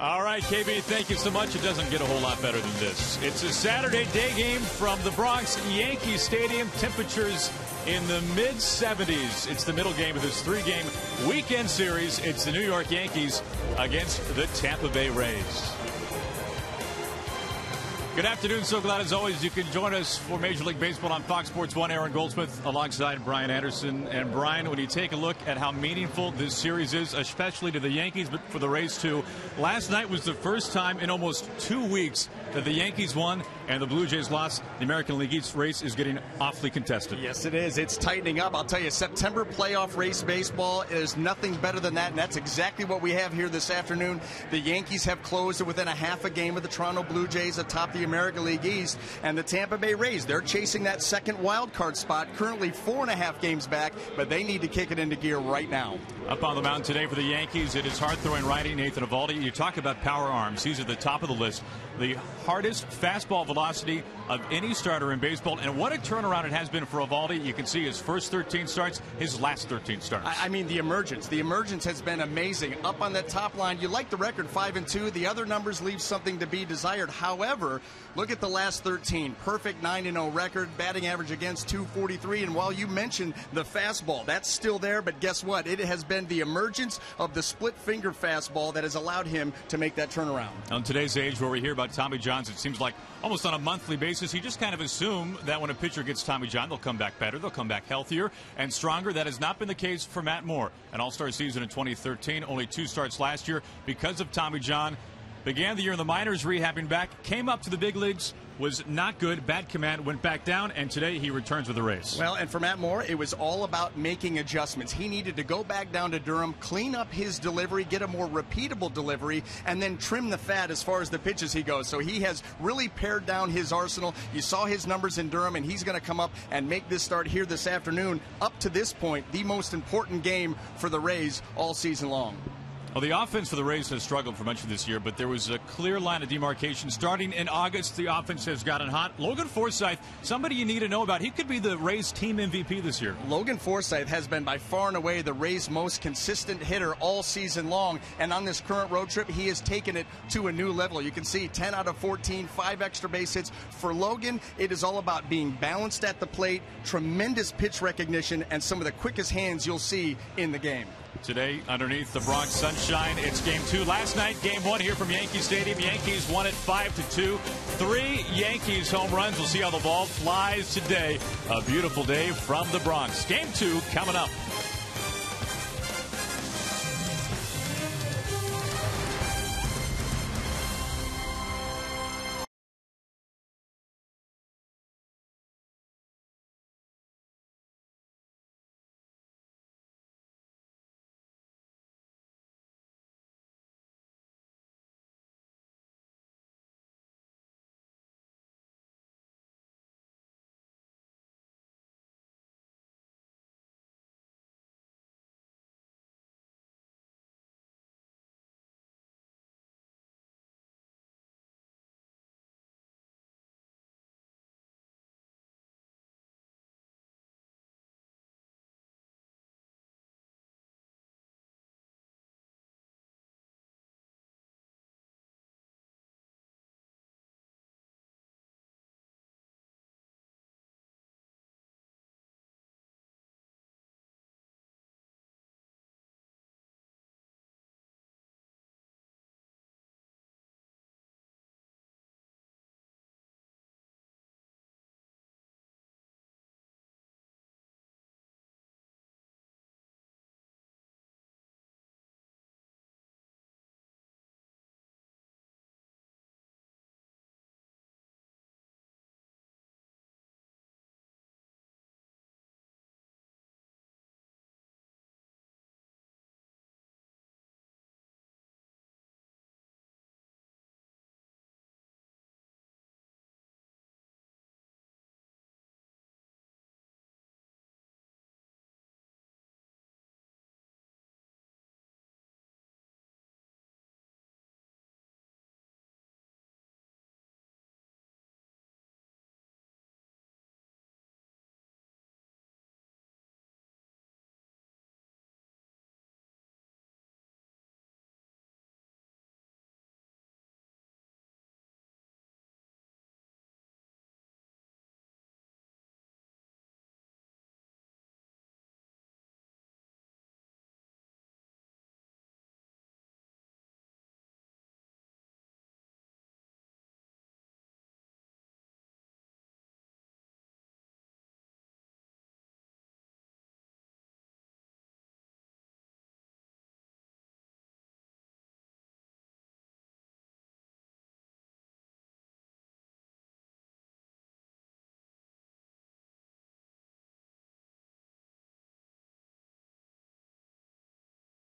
All right, KB, thank you so much. It doesn't get a whole lot better than this. It's a Saturday day game from the Bronx Yankee Stadium. Temperatures in the mid-70s. It's the middle game of this three-game weekend series. It's the New York Yankees against the Tampa Bay Rays. Good afternoon. So glad, as always, you can join us for Major League Baseball on Fox Sports 1. Aaron Goldsmith alongside Brian Anderson. And Brian, when you take a look at how meaningful this series is, especially to the Yankees, but for the Rays too, last night was the first time in almost 2 weeks that the Yankees won and the Blue Jays lost. The American League East race is getting awfully contested. Yes, it is. It's tightening up. I'll tell you, September playoff race baseball is nothing better than that, and that's exactly what we have here this afternoon. The Yankees have closed it within a half a game of the Toronto Blue Jays atop the American League East, and the Tampa Bay Rays, they're chasing that second wild card spot, currently 4.5 games back, but they need to kick it into gear right now. Up on the mound today for the Yankees, it is hard-throwing righty Nathan Eovaldi. You talk about power arms. He's at the top of the list. The hardest fastball velocity of any starter in baseball, and what a turnaround it has been for Eovaldi. You can see his first 13 starts, his last 13 starts. I mean, the emergence has been amazing. Up on that top line, you like the record 5-2. The other numbers leave something to be desired. However, look at the last 13. Perfect 9-0 record, batting average against .243. And while you mentioned the fastball, that's still there, but guess what? It has been the emergence of the split finger fastball that has allowed him to make that turnaround. On today's age, where we hear about Tommy Johns, it seems like almost on a monthly basis, you just kind of assume that when a pitcher gets Tommy John, they'll come back better, they'll come back healthier and stronger. That has not been the case for Matt Moore. An all-star season in 2013, only 2 starts last year because of Tommy John. Began the year in the minors, rehabbing back, came up to the big leagues, was not good, bad command, went back down, and today he returns with the Rays. Well, and for Matt Moore, it was all about making adjustments. He needed to go back down to Durham, clean up his delivery, get a more repeatable delivery, and then trim the fat as far as the pitches he goes. So he has really pared down his arsenal. You saw his numbers in Durham, and he's going to come up and make this start here this afternoon. Up to this point, the most important game for the Rays all season long. Well, the offense for the Rays has struggled for much of this year, but there was a clear line of demarcation. Starting in August, the offense has gotten hot. Logan Forsythe, somebody you need to know about. He could be the Rays team MVP this year. Logan Forsythe has been by far and away the Rays' most consistent hitter all season long, and on this current road trip, he has taken it to a new level. You can see 10 out of 14, 5 extra base hits. For Logan, it is all about being balanced at the plate, tremendous pitch recognition, and some of the quickest hands you'll see in the game. Today, underneath the Bronx sunshine, it's Game 2. Last night, Game 1 here from Yankee Stadium. Yankees won it 5-2. 3 Yankees home runs. We'll see how the ball flies today. A beautiful day from the Bronx. Game 2 coming up.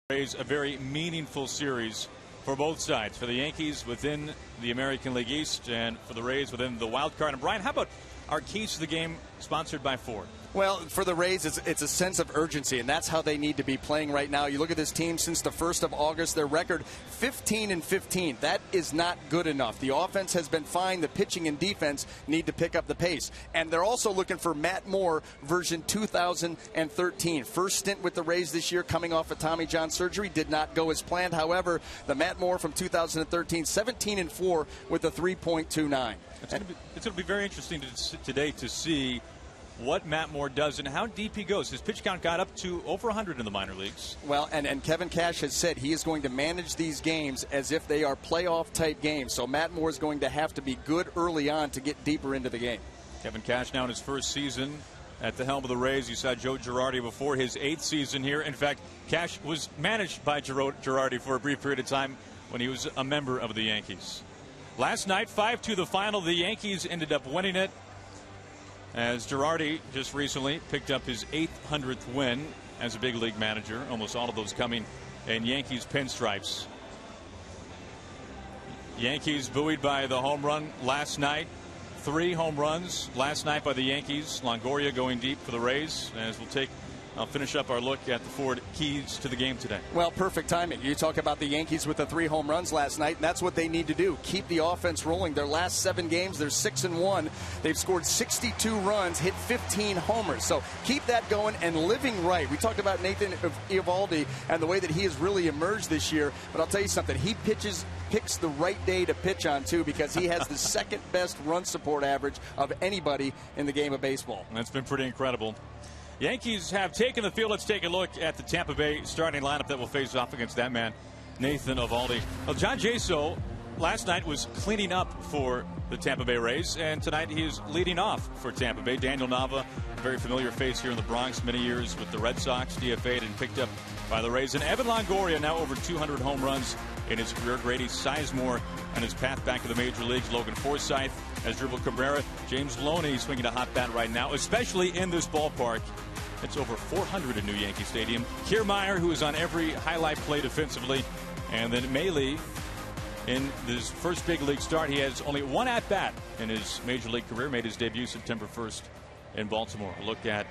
Rays, a very meaningful series for both sides, for the Yankees within the American League East and for the Rays within the wild card. And Brian, how about our keys to the game sponsored by Ford? Well, for the Rays, it's a sense of urgency, and that's how they need to be playing right now. You look at this team since the 1st of August, their record 15-15. That is not good enough. The offense has been fine. The pitching and defense need to pick up the pace. And they're also looking for Matt Moore version 2013. First stint with the Rays this year, coming off of Tommy John surgery, did not go as planned. However, the Matt Moore from 2013, 17-4 with a 3.29. It's going to be very interesting today to see what Matt Moore does and how deep he goes. His pitch count got up to over 100 in the minor leagues. Well, and Kevin Cash has said he is going to manage these games as if they are playoff-type games. So Matt Moore is going to have to be good early on to get deeper into the game. Kevin Cash now in his first season at the helm of the Rays. You saw Joe Girardi before his 8th season here. In fact, Cash was managed by Girardi for a brief period of time when he was a member of the Yankees. Last night, 5-2 the final. The Yankees ended up winning it, as Girardi just recently picked up his 800th win as a big league manager, almost all of those coming in Yankees pinstripes. Yankees buoyed by the home run last night. 3 home runs last night by the Yankees. Longoria going deep for the Rays, as I'll finish up our look at the Ford keys to the game today. Well, perfect timing. You talk about the Yankees with the 3 home runs last night, and that's what they need to do. Keep the offense rolling. Their last 7 games, they're 6-1. They've scored 62 runs, hit 15 homers. So keep that going and living right. We talked about Nathan Eovaldi and the way that he has really emerged this year. But I'll tell you something. He picks the right day to pitch on, too, because he has the second best run support average of anybody in the game of baseball. That's been pretty incredible. Yankees have taken the field. Let's take a look at the Tampa Bay starting lineup that will face off against that man, Nathan Eovaldi. Well, John Jaso last night was cleaning up for the Tampa Bay Rays, and tonight he is leading off for Tampa Bay. Daniel Nava, a very familiar face here in the Bronx, many years with the Red Sox, DFA'd and picked up by the Rays. And Evan Longoria, now over 200 home runs in his career. Grady Sizemore on his path back to the major leagues. Logan Forsythe has dribbled Cabrera. James Loney swinging a hot bat right now, especially in this ballpark. It's over 400 in New Yankee Stadium. Kiermaier, who is on every highlight play defensively. And then Maile, in his first big league start, he has only 1 at-bat in his major league career. Made his debut September 1st in Baltimore. A look at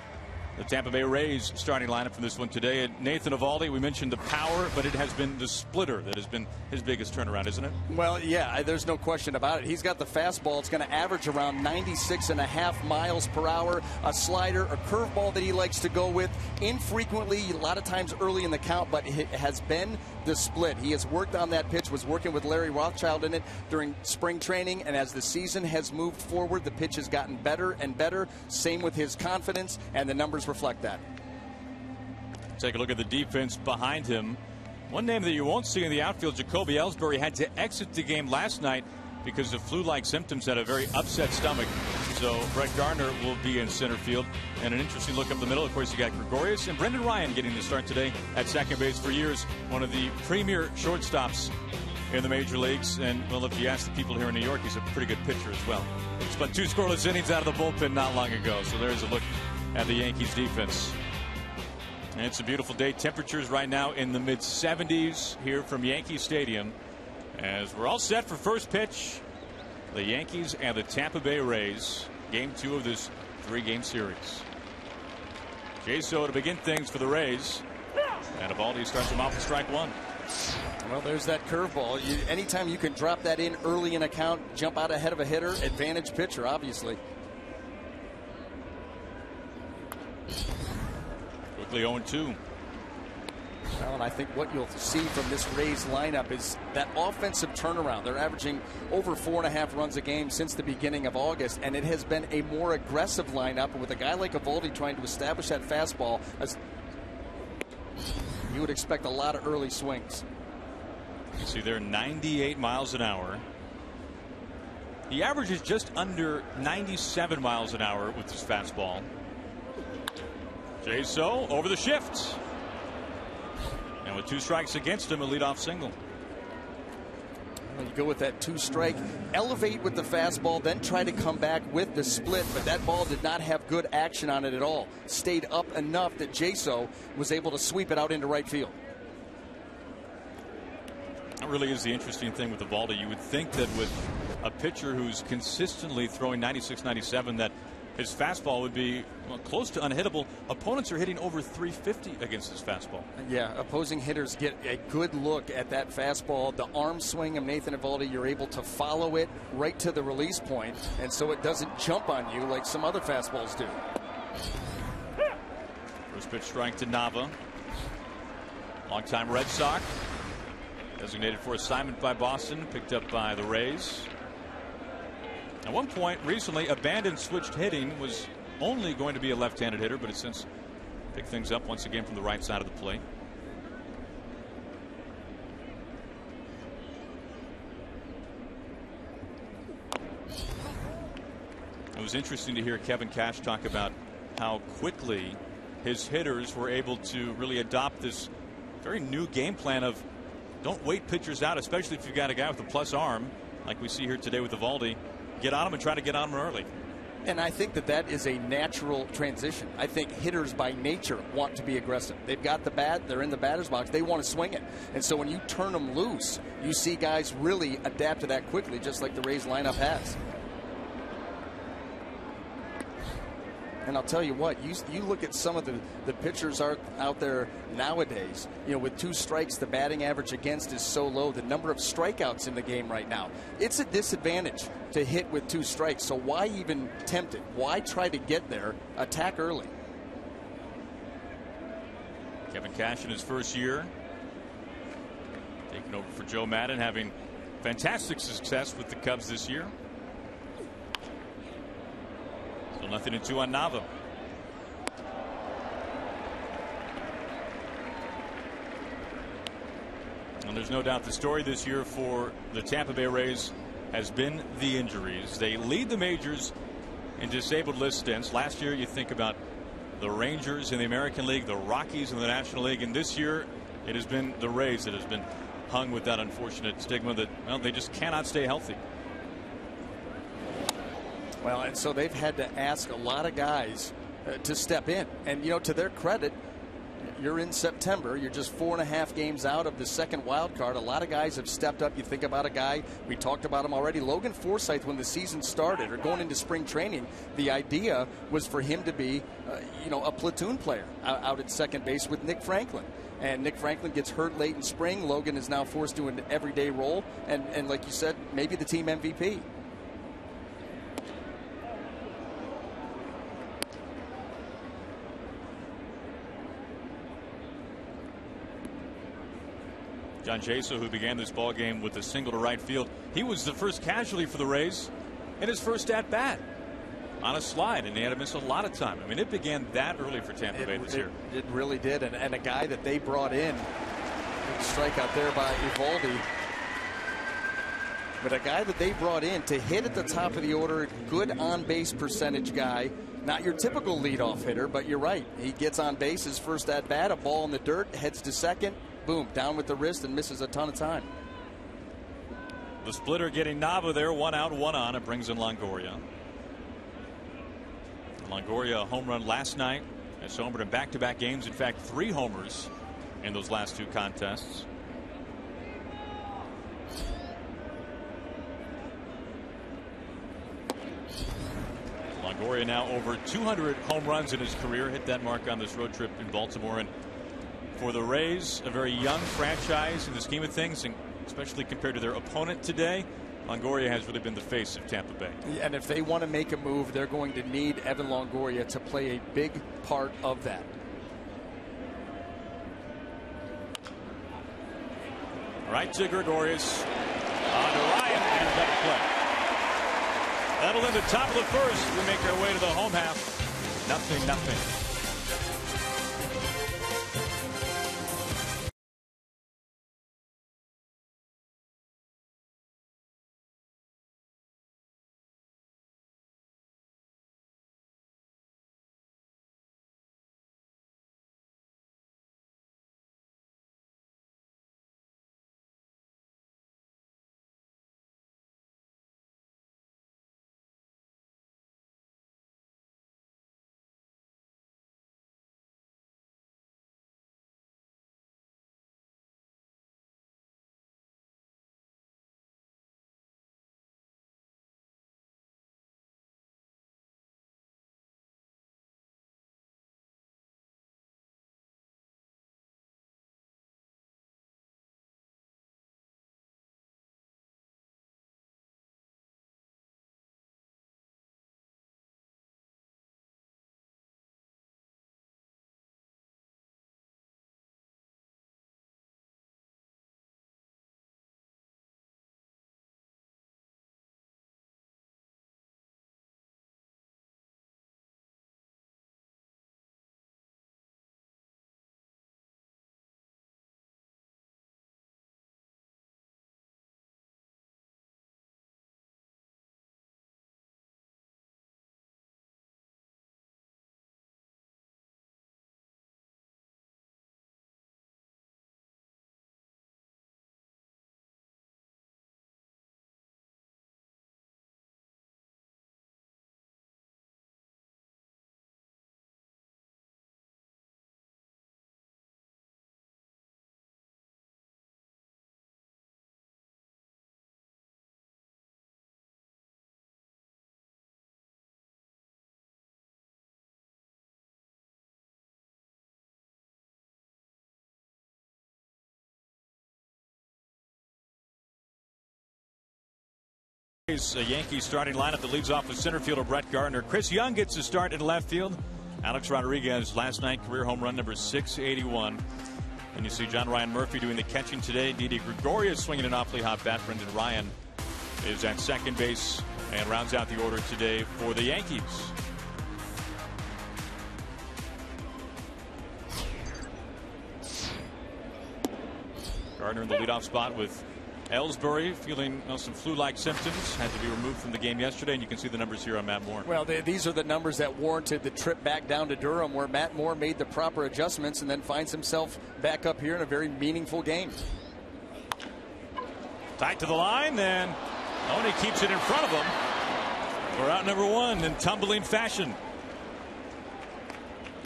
the Tampa Bay Rays starting lineup from this one today. And Nathan Eovaldi, we mentioned the power, but it has been the splitter that has been his biggest turnaround, isn't it? Well, yeah, there's no question about it. He's got the fastball. It's going to average around 96.5 miles per hour. A slider, a curveball that he likes to go with infrequently, a lot of times early in the count, but it has been the split. He has worked on that pitch, was working with Larry Rothschild in it during spring training, and as the season has moved forward, the pitch has gotten better and better. Same with his confidence, and the numbers reflect that. Take a look at the defense behind him. One name that you won't see in the outfield, Jacoby Ellsbury, had to exit the game last night because of flu-like symptoms, had a very upset stomach. So Brett Gardner will be in center field. And an interesting look up the middle. Of course, you got Gregorius and Brendan Ryan getting the start today at second base. For years, one of the premier shortstops in the major leagues. And, well, if you ask the people here in New York, he's a pretty good pitcher as well. Spent 2 scoreless innings out of the bullpen not long ago. So there's a look at the Yankees defense. And it's a beautiful day. Temperatures right now in the mid-70s here from Yankee Stadium, as we're all set for first pitch. The Yankees and the Tampa Bay Rays, game 2 of this 3-game series. Jaso to begin things for the Rays, and Eovaldi starts him off with strike 1. Well, there's that curveball. Anytime you can drop that in early in a count, jump out ahead of a hitter, advantage pitcher, obviously. Quickly 0-2. Well, and I think what you'll see from this Rays lineup is that offensive turnaround. They're averaging over 4.5 runs a game since the beginning of August, and it has been a more aggressive lineup with a guy like Eovaldi trying to establish that fastball. As you would expect a lot of early swings. You see there 98 miles an hour. He averages just under 97 miles an hour with his fastball. Jaso over the shift. And with 2 strikes against him, a leadoff single. You go with that 2-strike, elevate with the fastball, then try to come back with the split, but that ball did not have good action on it at all. Stayed up enough that Jaso was able to sweep it out into right field. That really is the interesting thing with Eovaldi. You would think that with a pitcher who's consistently throwing 96, 97, that his fastball would be close to unhittable. Opponents are hitting over 350 against his fastball. Yeah, opposing hitters get a good look at that fastball. The arm swing of Nathan Eovaldi, you're able to follow it right to the release point, and so it doesn't jump on you like some other fastballs do. First pitch strike to Nava. Longtime Red Sox. Designated for assignment by Boston, picked up by the Rays. At one point recently, abandoned switched hitting, was only going to be a left-handed hitter, but has since picked things up once again from the right side of the plate. It was interesting to hear Kevin Cash talk about how quickly his hitters were able to really adopt this very new game plan of don't wait pitchers out, especially if you've got a guy with a plus arm like we see here today with Eovaldi. Get on him and try to get on him early. And I think that that is a natural transition. I think hitters by nature want to be aggressive. They've got the bat, they're in the batter's box, they want to swing it. And so when you turn them loose, you see guys really adapt to that quickly, just like the Rays lineup has. And I'll tell you what, you look at some of the pitchers out there nowadays, with 2 strikes, the batting average against is so low. The number of strikeouts in the game right now, it's a disadvantage to hit with 2 strikes. So why even tempt it? Why try to get there? Attack early. Kevin Cash in his first year, taking over for Joe Maddon, having fantastic success with the Cubs this year. Still 0-2 on Nava. And there's no doubt the story this year for the Tampa Bay Rays has been the injuries. They lead the majors in disabled list stints. Last year, you think about the Rangers in the American League, the Rockies in the National League, and this year it has been the Rays that has been hung with that unfortunate stigma that, well, they just cannot stay healthy. Well, and so they've had to ask a lot of guys to step in. And, to their credit, you're in September. You're just 4.5 games out of the second wild card. A lot of guys have stepped up. You think about a guy, we talked about him already, Logan Forsythe, when the season started or going into spring training, the idea was for him to be, a platoon player out at second base with Nick Franklin. And Nick Franklin gets hurt late in spring. Logan is now forced to an everyday role. And like you said, maybe the team MVP. John Jaso, who began this ball game with a single to right field, he was the first casualty for the Rays in his first at bat on a slide, and they had to miss a lot of time. I mean, it began that early for Tampa Bay this year. It really did, and a guy that they brought in, strikeout there by Eovaldi, but a guy that they brought in to hit at the top of the order, good on base percentage guy. Not your typical leadoff hitter, but you're right. He gets on base his first at bat, a ball in the dirt, heads to second. Boom, down with the wrist and misses a ton of time. The splitter getting Nava there, 1 out, 1 on. It brings in Longoria. Longoria, a home run last night, has homered in back-to-back games. In fact, 3 homers in those last 2 contests. Longoria now over 200 home runs in his career, hit that mark on this road trip in Baltimore. And for the Rays, a very young franchise in the scheme of things, and especially compared to their opponent today, Longoria has really been the face of Tampa Bay. And if they want to make a move, they're going to need Evan Longoria to play a big part of that. Right to Gregorius. On to Ryan, and a double play. That'll end the top of the first. We make our way to the home half. 0-0. A Yankees starting lineup that leads off with center fielder Brett Gardner. Chris Young gets to start in left field. Alex Rodriguez last night career home run number 681. And you see John Ryan Murphy doing the catching today. Didi Gregorius swinging an awfully hot bat. Brendan Ryan is at second base and rounds out the order today for the Yankees. Gardner in the leadoff spot with Ellsbury feeling some flu-like symptoms. Had to be removed from the game yesterday, and you can see the numbers here on Matt Moore. Well, these are the numbers that warranted the trip back down to Durham, where Matt Moore made the proper adjustments and then finds himself back up here in a very meaningful game. Tight to the line, and Oney keeps it in front of him. We're out number one in tumbling fashion.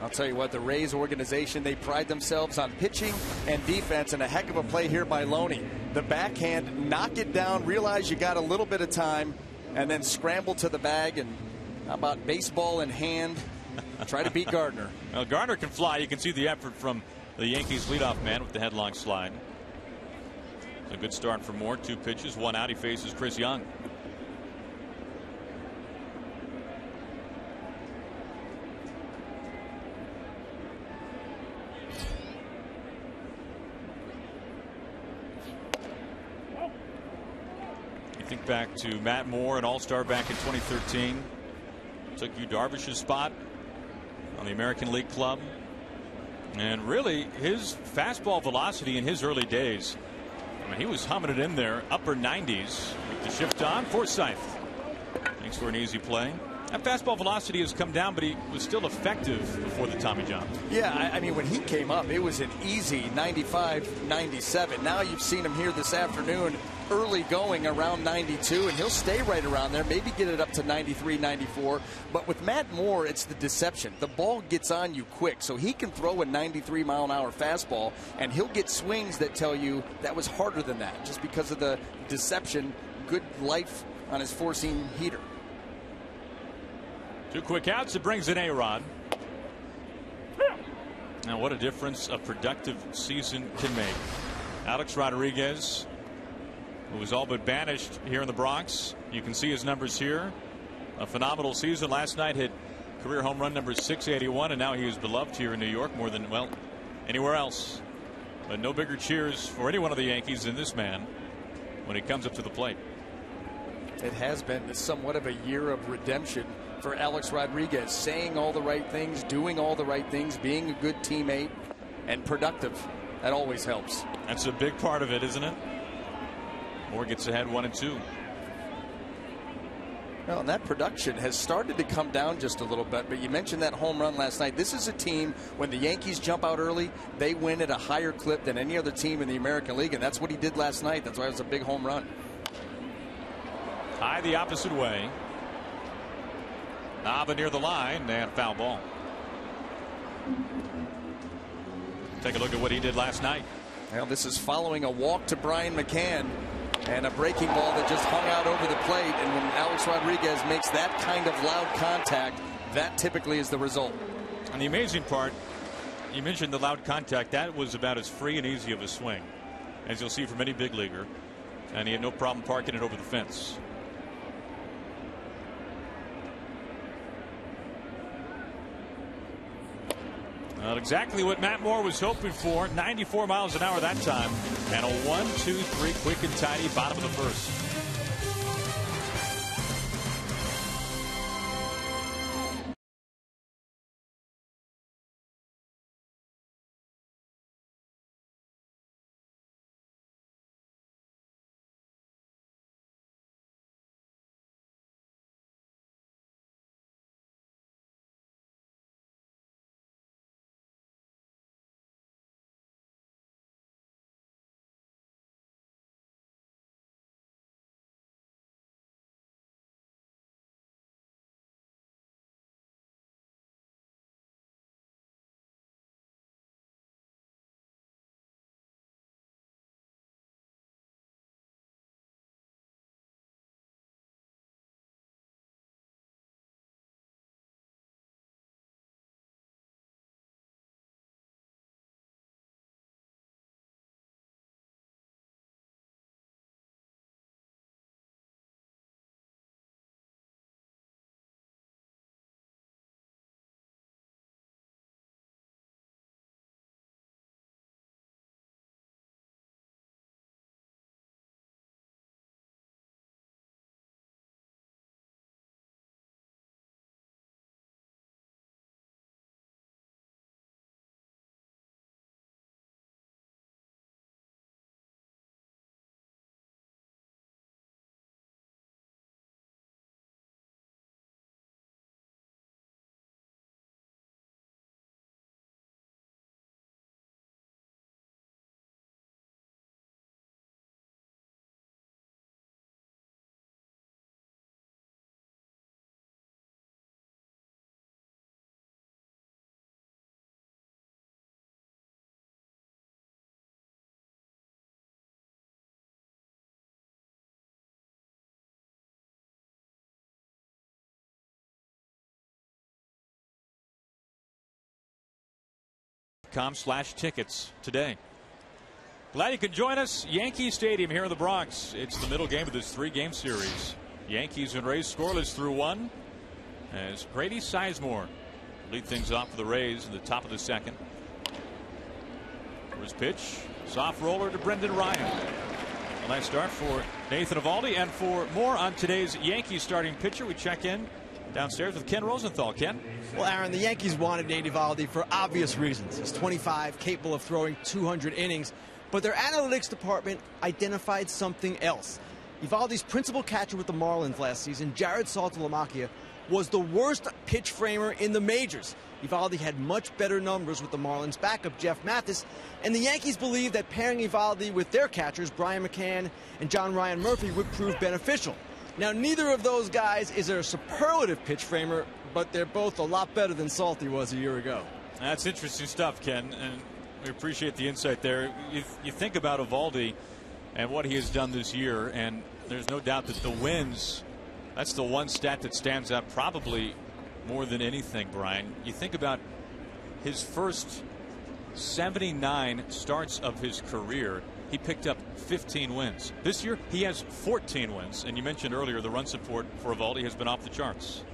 I'll tell you what, the Rays organization, they pride themselves on pitching and defense, and a heck of a play here by Loney. The backhand, knock it down, realize you got a little bit of time, and then scramble to the bag, and how about baseball in hand, try to beat Gardner. Well, Gardner can fly. You can see the effort from the Yankees leadoff man with the headlock slide. It's a good start for Moore. 2 pitches, 1 out. He faces Chris Young. Think back to Matt Moore, an all-star back in 2013. Took Yu Darvish's spot on the American League club. And really, his fastball velocity in his early days, I mean, he was humming it in there, upper 90s. With the shift on, Forsythe. Thanks for an easy play. That fastball velocity has come down, but he was still effective before the Tommy John. Yeah, I mean, when he came up, it was an easy 95, 97. Now you've seen him here this afternoon, early going around 92, and he'll stay right around there, maybe get it up to 93, 94. But with Matt Moore, it's the deception. The ball gets on you quick, so he can throw a 93-mile-an-hour fastball, and he'll get swings that tell you that was harder than that, just because of the deception, good life on his four-seam heater. 2 quick outs. It brings in A-Rod. Now, what a difference a productive season can make. Alex Rodriguez, who was all but banished here in the Bronx. You can see his numbers here. A phenomenal season. Last night hit career home run number 681, and now he is beloved here in New York more than, well, anywhere else. But no bigger cheers for any one of the Yankees than this man when he comes up to the plate. It has been somewhat of a year of redemption for Alex Rodriguez, saying all the right things, doing all the right things, being a good teammate, and productive. That always helps. That's a big part of it, isn't it? Moore gets ahead 1-2. Well, and that production has started to come down just a little bit, but you mentioned that home run last night. This is a team, when the Yankees jump out early, they win at a higher clip than any other team in the American League, and that's what he did last night. That's why it was a big home run. High the opposite way. Nava near the line, and foul ball. Take a look at what he did last night. Well, this is following a walk to Brian McCann and a breaking ball that just hung out over the plate. And when Alex Rodriguez makes that kind of loud contact, that typically is the result. And the amazing part, you mentioned the loud contact. That was about as free and easy of a swing as you'll see from any big leaguer. And he had no problem parking it over the fence. Not exactly what Matt Moore was hoping for. 94 miles an hour that time. And a 1-2-3 quick and tidy bottom of the first. TBAAT.com/tickets today. Glad you could join us. Yankee Stadium here in the Bronx. It's the middle game of this 3-game series. Yankees and Rays scoreless through 1 as Grady Sizemore lead things off for the Rays in the top of the 2nd. For his pitch, soft roller to Brendan Ryan. A nice start for Nathan Eovaldi. And for more on today's Yankees starting pitcher, we check in downstairs with Ken Rosenthal. Ken? Well, Aaron, the Yankees wanted Nate Eovaldi for obvious reasons. He's 25, capable of throwing 200 innings. But their analytics department identified something else. Eovaldi's principal catcher with the Marlins last season, Jared Saltalamacchia, was the worst pitch framer in the majors. Eovaldi had much better numbers with the Marlins backup, Jeff Mathis, and the Yankees believed that pairing Eovaldi with their catchers, Brian McCann and John Ryan Murphy, would prove beneficial. Now, neither of those guys is a superlative pitch framer, but they're both a lot better than Salty was a year ago. That's interesting stuff, Ken, and we appreciate the insight there. You think about Eovaldi and what he has done this year, and there's no doubt that the wins, that's the one stat that stands out probably more than anything, Brian. You think about his first 79 starts of his career, he picked up 15 wins. This year, he has 14 wins. And you mentioned earlier the run support for Eovaldi has been off the charts.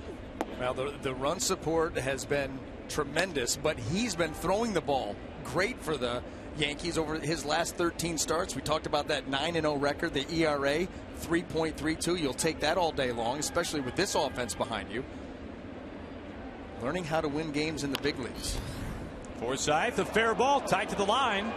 Well, the run support has been tremendous, but he's been throwing the ball great for the Yankees over his last 13 starts. We talked about that 9-0 record, the ERA, 3.32. You'll take that all day long, especially with this offense behind you. Learning how to win games in the big leagues. Forsythe, a fair ball, tied to the line.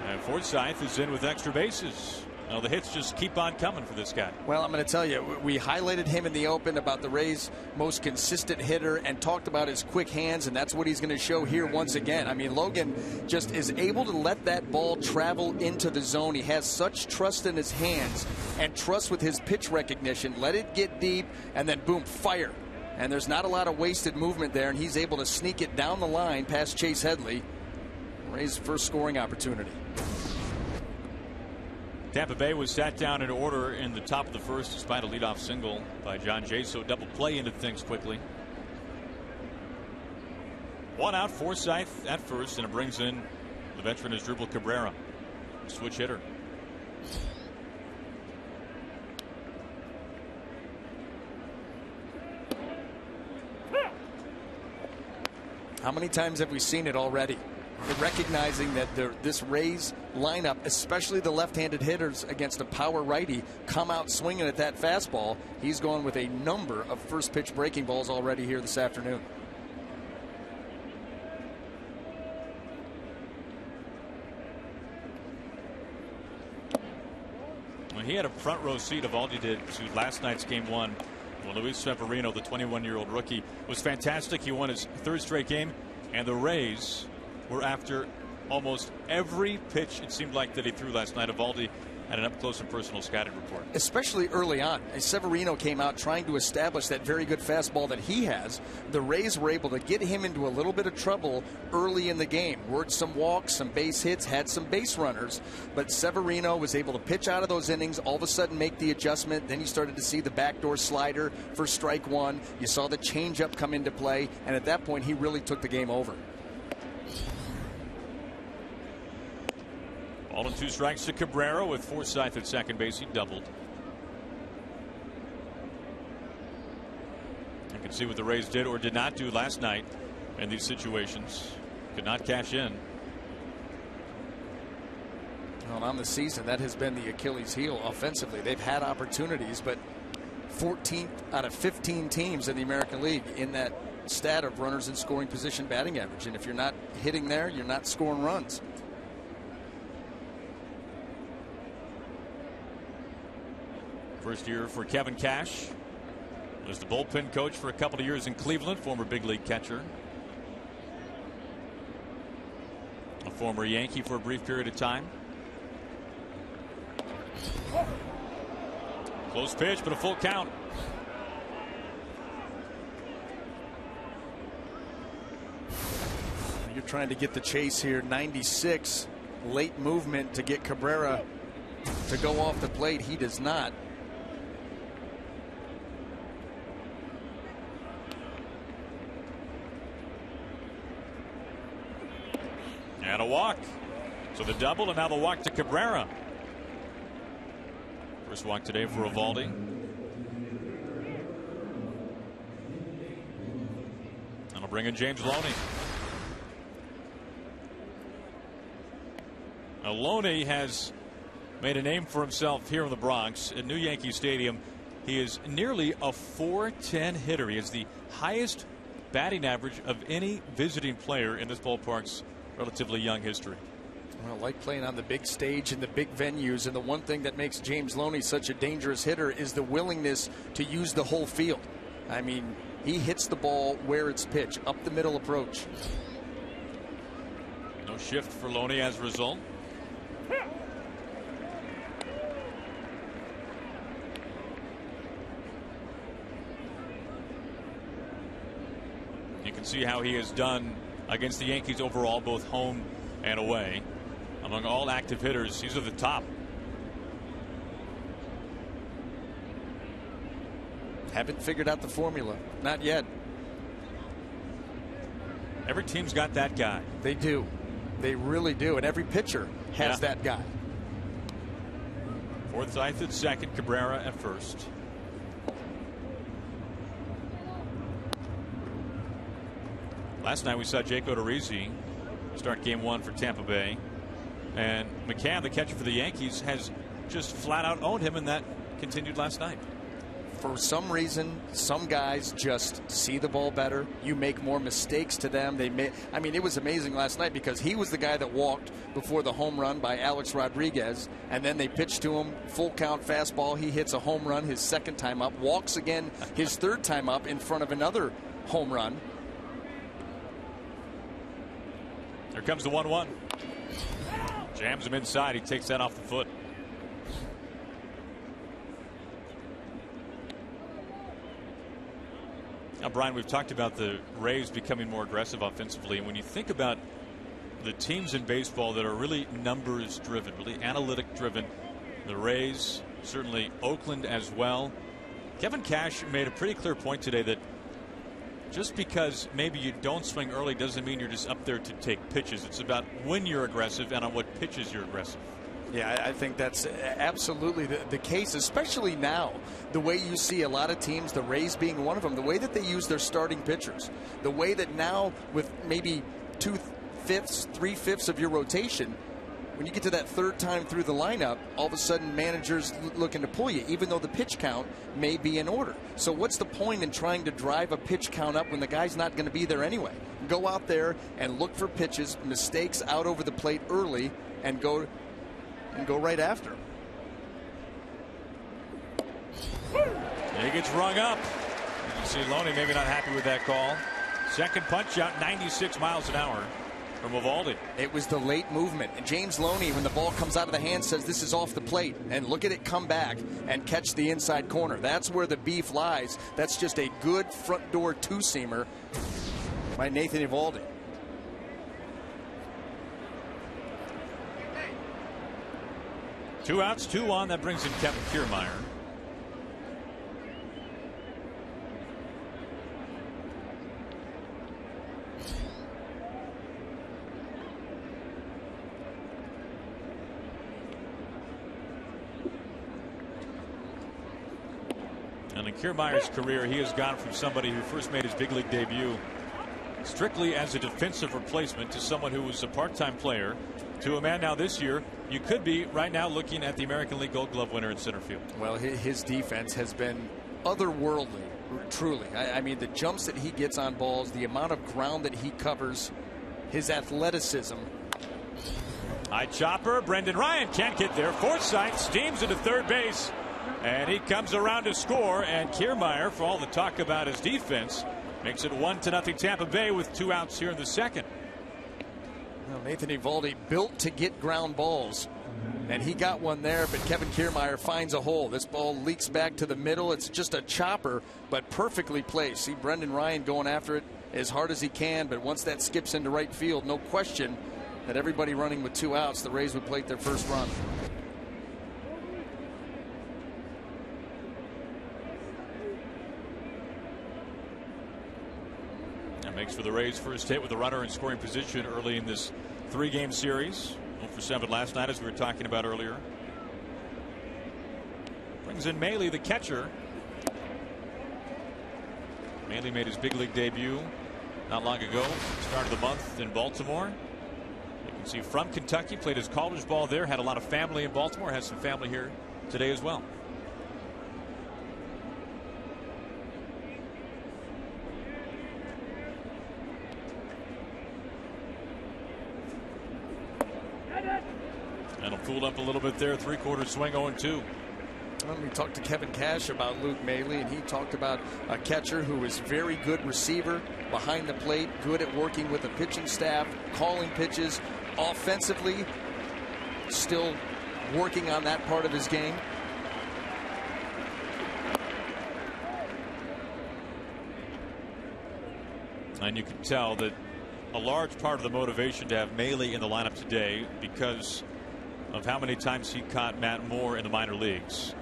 And Forsythe is in with extra bases. Now the hits just keep on coming for this guy. Well, I'm going to tell you, we highlighted him in the open about the Rays' most consistent hitter and talked about his quick hands, and that's what he's going to show here once again. I mean, Logan just is able to let that ball travel into the zone. He has such trust in his hands and trust with his pitch recognition. Let it get deep, and then boom, fire. And there's not a lot of wasted movement there, and he's able to sneak it down the line past Chase Headley. Rays' first scoring opportunity. Tampa Bay was sat down in order in the top of the first despite a leadoff single by John Jay, so double play into things quickly. One out, Forsythe at first, and it brings in the veteran Asdrubal Cabrera, switch hitter. How many times have we seen it already? Recognizing that this Rays lineup, especially the left-handed hitters against a power righty, come out swinging at that fastball. He's gone with a number of first pitch breaking balls already here this afternoon. Well, he had a front row seat of all he did to last night's game 1. Well, Luis Severino, the 21-year-old rookie, was fantastic. He won his 3rd straight game, and the Rays were after almost every pitch it seemed like that he threw last night. Eovaldi had an up-close and personal scouting report. Especially early on, as Severino came out trying to establish that very good fastball that he has. The Rays were able to get him into a little bit of trouble early in the game. Worked some walks, some base hits, had some base runners, but Severino was able to pitch out of those innings, all of a sudden make the adjustment. Then you started to see the backdoor slider for strike 1. You saw the changeup come into play, and at that point he really took the game over. All in 2 strikes to Cabrera with Forsythe at second base. He doubled. You can see what the Rays did or did not do last night in these situations. Could not cash in. Well, on the season, that has been the Achilles heel offensively. They've had opportunities, but 14th out of 15 teams in the American League in that stat of runners in scoring position batting average. And if you're not hitting there, you're not scoring runs. First year for Kevin Cash. Was the bullpen coach for a couple of years in Cleveland, former big league catcher. A former Yankee for a brief period of time. Close pitch, but a full count. You're trying to get the chase here. 96, late movement to get Cabrera to go off the plate. He does not. walk. So the double, and now the walk to Cabrera. First walk today for Eovaldi. And I'll bring in James Loney. Now Loney has made a name for himself here in the Bronx at New Yankee Stadium. He is nearly a .410 hitter. He has the highest batting average of any visiting player in this ballpark's relatively young history. Well, I like playing on the big stage and the big venues, and the one thing that makes James Loney such a dangerous hitter is the willingness to use the whole field. I mean, he hits the ball where it's pitched, up the middle approach. No shift for Loney as a result. You can see how he has done against the Yankees overall, both home and away. Among all active hitters, he's at the top. Haven't figured out the formula. Not yet. Every team's got that guy. They do. They really do. And every pitcher has that guy. Forsythe at second, Cabrera at first. Last night we saw Jake Odorizzi start game one for Tampa Bay. And McCann, the catcher for the Yankees, has just flat out owned him, and that continued last night. For some reason, some guys just see the ball better. You make more mistakes to them. I mean, it was amazing last night because he was the guy that walked before the home run by Alex Rodriguez, and then they pitched to him, full count fastball. He hits a home run his second time up, walks again his third time up in front of another home run. Here comes the 1-1. Jams him inside. He takes that off the foot. Now, Brian, we've talked about the Rays becoming more aggressive offensively. And when you think about the teams in baseball that are really numbers driven, really analytic driven, the Rays, certainly Oakland as well. Kevin Cash made a pretty clear point today that just because maybe you don't swing early doesn't mean you're just up there to take pitches. It's about when you're aggressive and on what pitches you're aggressive. Yeah, I think that's absolutely the case, especially now. The way you see a lot of teams, the Rays being one of them, the way that they use their starting pitchers, the way that now with maybe 2/5, 3/5 of your rotation, when you get to that third time through the lineup, all of a sudden managers looking to pull you, even though the pitch count may be in order. So what's the point in trying to drive a pitch count up when the guy's not going to be there anyway? Go out there and look for pitches, mistakes out over the plate early, and go right after him. He gets rung up. You see Loney maybe not happy with that call. Second punch out, 96 miles an hour from Eovaldi. It was the late movement. And James Loney, when the ball comes out of the hand, says this is off the plate. And look at it come back and catch the inside corner. That's where the beef lies. That's just a good front door two-seamer by Nathan Eovaldi. Two outs, 2 on. That brings in Kevin Kiermaier. And in Kiermaier's career, he has gone from somebody who first made his big league debut strictly as a defensive replacement to someone who was a part-time player to a man now this year you could be right now looking at the American League Gold Glove winner in center field. Well, his defense has been otherworldly, truly. I mean, the jumps that he gets on balls, the amount of ground that he covers, his athleticism. High chopper. Brendan Ryan can't get there. Forsythe steams into third base, and he comes around to score. And Kiermaier, for all the talk about his defense, makes it 1-0 Tampa Bay with 2 outs here in the second. Well, Nathan Eovaldi built to get ground balls, and he got one there, but Kevin Kiermaier finds a hole. This ball leaks back to the middle. It's just a chopper, but perfectly placed. See Brendan Ryan going after it as hard as he can, but once that skips into right field, no question that everybody running with 2 outs, the Rays would plate their first run. That makes for the Rays' first hit with a runner in scoring position early in this 3-game series. 0 for 7 last night, as we were talking about earlier. Brings in Maley, the catcher. Maley made his big league debut not long ago. Start of the month in Baltimore. You can see from Kentucky, played his college ball there, had a lot of family in Baltimore, has some family here today as well. And he'll fool up a little bit there. 3/4 swing, 0-2. We talked to Kevin Cash about Luke Maley, and he talked about a catcher who is very good receiver behind the plate, good at working with the pitching staff, calling pitches, offensively, still working on that part of his game. And you can tell that a large part of the motivation to have Maley in the lineup today because of how many times he caught Matt Moore in the minor leagues.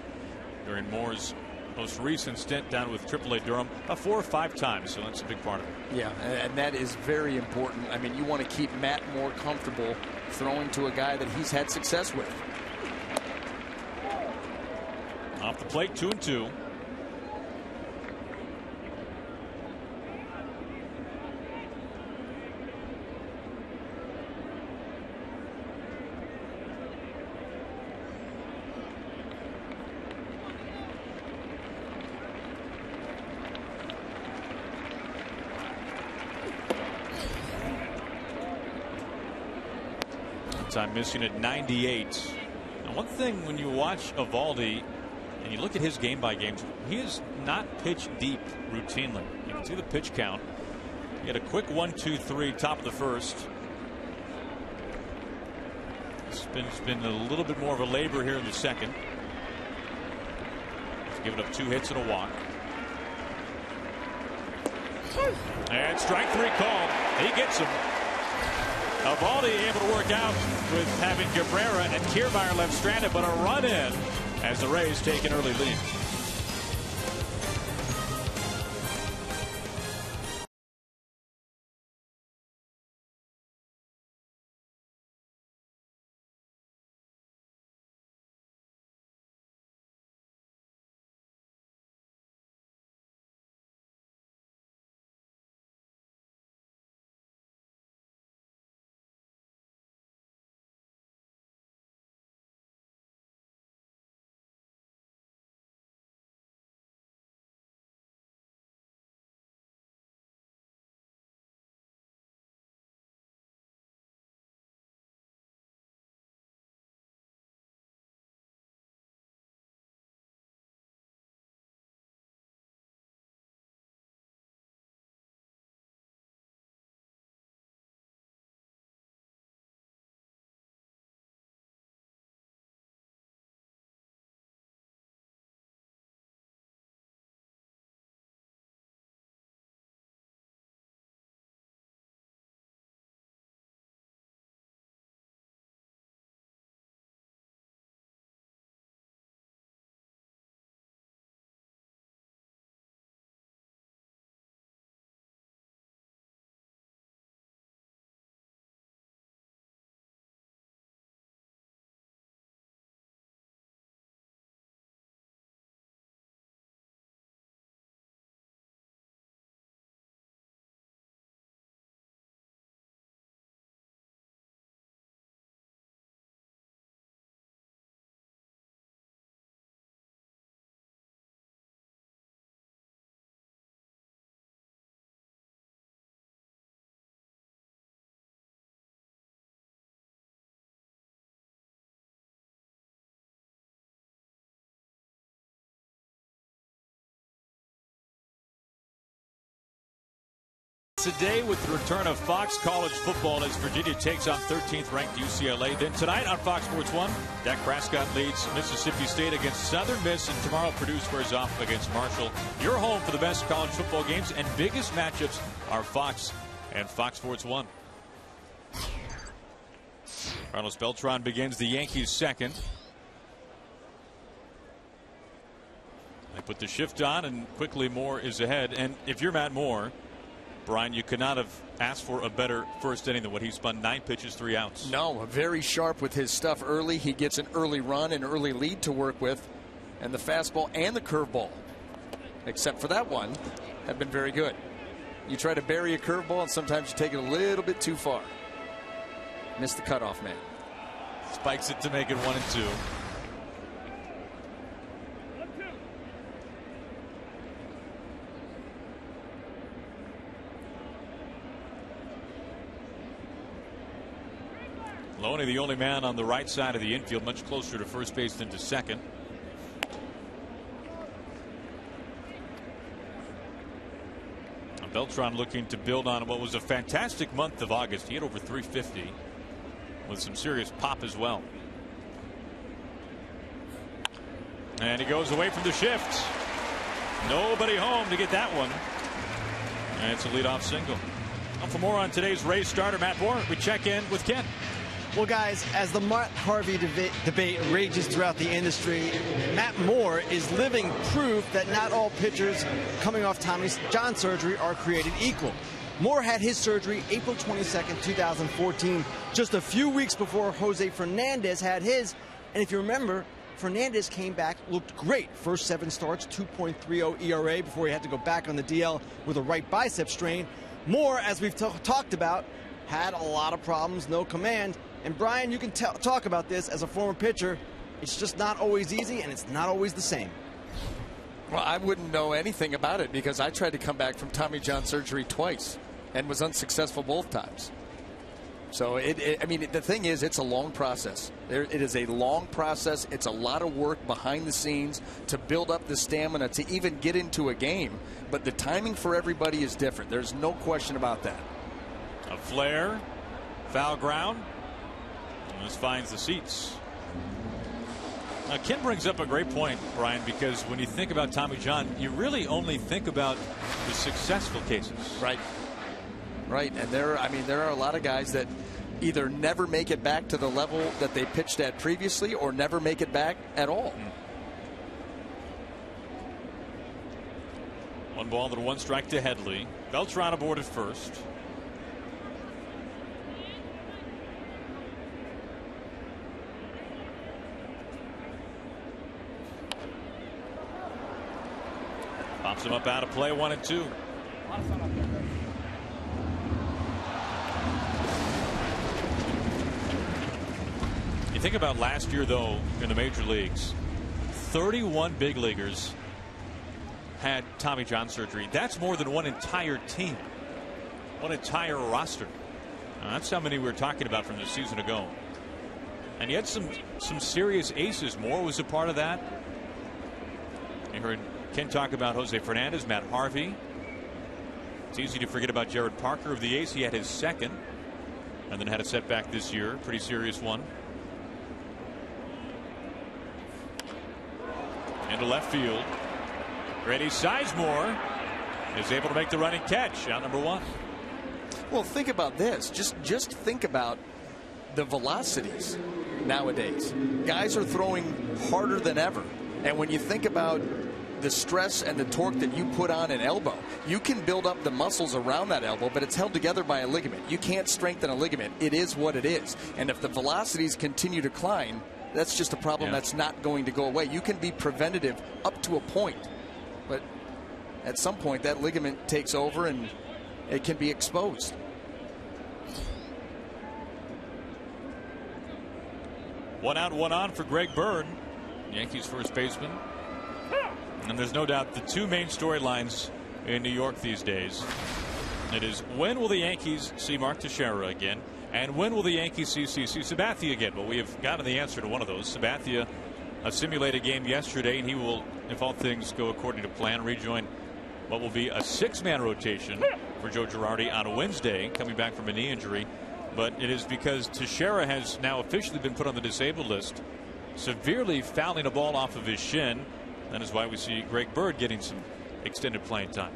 During Moore's most recent stint down with AAA Durham, 4 or 5 times, so that's a big part of it. Yeah, and that is very important. I mean, you want to keep Matt Moore comfortable throwing to a guy that he's had success with. Off the plate, 2-2. Time missing at 98. Now, one thing when you watch Eovaldi and you look at his game by games, he is not pitch deep routinely. You can see the pitch count. He had a quick 1-2-3 top of the first. It's been a little bit more of a labor here in the second. He's given up 2 hits and a walk. And strike 3 called. He gets him. Eovaldi able to work out with having Cabrera and Kiermaier left stranded, but a run in as the Rays take an early lead. Today with the return of Fox College football as Virginia takes on 13th ranked UCLA. Then tonight on Fox Sports 1, Dak Prescott leads Mississippi State against Southern Miss, and tomorrow Purdue squares off against Marshall. Your home for the best college football games and biggest matchups are Fox and Fox Sports 1. Carlos Beltran begins the Yankees second. They put the shift on and quickly Moore is ahead. And if you're Matt Moore, Brian, you could not have asked for a better first inning than what he spun. 9 pitches, 3 outs. No, very sharp with his stuff early. He gets an early run, an early lead to work with, and the fastball and the curveball, except for that one, have been very good. You try to bury a curveball, and sometimes you take it a little bit too far. Missed the cutoff man. Spikes it to make it 1-2. Loney, the only man on the right side of the infield, much closer to first base than to second. Beltran looking to build on what was a fantastic month of August. He had over 350 with some serious pop as well. And he goes away from the shift. Nobody home to get that one. And it's a leadoff single. Well, for more on today's Rays starter, Matt Moore, we check in with Ken. Well, guys, as the Matt Harvey debate rages throughout the industry, Matt Moore is living proof that not all pitchers coming off Tommy John surgery are created equal. Moore had his surgery April 22nd, 2014, just a few weeks before Jose Fernandez had his. And if you remember, Fernandez came back, looked great. First 7 starts, 2.30 ERA before he had to go back on the DL with a right bicep strain. Moore, as we've talked about, had a lot of problems, no command. And Brian, you can talk about this as a former pitcher. It's just not always easy, and it's not always the same. Well, I wouldn't know anything about it because I tried to come back from Tommy John surgery twice and was unsuccessful both times. So, I mean, the thing is, it's a long process. It is a long process. It's a lot of work behind the scenes to build up the stamina to even get into a game. But the timing for everybody is different. There's no question about that. A flare, foul ground. This finds the seats. Now, Ken brings up a great point, Brian, because when you think about Tommy John, you really only think about the successful cases. Right. Right. And there are a lot of guys that either never make it back to the level that they pitched at previously or never make it back at all. 1 ball and 1 strike to Headley. Beltran aboard at first. Pops him up out of play, 1-2. You think about last year, though, in the major leagues, 31 big leaguers had Tommy John surgery. That's more than one entire team, one entire roster. Now, that's how many we were talking about from the season ago. And you had some serious aces. Moore was a part of that. You heard Ken talk about Jose Fernandez, Matt Harvey. It's easy to forget about Jared Parker of the A's. He had his second and then had a setback this year. Pretty serious one. Into left field. Grady Sizemore is able to make the running catch. Out number 1. Well, think about this. Just think about the velocities nowadays. Guys are throwing harder than ever. And when you think about the stress and the torque that you put on an elbow, you can build up the muscles around that elbow, but it's held together by a ligament. You can't strengthen a ligament. It is what it is. And if the velocities continue to climb, that's just a problem that's not going to go away. You can be preventative up to a point, but at some point that ligament takes over and it can be exposed. One out, 1 on for Greg Bird, Yankees first baseman. And there's no doubt the 2 main storylines in New York these days. It is, when will the Yankees see Mark Teixeira again? And when will the Yankees see CC Sabathia again? Well, we have gotten the answer to one of those. Sabathia simulated a game yesterday, and he will, if all things go according to plan, rejoin what will be a 6-man rotation for Joe Girardi on Wednesday, coming back from a knee injury. But it is because Teixeira has now officially been put on the disabled list, severely fouling a ball off of his shin. That is why we see Greg Bird getting some extended playing time.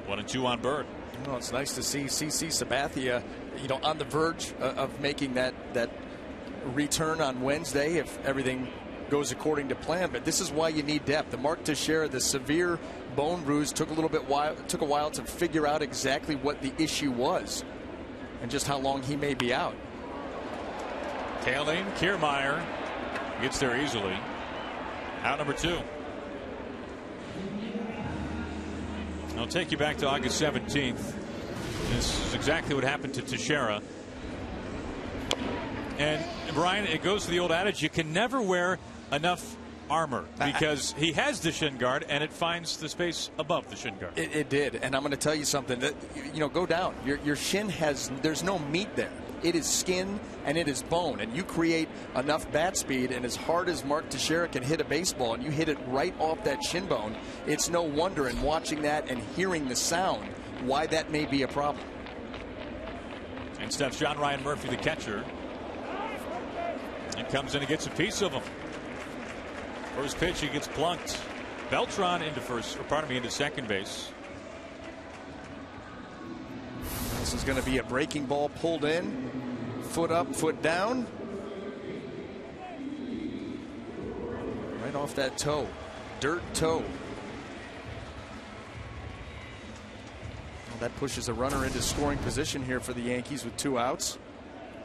One and 2 on Bird. Well, it's nice to see CC Sabathia, on the verge of making that return on Wednesday if everything goes according to plan. But this is why you need depth. The Mark Teixeira, the severe bone bruise, took a while to figure out exactly what the issue was and just how long he may be out. Tailing Kiermaier gets there easily. Out number 2. I'll take you back to August 17th. This is exactly what happened to Teixeira. And Brian, it goes to the old adage, you can never wear enough armor, because he has the shin guard and it finds the space above the shin guard. It did. And I'm going to tell you something, that, go down. Your shin there's no meat there. It is skin and it is bone, and you create enough bat speed, and as hard as Mark Teixeira can hit a baseball and you hit it right off that shin bone, it's no wonder in watching that and hearing the sound why that may be a problem. And steps John Ryan Murphy, the catcher, and comes in and gets a piece of him. First pitch, he gets plunked. Beltran into second base. This is going to be a breaking ball pulled in. Foot up, foot down. Right off that toe. Dirt toe. Well, that pushes a runner into scoring position here for the Yankees with 2 outs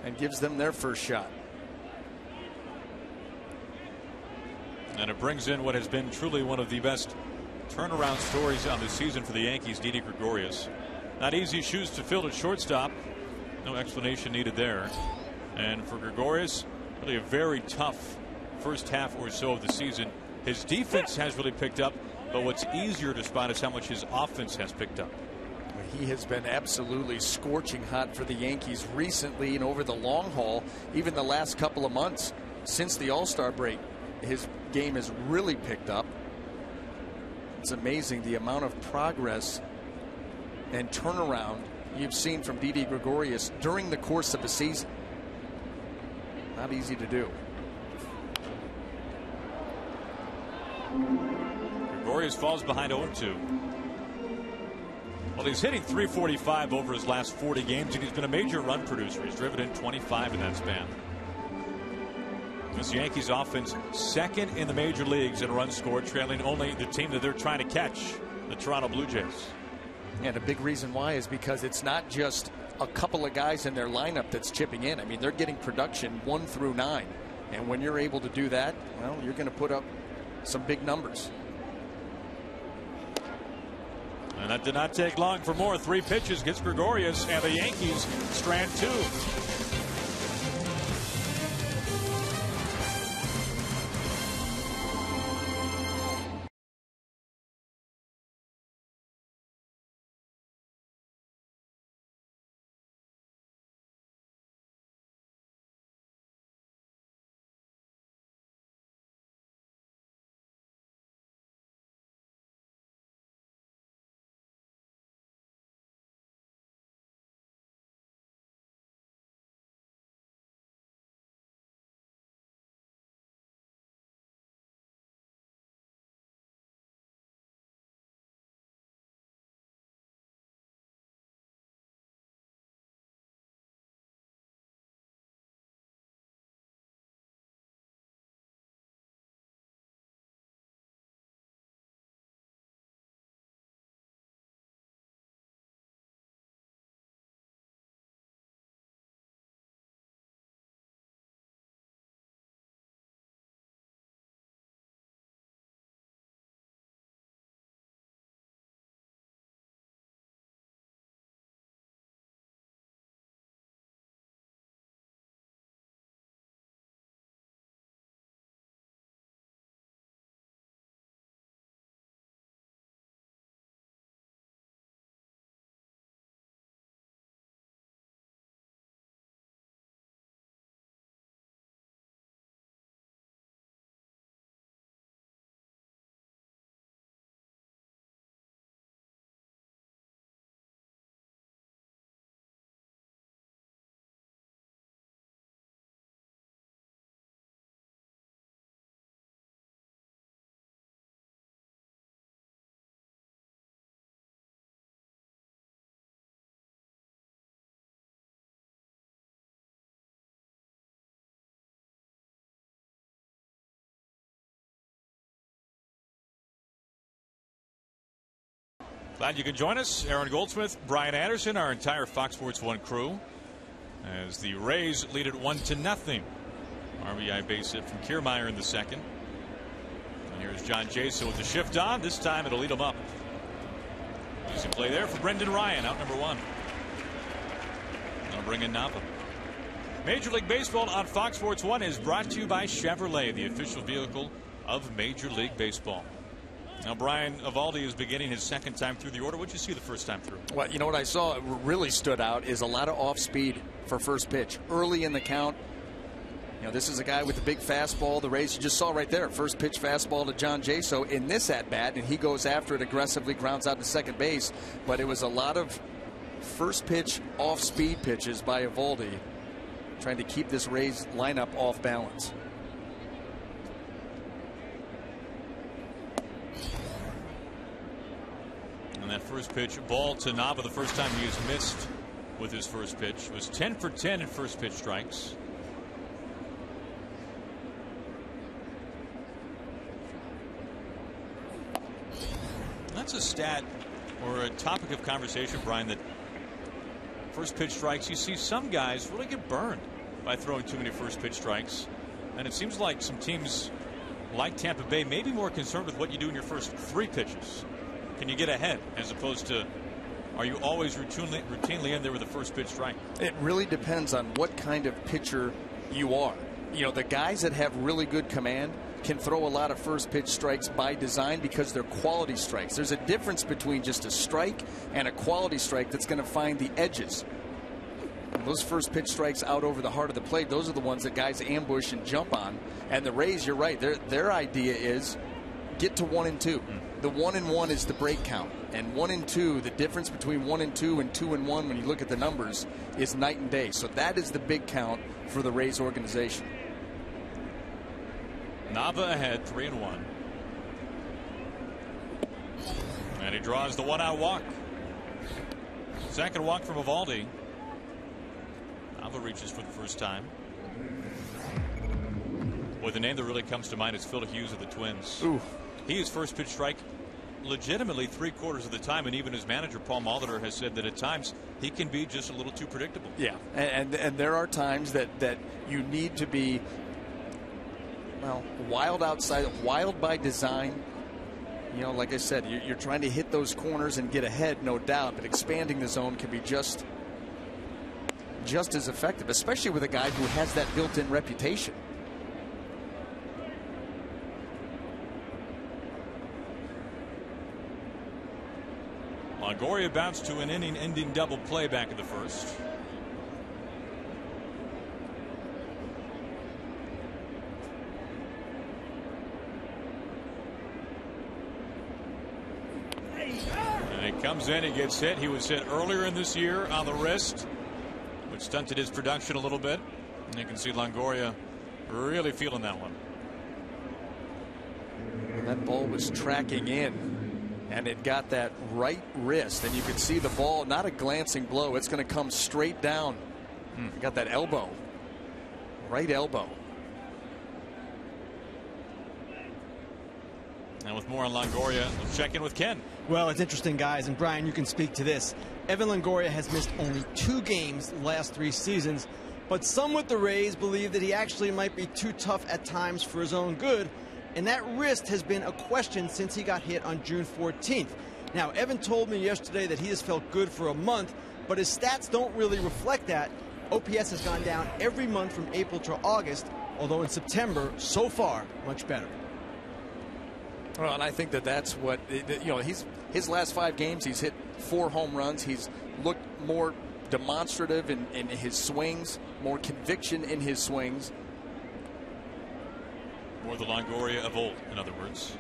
and gives them their first shot. And it brings in what has been truly one of the best turnaround stories on the season for the Yankees, Didi Gregorius. Not easy shoes to fill at shortstop. No explanation needed there. And for Gregorius, really a very tough first half or so of the season. His defense has really picked up, but what's easier to spot is how much his offense has picked up. He has been absolutely scorching hot for the Yankees recently and over the long haul, even the last couple of months since the All-Star break. His game has really picked up. It's amazing the amount of progress and turnaround you've seen from Didi Gregorius during the course of a season. Not easy to do. Gregorius falls behind 0-2. Well, he's hitting .345 over his last 40 games, and he's been a major run producer. He's driven in 25 in that span. This Yankees offense second in the major leagues in runs scored, trailing only the team that they're trying to catch, the Toronto Blue Jays. And a big reason why is because it's not just a couple of guys in their lineup that's chipping in. I mean, they're getting production 1 through 9. And when you're able to do that, well, you're going to put up some big numbers. And that did not take long for more. 3 pitches gets Gregorius, and the Yankees strand 2. Glad you could join us. Aaron Goldsmith, Brian Anderson, our entire Fox Sports 1 crew, as the Rays lead it 1-0. RBI base hit from Kiermaier in the second. And here's John Jaso with the shift on. This time it'll lead him up. Easy play there for Brendan Ryan, out number 1. I'll bring in Napa. Major League Baseball on Fox Sports 1 is brought to you by Chevrolet, the official vehicle of Major League Baseball. Now, Brian Eovaldi is beginning his second time through the order. What did you see the first time through? Well, you know what I saw really stood out is a lot of off speed for first pitch early in the count. You know, this is a guy with a big fastball. The Rays, you just saw right there, first pitch fastball to John Jaso in this at bat, and he goes after it aggressively, grounds out to second base. But it was a lot of first pitch off speed pitches by Eovaldi, trying to keep this Rays lineup off balance. And that first pitch ball to Nava, the first time he has missed with his first pitch, was 10 for 10 in first pitch strikes. That's a stat or a topic of conversation, Brian, that first pitch strikes, you see some guys really get burned by throwing too many first pitch strikes. And it seems like some teams like Tampa Bay may be more concerned with what you do in your first 3 pitches. Can you get ahead as opposed to, are you always routinely in there with a first pitch strike? It really depends on what kind of pitcher you are. You know, the guys that have really good command can throw a lot of first pitch strikes by design because they're quality strikes. There's a difference between just a strike and a quality strike that's going to find the edges. And those first pitch strikes out over the heart of the plate, those are the ones that guys ambush and jump on. And the Rays, you're right, their idea is get to 1 and 2. The 1 and 1 is the break count, and 1 and 2, the difference between 1 and 2 and 2 and 1 when you look at the numbers is night and day. So that is the big count for the Rays organization. Nava ahead, 3-1. And he draws the 1-out walk. Second walk from Eovaldi. Nava reaches for the first time. Boy, the name that really comes to mind is Phil Hughes of the Twins. Ooh. He is first pitch strike legitimately 3/4 of the time, and even his manager Paul Molitor has said that at times he can be just a little too predictable. Yeah, and there are times that you need to be, well, wild outside, wild by design. You know, like I said, you're trying to hit those corners and get ahead, no doubt, but expanding the zone can be just as effective, especially with a guy who has that built-in reputation. Longoria bounced to an inning-ending double play back in the first. And he comes in, he gets hit. He was hit earlier in this year on the wrist, which stunted his production a little bit. And you can see Longoria really feeling that one. That ball was tracking in, and it got that right wrist, and you could see the ball, not a glancing blow, it's going to come straight down. Got that elbow, right elbow. And with more on Longoria, let's check in with Ken. Well, it's interesting, guys, and Brian, you can speak to this. Evan Longoria has missed only 2 games the last 3 seasons, but some with the Rays believe that he actually might be too tough at times for his own good. And that wrist has been a question since he got hit on June 14th. Now, Evan told me yesterday that he has felt good for a month, but his stats don't really reflect that. OPS has gone down every month from April to August, although in September, so far, much better. Well, and I think that's what, you know, his last 5 games, he's hit 4 home runs. He's looked more demonstrative in his swings, more conviction in his swings. More the Longoria of old, in other words.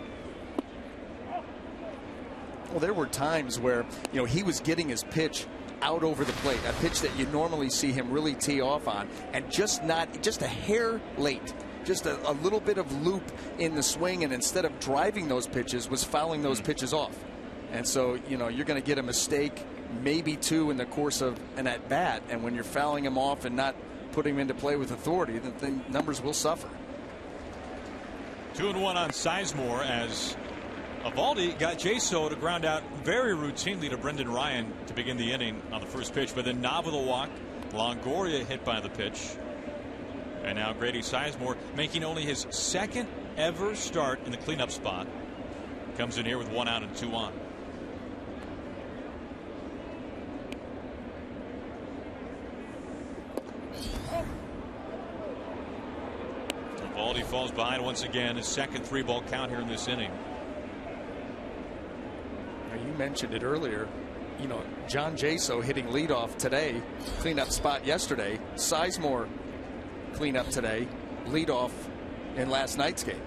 Well, there were times where, you know, he was getting his pitch out over the plate, a pitch that you normally see him really tee off on, and just a hair late, just a little bit of loop in the swing, and instead of driving those pitches, was fouling those pitches off. And so, you know, you're going to get a mistake, maybe 2 in the course of an at bat, and when you're fouling him off and not putting him into play with authority, then the numbers will suffer. 2-1 on Sizemore as Eovaldi got Jaso to ground out very routinely to Brendan Ryan to begin the inning on the first pitch, but then Nava the walk, Longoria hit by the pitch, and now Grady Sizemore making only his second ever start in the cleanup spot. Comes in here with 1 out and 2 on. Eovaldi falls behind once again. His second 3-ball count here in this inning. Now, you mentioned it earlier. You know, John Jaso hitting leadoff today, cleanup spot yesterday. Sizemore cleanup today, leadoff in last night's game,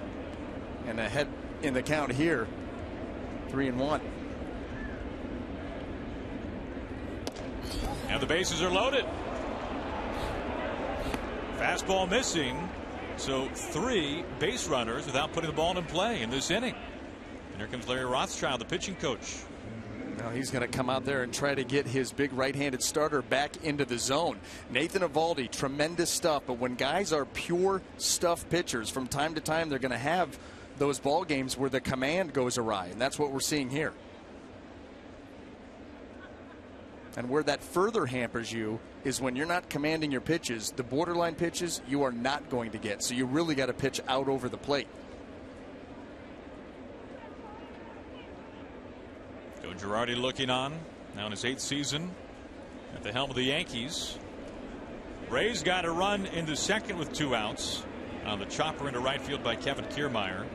and ahead in the count here, 3-1. And the bases are loaded. Fastball missing, so 3 base runners without putting the ball in play in this inning. And here comes Larry Rothschild, the pitching coach. Now he's going to come out there and try to get his big right-handed starter back into the zone. Nathan Eovaldi, tremendous stuff, but when guys are pure stuff pitchers, from time to time they're going to have those ball games where the command goes awry, and that's what we're seeing here. And where that further hampers you is when you're not commanding your pitches. The borderline pitches you are not going to get, so you really got to pitch out over the plate. Joe Girardi looking on, now in his 8th season at the helm of the Yankees. Rays got a run into second with 2 outs on the chopper into right field by Kevin Kiermaier.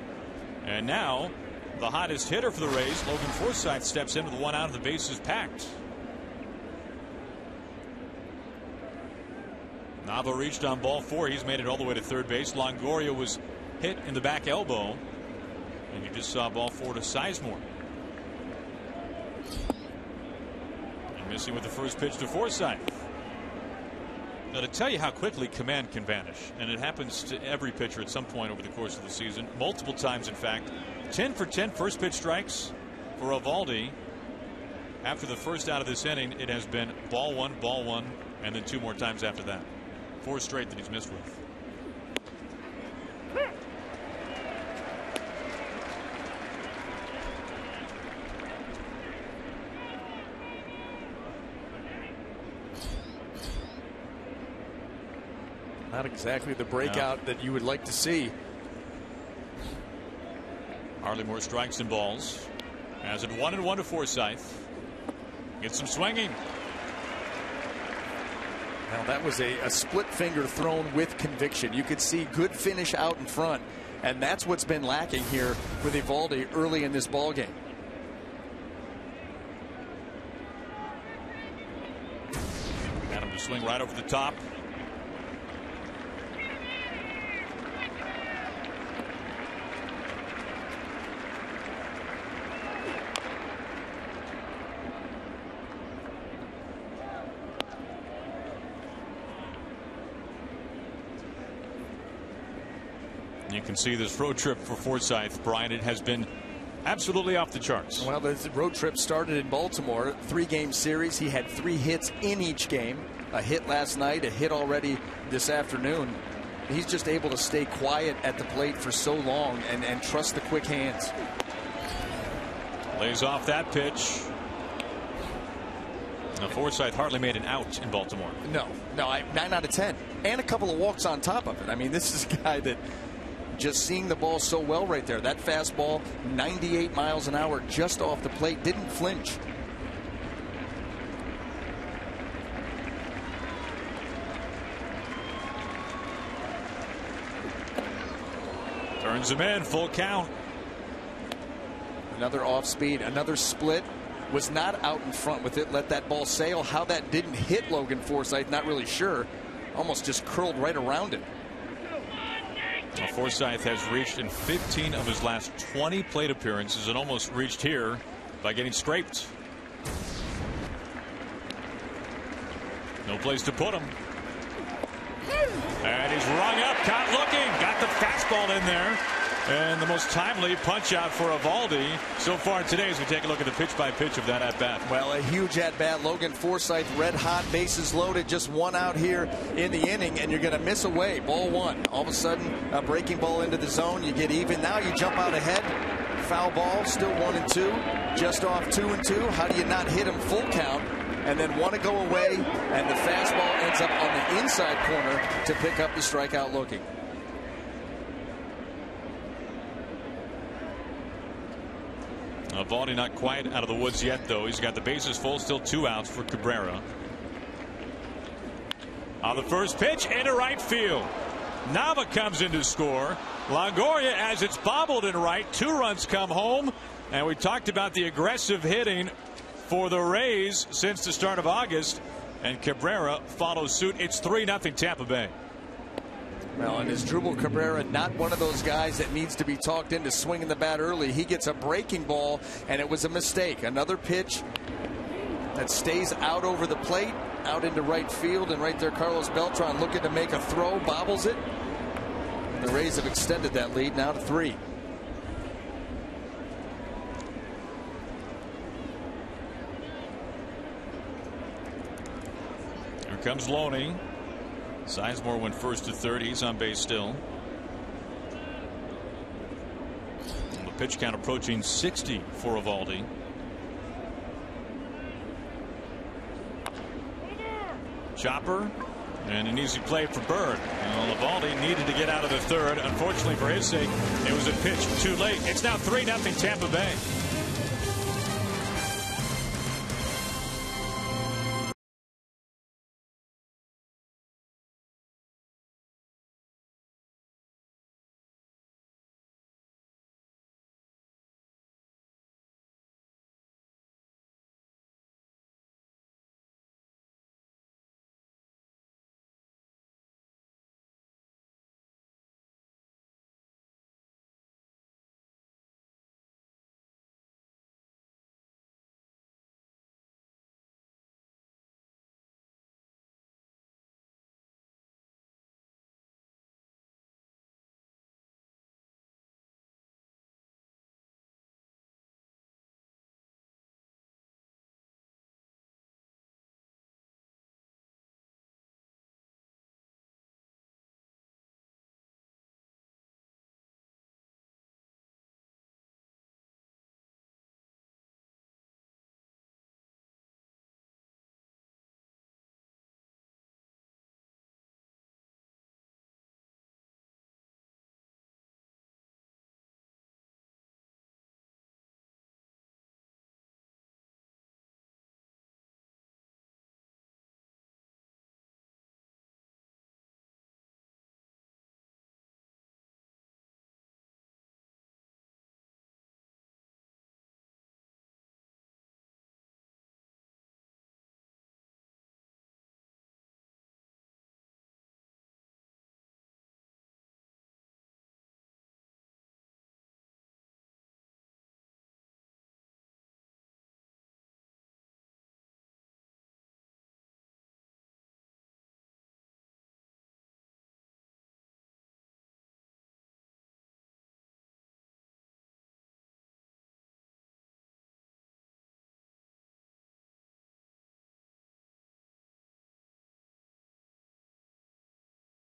And now the hottest hitter for the Rays, Logan Forsythe, steps in with 1 out and the bases packed. Nava reached on ball 4. He's made it all the way to third base. Longoria was hit in the back elbow, and you just saw ball 4 to Sizemore. And missing with the first pitch to Forsythe. Now, to tell you how quickly command can vanish, and it happens to every pitcher at some point over the course of the season, multiple times in fact. 10 for 10 first pitch strikes for Eovaldi. After the first out of this inning, it has been ball 1, and then 2 more times after that. 4 straight that he's missed with. Not exactly the breakout that you would like to see. Hardly more strikes and balls. Has it 1-1 to Forsythe. Gets some swinging. Now that was a split finger thrown with conviction. You could see good finish out in front, and that's what's been lacking here with Eovaldi early in this ball game. Got him to swing right over the top. You can see this road trip for Forsythe, Brian. It has been absolutely off the charts. Well, the road trip started in Baltimore. 3-game series. He had 3 hits in each game. A hit last night, a hit already this afternoon. He's just able to stay quiet at the plate for so long and trust the quick hands. Lays off that pitch. Now Forsythe hardly made an out in Baltimore. No, 9 out of 10. And a couple of walks on top of it. I mean, this is a guy that just seeing the ball so well right there. That fastball, 98 miles an hour just off the plate, didn't flinch. Turns him in, full count. Another off speed, another split. Was not out in front with it. Let that ball sail. How that didn't hit Logan Forsythe, not really sure. Almost just curled right around him. Well, Forsythe has reached in 15 of his last 20 plate appearances and almost reached here by getting scraped. No place to put him. And he's rung up, caught looking, got the fastball in there. And the most timely punch out for Eovaldi so far today as we take a look at the pitch by pitch of that at bat. Well, a huge at bat. Logan Forsythe, red hot, bases loaded, just 1 out here in the inning, and you're going to miss away. Ball 1. All of a sudden, a breaking ball into the zone. You get even. Now you jump out ahead. foul ball, still 1-2, just off 2-2. How do you not hit him full count and then want to go away, and the fastball ends up on the inside corner to pick up the strikeout looking. Eovaldi not quite out of the woods yet, though. He's got the bases full, still 2 outs for Cabrera. On the first pitch, into right field. Nava comes in to score. Longoria, as it's bobbled in right, 2 runs come home. And we talked about the aggressive hitting for the Rays since the start of August, and Cabrera follows suit. It's 3-0 Tampa Bay. Well, and is Drupal Cabrera not one of those guys that needs to be talked into swinging the bat early? He gets a breaking ball, and it was a mistake. Another pitch that stays out over the plate, out into right field, and right there Carlos Beltran looking to make a throw, bobbles it. The Rays have extended that lead now to 3. Here comes Loney. Sizemore went first to third. He's on base still. And the pitch count approaching 60 for Eovaldi. Chopper, and an easy play for Bird. And Eovaldi needed to get out of the third. Unfortunately for his sake, it was a pitch too late. It's now 3-0 Tampa Bay.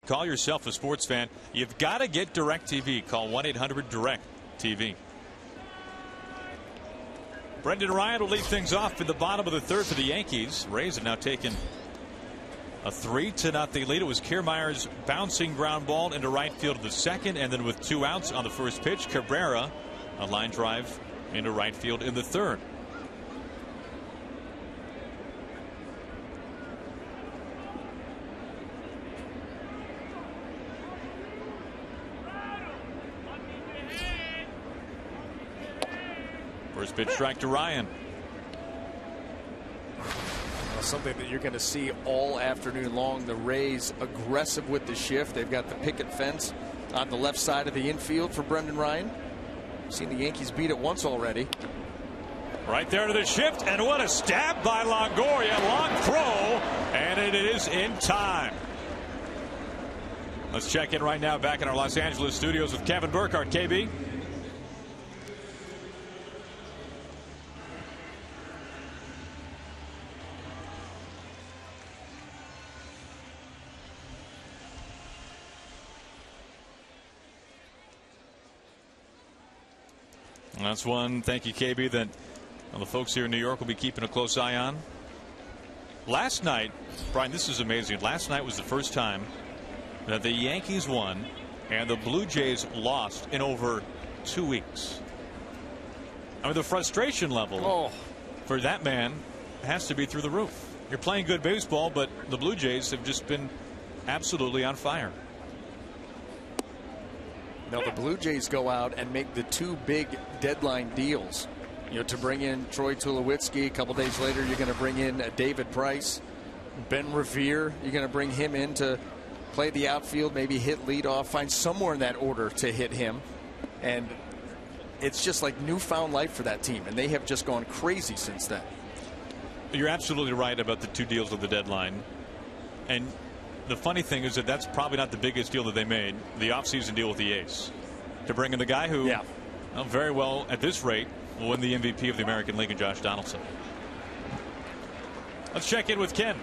Call yourself a sports fan, you've got to get DirecTV. Call 1-800-DIRECT-TV. Brendan Ryan will lead things off in the bottom of the third for the Yankees. Rays have now taken a 3-0 lead. It was Kiermaier's bouncing ground ball into right field of the second, and then with 2 outs on the first pitch, Cabrera a line drive into right field in the third. First pitch strike to Ryan. Something that you're going to see all afternoon long. The Rays aggressive with the shift. They've got the picket fence on the left side of the infield for Brendan Ryan. Seen the Yankees beat it once already. Right there to the shift, and what a stab by Longoria. Long throw, and it is in time. Let's check in right now back in our Los Angeles studios with Kevin Burkhardt. KB. That's one, thank you, KB, that the folks here in New York will be keeping a close eye on. Last night, Brian, this is amazing. Last night was the first time that the Yankees won and the Blue Jays lost in over 2 weeks. I mean, the frustration level for that man has to be through the roof. You're playing good baseball, but the Blue Jays have just been absolutely on fire. Now the Blue Jays go out and make the 2 big deadline deals. To bring in Troy Tulowitzki. A couple days later, you're going to bring in David Price, Ben Revere. You're going to bring him in to play the outfield, maybe hit leadoff, find somewhere in that order to hit him. And it's just like newfound life for that team, and they have just gone crazy since then. You're absolutely right about the 2 deals of the deadline. And the funny thing is that that's probably not the biggest deal that they made, the offseason deal with the A's. To bring in the guy who very well at this rate will win the MVP of the American League, and Josh Donaldson. Let's check in with Ken.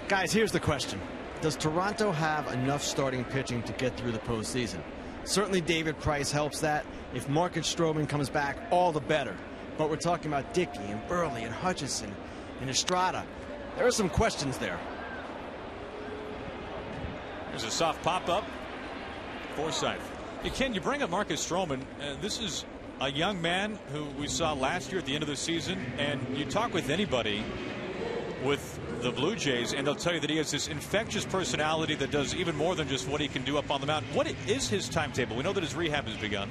Guys, here's the question. Does Toronto have enough starting pitching to get through the postseason? Certainly David Price helps that. If Marcus Stroman comes back, all the better. But we're talking about Dickey and Burley and Hutchison and Estrada. There are some questions there. There's a soft pop-up. Forsythe. Ken, you bring up Marcus Stroman. This is a young man who we saw last year at the end of the season, and you talk with anybody with the Blue Jays and they'll tell you that he has this infectious personality that does even more than just what he can do up on the mound. What is his timetable? We know that his rehab has begun.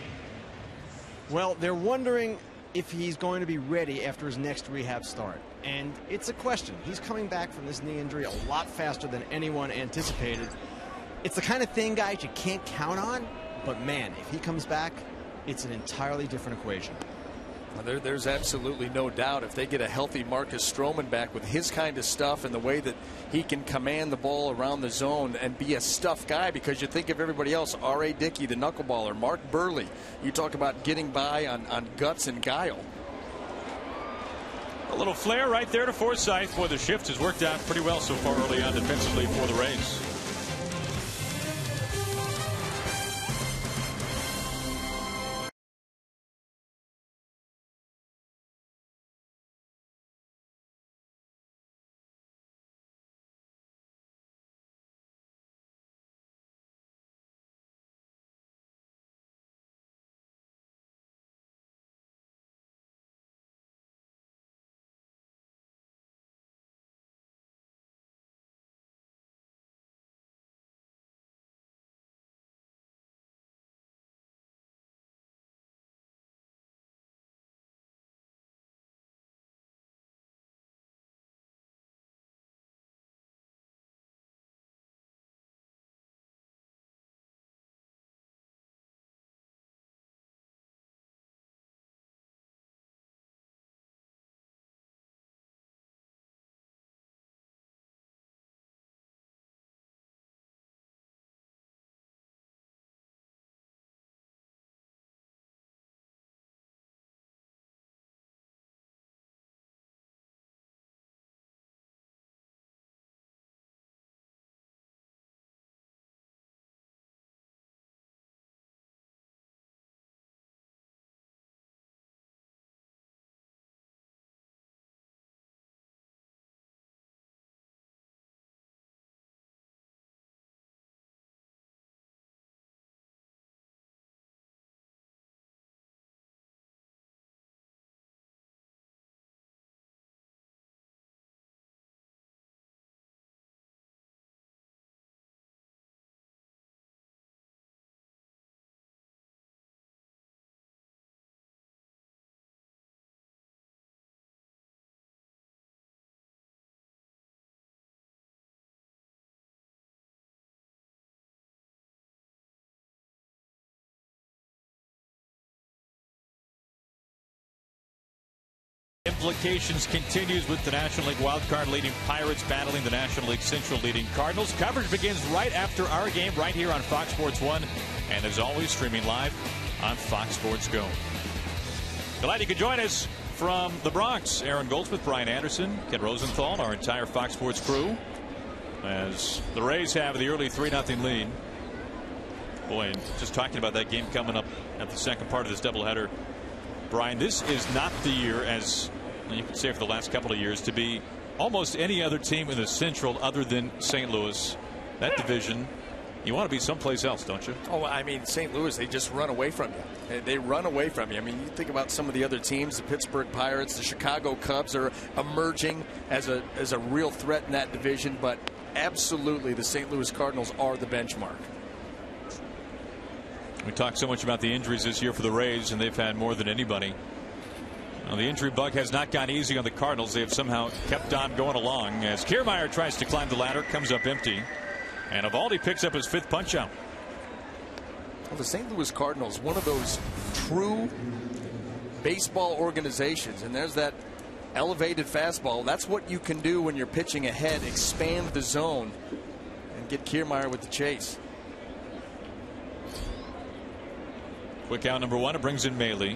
Well, they're wondering if he's going to be ready after his next rehab start, and it's a question. He's coming back from this knee injury a lot faster than anyone anticipated. It's the kind of thing, guys, you can't count on, but man, if he comes back, it's an entirely different equation. Well, there's absolutely no doubt if they get a healthy Marcus Stroman back with his kind of stuff and the way that he can command the ball around the zone and be a stuff guy, because you think of everybody else, R.A. Dickey, the knuckleballer, Mark Burley. You talk about getting by on guts and guile. A little flare right there to Forsythe. Boy, the shift has worked out pretty well so far early on defensively for the Rays. Implications continues with the National League wildcard leading Pirates battling the National League Central leading Cardinals. Coverage begins right after our game right here on Fox Sports 1, and as always streaming live on Fox Sports Go. Glad you could join us from the Bronx. Aaron Goldsmith, Brian Anderson, Ken Rosenthal, our entire Fox Sports crew, as the Rays have the early 3-0 lead. Boy, just talking about that game coming up at the second part of this doubleheader. Brian, this is not the year, as you can say for the last couple of years, to be almost any other team in the Central other than St. Louis. That division, you want to be someplace else, don't you? Oh, I mean, St. Louis, they just run away from you. They run away from you. I mean, you think about some of the other teams, the Pittsburgh Pirates, the Chicago Cubs are emerging as a real threat in that division, but absolutely the St. Louis Cardinals are the benchmark. We talked so much about the injuries this year for the Rays, and they've had more than anybody. Well, the injury bug has not gone easy on the Cardinals. They have somehow kept on going along as Kiermaier tries to climb the ladder, comes up empty. And Eovaldi picks up his 5th punch out. Well, the St. Louis Cardinals, one of those true baseball organizations, and there's that elevated fastball. That's what you can do when you're pitching ahead, expand the zone and get Kiermaier with the chase. Quick out number 1. It brings in Maile.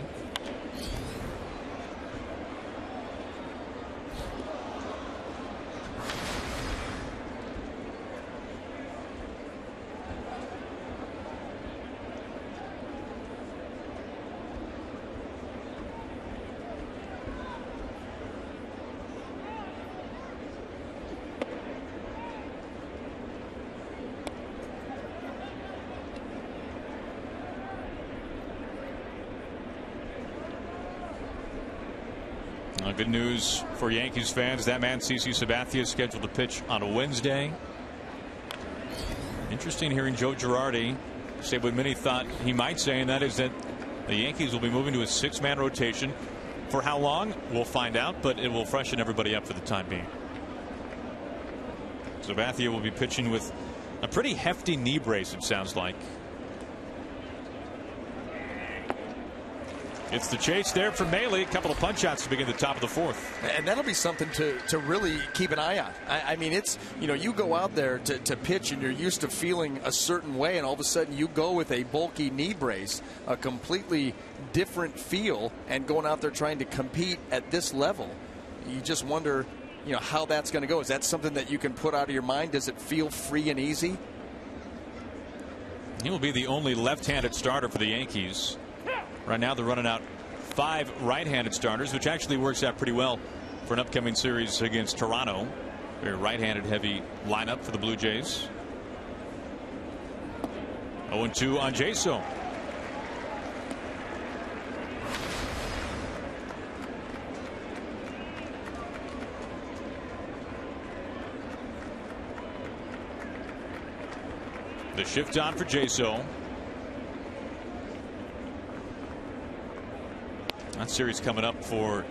Good news for Yankees fans. That man, CC Sabathia, is scheduled to pitch on a Wednesday. Interesting hearing Joe Girardi say what many thought he might say, and that is that the Yankees will be moving to a 6-man rotation. For how long? We'll find out, but it will freshen everybody up for the time being. Sabathia will be pitching with a pretty hefty knee brace, it sounds like. It's the chase there for Maile. A couple of punch outs to begin the top of the 4th. And that'll be something to really keep an eye on. I mean, it's, you go out there to pitch and you're used to feeling a certain way, and all of a sudden you go with a bulky knee brace, a completely different feel, and going out there trying to compete at this level. You just wonder, how that's going to go. Is that something that you can put out of your mind? Does it feel free and easy? He will be the only left-handed starter for the Yankees. Right now they're running out 5 right-handed starters, which actually works out pretty well for an upcoming series against Toronto. Very right-handed heavy lineup for the Blue Jays. 0-2 on Jaso. The shift on for Jaso. That series coming up for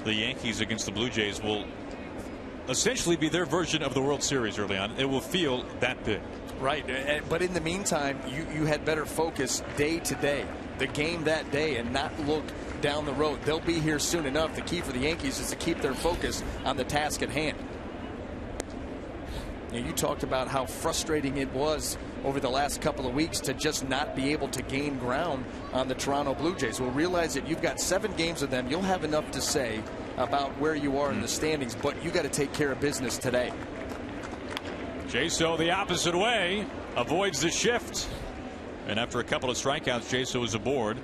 the Yankees against the Blue Jays will essentially be their version of the World Series early on. It will feel that big. Right. But in the meantime, you had better focus day to day, the game that day, and not look down the road. They'll be here soon enough. The key for the Yankees is to keep their focus on the task at hand. You talked about how frustrating it was over the last couple of weeks to just not be able to gain ground on the Toronto Blue Jays. Well, realize that you've got 7 games of them. You'll have enough to say about where you are in the standings, but you got to take care of business today. Jaso the opposite way, avoids the shift, and after a couple of strikeouts, Jaso is aboard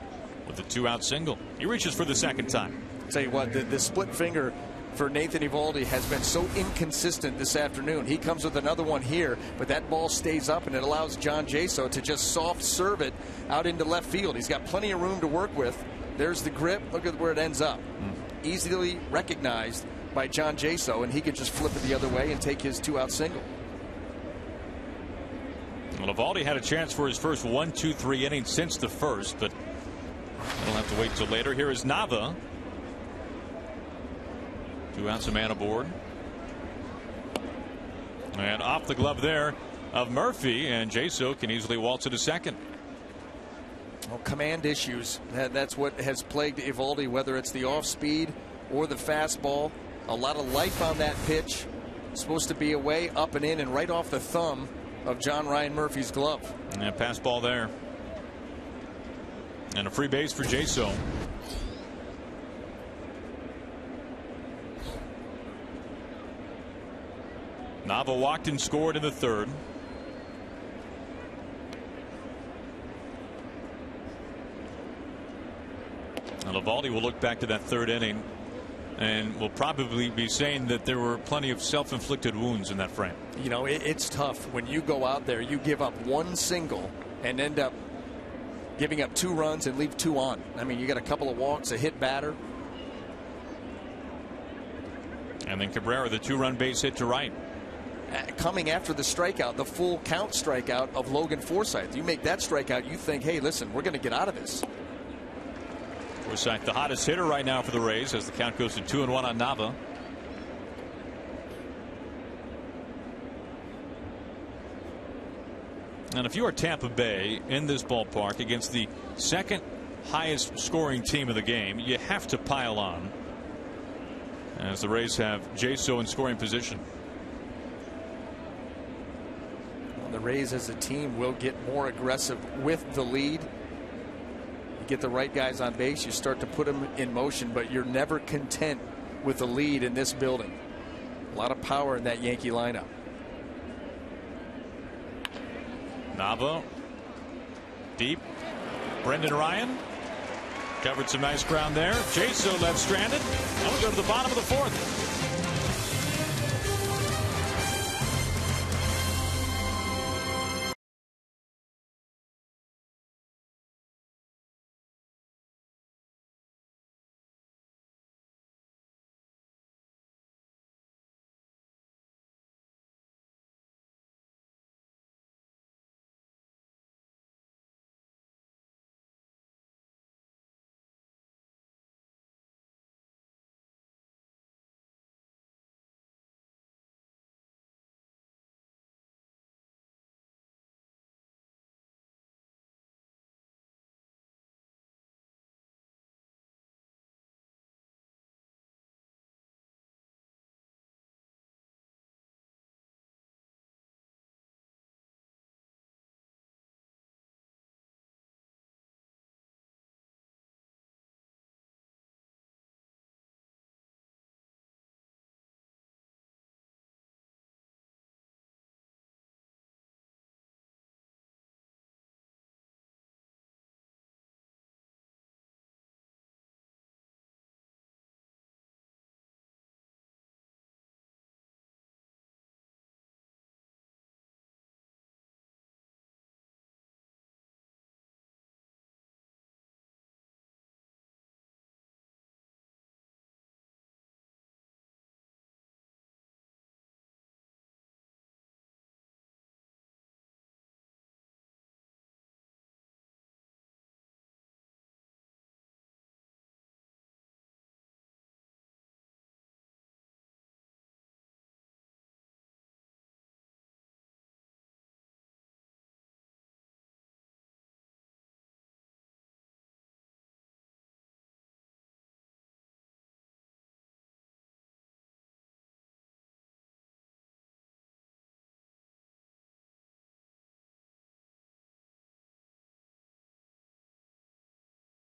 with a 2-out single. He reaches for the 2nd time. Tell you what, the split finger for Nathan Eovaldi has been so inconsistent this afternoon. He comes with another one here, but that ball stays up, and it allows John Jaso to just soft serve it out into left field. He's got plenty of room to work with. There's the grip. Look at where it ends up. Easily recognized by John Jaso, and he can just flip it the other way and take his 2-out single. Well, Eovaldi had a chance for his first 1, 2, 3 innings since the first, but he'll have to wait till later. Here is Nava. 2 outs, a man aboard. And off the glove there of Murphy, and Jaso can easily waltz it to second. Well, command issues. That's what has plagued Eovaldi, whether it's the off speed or the fastball. A lot of life on that pitch. Supposed to be away, up and in, and right off the thumb of John Ryan Murphy's glove. And pass ball there. And a free base for Jaso. Nava walked and scored in the 3rd. Now, Eovaldi will look back to that third inning and will probably be saying that there were plenty of self-inflicted wounds in that frame. You know, it's tough when you go out there, you give up one single and end up giving up 2 runs and leave 2 on. I mean, you got a couple of walks, a hit batter. And then Cabrera, the 2-run base hit to right. Coming after the strikeout, the full count strikeout of Logan Forsythe. You make that strikeout, you think, hey, listen, we're going to get out of this. Forsythe, the hottest hitter right now for the Rays, as the count goes to 2-1 on Nava. And if you are Tampa Bay in this ballpark against the second highest scoring team of the game, you have to pile on, as the Rays have Jaso in scoring position. Well, the Rays as a team will get more aggressive with the lead. You get the right guys on base, you start to put them in motion, but you're never content with the lead in this building. A lot of power in that Yankee lineup. Nava deep. Brendan Ryan covered some nice ground there. Jaso left stranded. Now we go to the bottom of the 4th.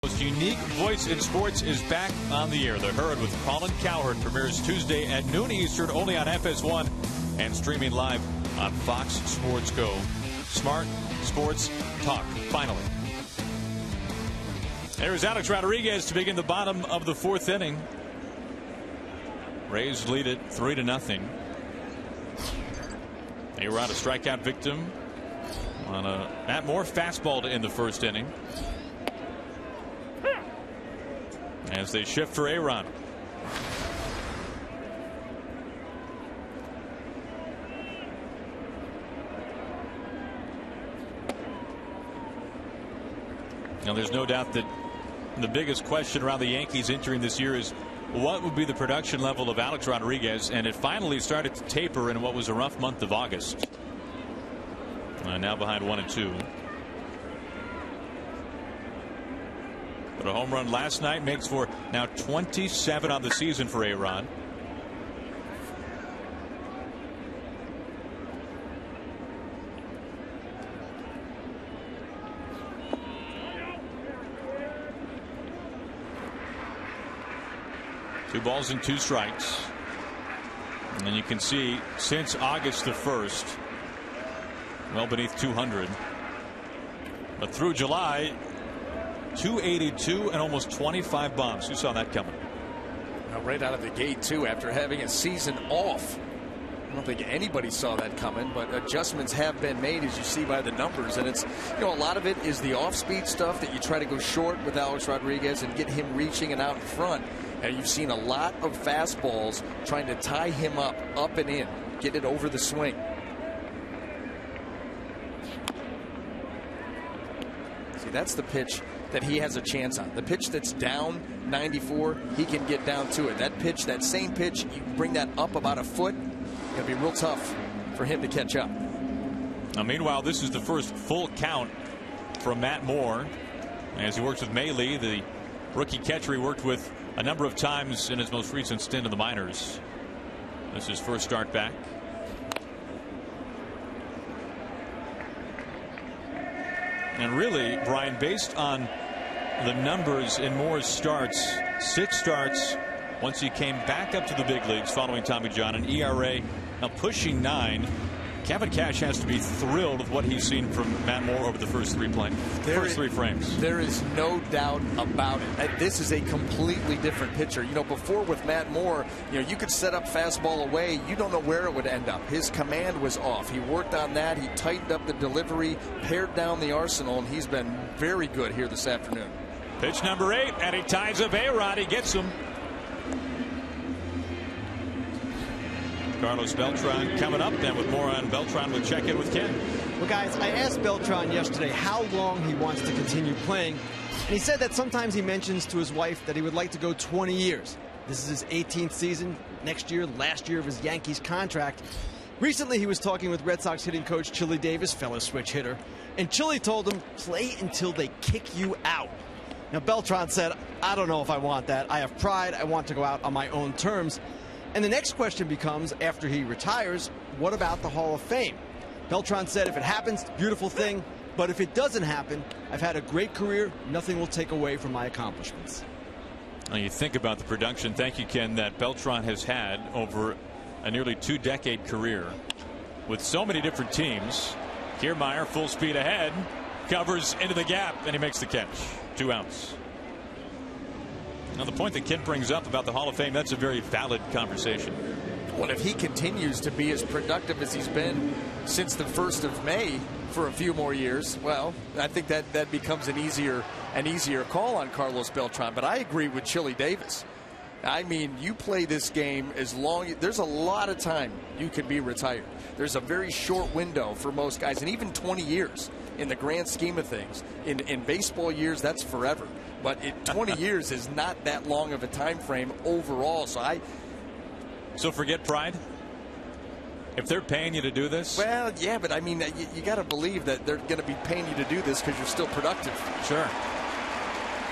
Most unique voice in sports is back on the air. The Herd with Colin Cowherd premieres Tuesday at noon Eastern, only on FS1 and streaming live on Fox Sports Go. Smart Sports Talk. Finally. There's Alex Rodriguez to begin the bottom of the 4th inning. Rays lead it 3-0. A-Rod, a strikeout victim on a Matt Moore fastball to end the 1st inning. As they shift for A-Rod. Now, there's no doubt that the biggest question around the Yankees entering this year is what would be the production level of Alex Rodriguez, and it finally started to taper in what was a rough month of August. Now behind 1-2. But a home run last night makes for now 27 on the season for A-Rod. Two balls and 2 strikes. And then you can see since August the 1st, well beneath 200. But through July, 282 and almost 25 bombs. Who saw that coming? Right out of the gate, too, after having a season off. I don't think anybody saw that coming, but adjustments have been made, as you see by the numbers. And it's, a lot of it is the off-speed stuff that you try to go short with Alex Rodriguez and get him reaching and out in front. And you've seen a lot of fastballs trying to tie him up and in, get it over the swing. See, that's the pitch that he has a chance on. The pitch that's down 94, he can get down to it. That pitch, that same pitch, you bring that up about a foot, it'll be real tough for him to catch up. Now, meanwhile, this is the first full count from Matt Moore as he works with Maile, the rookie catcher he worked with a number of times in his most recent stint in the minors. This is his first start back. And really, Brian, based on the numbers in Moore's starts, 6 starts once he came back up to the big leagues following Tommy John, an ERA now pushing 9. Kevin Cash has to be thrilled with what he's seen from Matt Moore over the first 3 frames. There is no doubt about it. This is a completely different pitcher. Before with Matt Moore, you could set up fastball away. You don't know where it would end up. His command was off. He worked on that. He tightened up the delivery, pared down the arsenal, and he's been very good here this afternoon. Pitch number 8, and he ties up A-Rod. He gets him. Carlos Beltran coming up, and with more on Beltran, we'll check in with Ken. Well, guys, I asked Beltran yesterday how long he wants to continue playing, and he said that sometimes he mentions to his wife that he would like to go 20 years. This is his 18th season. Next year, last year of his Yankees contract. Recently, he was talking with Red Sox hitting coach Chili Davis, fellow switch hitter, and Chili told him, play until they kick you out. Now, Beltran said, I don't know if I want that. I have pride. I want to go out on my own terms. And the next question becomes, after he retires, what about the Hall of Fame? Beltran said, if it happens, beautiful thing. But if it doesn't happen, I've had a great career. Nothing will take away from my accomplishments. Now you think about the production, thank you, Ken, that Beltran has had over a nearly 2-decade career with so many different teams. Kiermaier, full speed ahead, covers into the gap, and he makes the catch. 2 outs. Now, the point that Ken brings up about the Hall of Fame, that's a very valid conversation. Well, if he continues to be as productive as he's been since the 1st of May for a few more years, well, I think that becomes an easier call on Carlos Beltran. But I agree with Chili Davis. I mean, you play this game as long as there's a lot of time you can be retired. There's a very short window for most guys, and even 20 years in the grand scheme of things. In baseball years, that's forever. But 20 years is not that long of a time frame overall. So forget pride? If they're paying you to do this? Well, yeah, but I mean, you got to believe that they're going to be paying you to do this because you're still productive. Sure.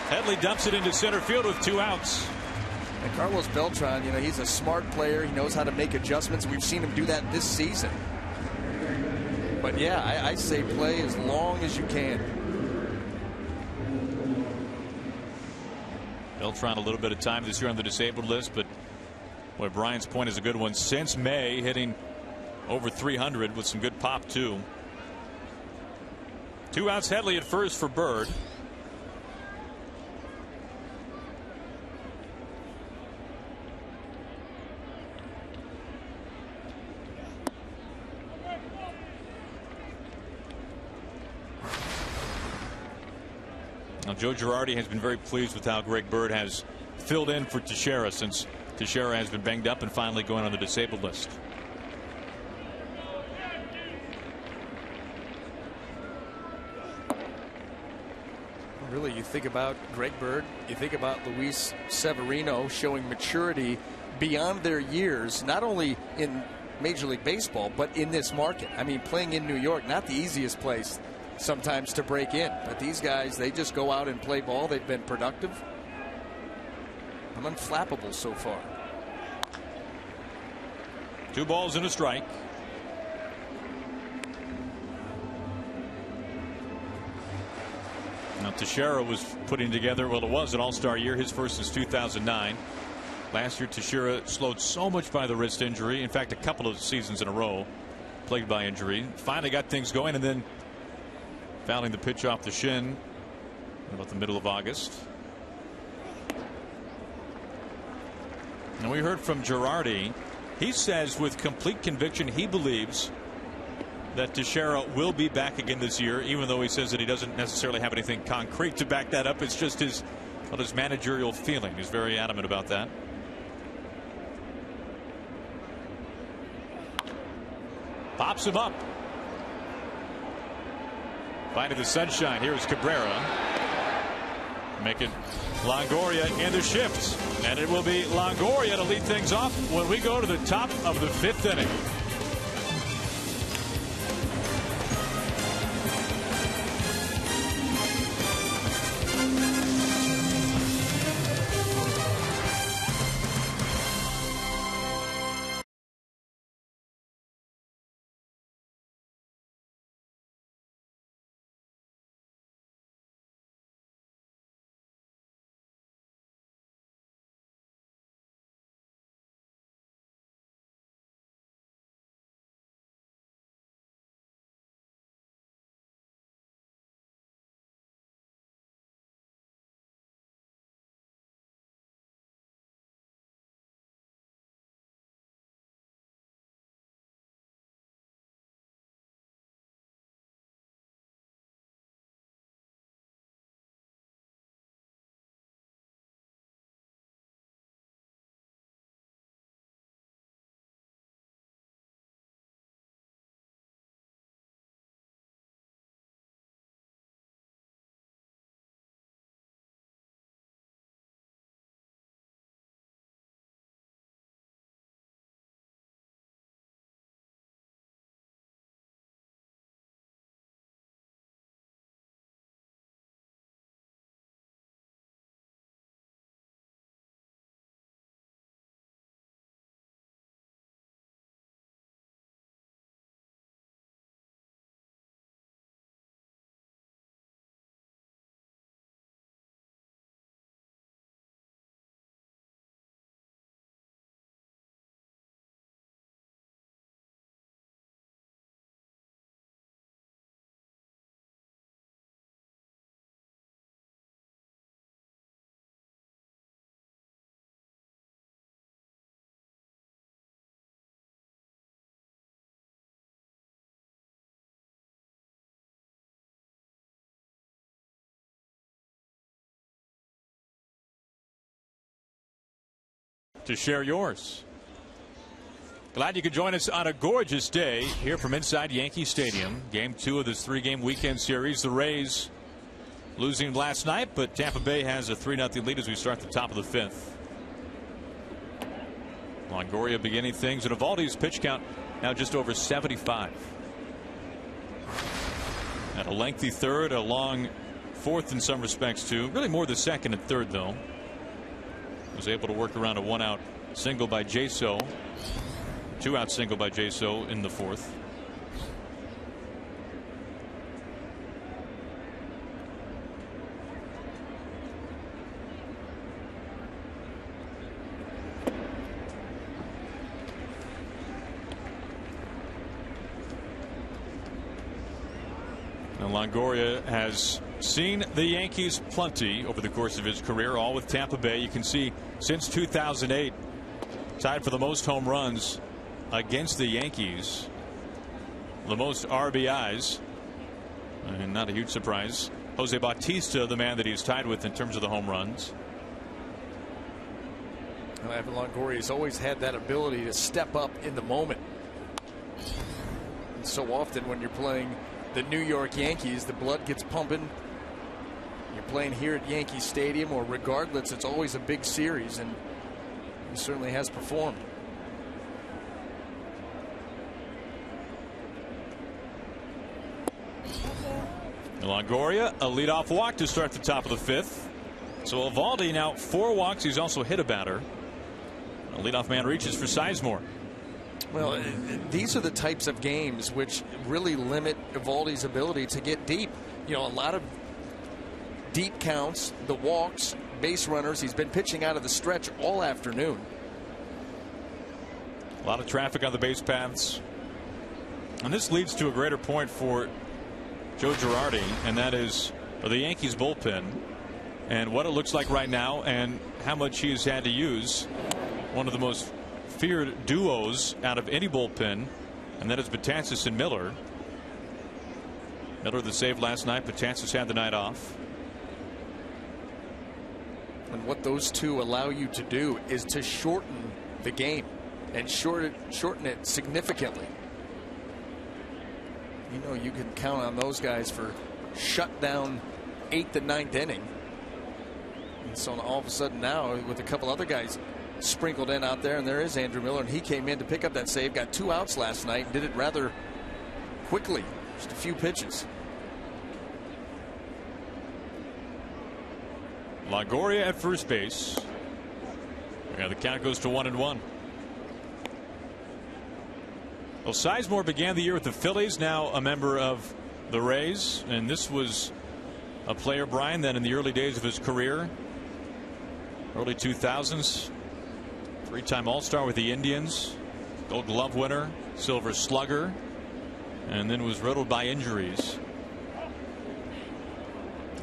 Headley dumps it into center field with 2 outs. And Carlos Beltran, he's a smart player. He knows how to make adjustments. We've seen him do that this season. But yeah, I say play as long as you can. Beltran a little bit of time this year on the disabled list, but boy, Brian's point is a good one. Since May, hitting over 300 with some good pop too. 2 outs, Headley at first for Bird. Now, Joe Girardi has been very pleased with how Greg Bird has filled in for Teixeira since Teixeira has been banged up and finally going on the disabled list. Really, you think about Greg Bird, you think about Luis Severino showing maturity beyond their years, not only in Major League Baseball, but in this market. I mean, playing in New York, not the easiest place sometimes to break in. But these guys, they just go out and play ball. They've been productive. I'm unflappable so far. 2 balls and a strike. Now, Teixeira was putting together, well, it was an all-star year. His first is 2009. Last year, Teixeira slowed so much by the wrist injury. In fact, a couple of seasons in a row plagued by injury. Finally got things going, and then fouling the pitch off the shin about the middle of August. And we heard from Girardi. He says with complete conviction he believes that Teixeira will be back again this year, even though he says that he doesn't necessarily have anything concrete to back that up. It's just his managerial feeling. He's very adamant about that. Pops him up. Finding the sunshine. Here's Cabrera. Making Longoria in the shift. And it will be Longoria to lead things off when we go to the top of the 5th inning. To share yours. Glad you could join us on a gorgeous day here from inside Yankee Stadium. Game 2 of this 3-game weekend series. The Rays losing last night, but Tampa Bay has a 3-0 lead as we start the top of the 5th. Longoria beginning things, and Eovaldi's pitch count now just over 75. And a lengthy third, a long 4th in some respects too. Really more the 2nd and 3rd though. Was able to work around a 1-out single by Jaso. 2-out single by Jaso in the 4th. And Longoria has seen the Yankees plenty over the course of his career, all with Tampa Bay. You can see since 2008, tied for the most home runs against the Yankees, the most RBIs, and not a huge surprise. Jose Bautista, the man that he's tied with in terms of the home runs. Evan Longoria has always had that ability to step up in the moment. And so often when you're playing the New York Yankees, the blood gets pumping. You're playing here at Yankee Stadium, or regardless, it's always a big series, and he certainly has performed. Longoria, a leadoff walk to start the top of the 5th. So Eovaldi now 4 walks. He's also hit a batter. A leadoff man reaches for Sizemore. Well, these are the types of games which really limit Eovaldi's ability to get deep. You know, a lot of deep counts, the walks, base runners. He's been pitching out of the stretch all afternoon. A lot of traffic on the base paths. And this leads to a greater point for Joe Girardi, and that is of the Yankees bullpen and what it looks like right now and how much he has had to use. One of the most feared duos out of any bullpen, and that is Betances and Miller. Miller the save last night. Betances had the night off. And what those two allow you to do is to shorten the game and shorten it significantly. You know, you can count on those guys for shut down 8th and 9th inning. And so all of a sudden now with a couple other guys sprinkled in out there, and there is Andrew Miller, and he came in to pick up that save, got 2 outs last night and did it rather quickly, just a few pitches. Longoria at first base. Yeah, the count goes to 1-1. Well, Sizemore began the year with the Phillies, now a member of the Rays, and this was a player, Brian, that in the early days of his career, early 2000s, 3-time All-Star with the Indians, Gold Glove winner, Silver Slugger, and then was riddled by injuries.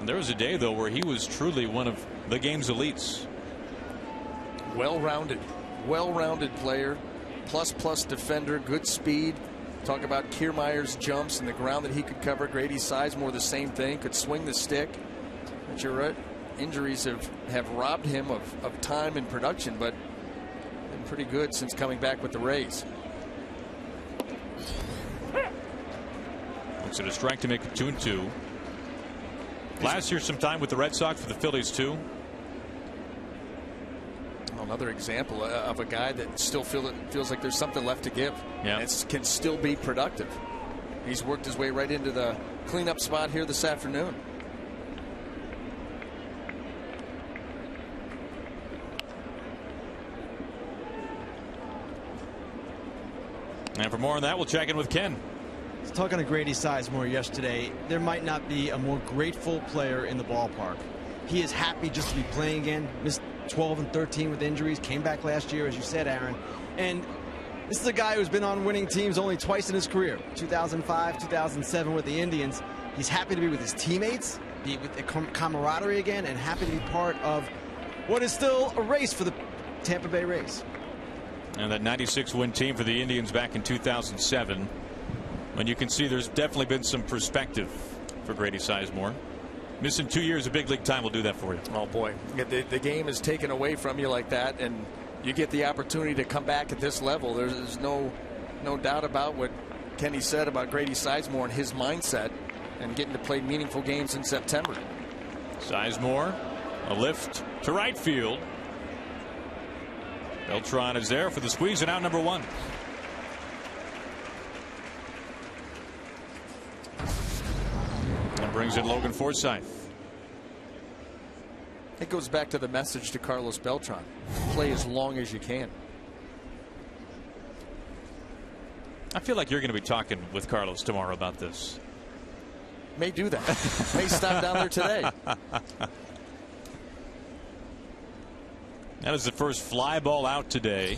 And there was a day, though, where he was truly one of the game's elites. Well-rounded player, plus defender, good speed. Talk about Kiermaier's jumps and the ground that he could cover. Grady Sizemore the same thing, could swing the stick. But you're right, injuries have robbed him of time and production, but been pretty good since coming back with the Rays. Looks at a strike to make it 2-2. Last year some time with the Red Sox, for the Phillies too. Another example of a guy that still feels like there's something left to give. Yeah. And can still be productive. He's worked his way right into the cleanup spot here this afternoon. And for more on that, we'll check in with Ken. I was talking to Grady Sizemore yesterday. There might not be a more grateful player in the ballpark. He is happy just to be playing again. Missed 12 and 13 with injuries. Came back last year, as you said, Aaron. And this is a guy who's been on winning teams only twice in his career. 2005, 2007 with the Indians. He's happy to be with his teammates, be with the camaraderie again, and happy to be part of what is still a race for the Tampa Bay Rays. And that 96-win team for the Indians back in 2007. And you can see there's definitely been some perspective for Grady Sizemore. Missing 2 years of big league time will do that for you. Oh boy, the game is taken away from you like that, and you get the opportunity to come back at this level. There's no doubt about what Kenny said about Grady Sizemore and his mindset and getting to play meaningful games in September. Sizemore, a lift to right field. Beltran is there for the squeeze, and out number 1. And brings in Logan Forsythe. It goes back to the message to Carlos Beltran: play as long as you can. I feel like you're going to be talking with Carlos tomorrow about this. May do that. May stop down there today. That is the first fly ball out today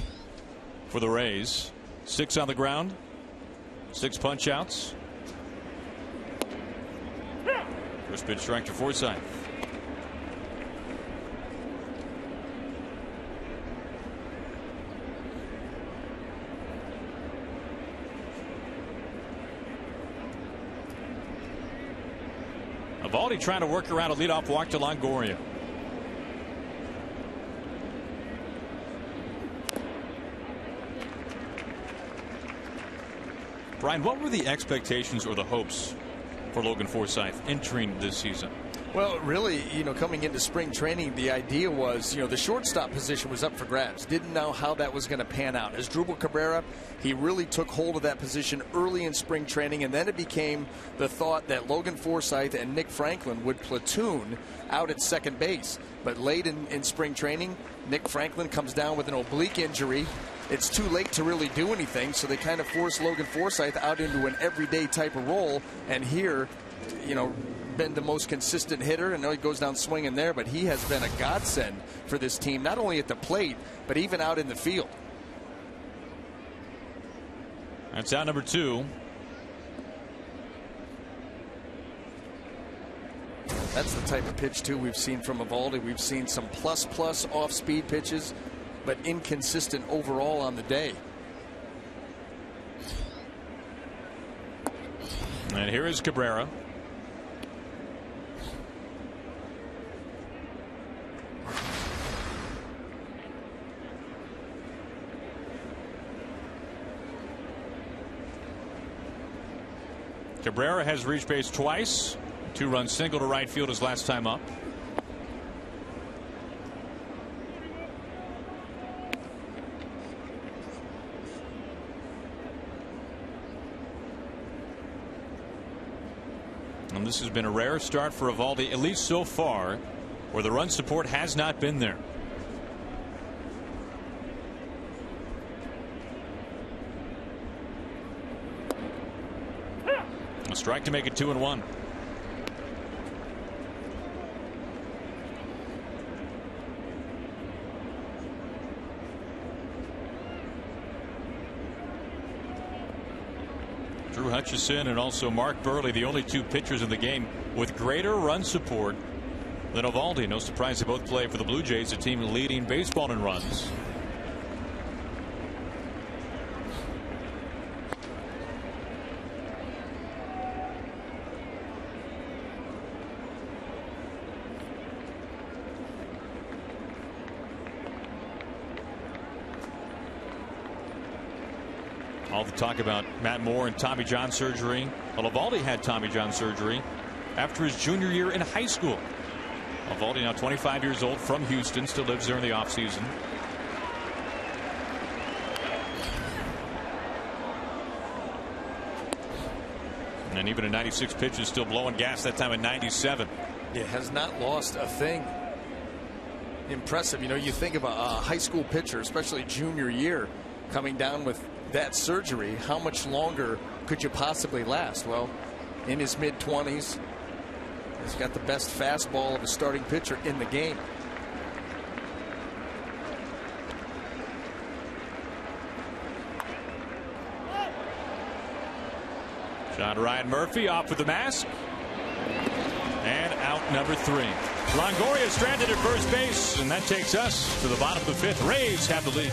for the Rays. 6 on the ground, 6 punch outs. First pitch strike to Forsythe. Eovaldi trying to work around a leadoff walk to Longoria. Brian, what were the expectations or the hopes for Logan Forsythe entering this season? Well, really, coming into spring training, the idea was, the shortstop position was up for grabs. Didn't know how that was going to pan out. As Asdrubal Cabrera, he really took hold of that position early in spring training, and then it became the thought that Logan Forsythe and Nick Franklin would platoon out at second base. But late in spring training, Nick Franklin comes down with an oblique injury. It's too late to really do anything, so they kind of forced Logan Forsythe out into an everyday type of role. And here, been the most consistent hitter. I know he goes down swinging there, but he has been a godsend for this team, not only at the plate, but even out in the field. That's out number 2. That's the type of pitch, too, we've seen from Eovaldi. We've seen some plus off-speed pitches, but inconsistent overall on the day. And here is Cabrera. Cabrera has reached base twice. 2-run single to right field his last time up. And this has been a rare start for Eovaldi, at least so far, where the run support has not been there. A strike to make it 2-1. Drew Hutchison and also Mark Burley, the only two pitchers in the game with greater run support than Eovaldi. No surprise they both play for the Blue Jays, a team leading baseball in runs. All the talk about Matt Moore and Tommy John surgery. Well, Eovaldi had Tommy John surgery after his junior year in high school. Eovaldi, now 25 years old, from Houston, still lives there in the offseason. And even at 96 pitches, still blowing gas, that time at 97. It has not lost a thing. Impressive. You know, you think of a high school pitcher, especially junior year, coming down with that surgery. How much longer could you possibly last? Well, in his mid-20s, he's got the best fastball of a starting pitcher in the game. John Ryan Murphy off with the mask. And out number 3. Longoria stranded at first base, and that takes us to the bottom of the 5th. Rays have the lead.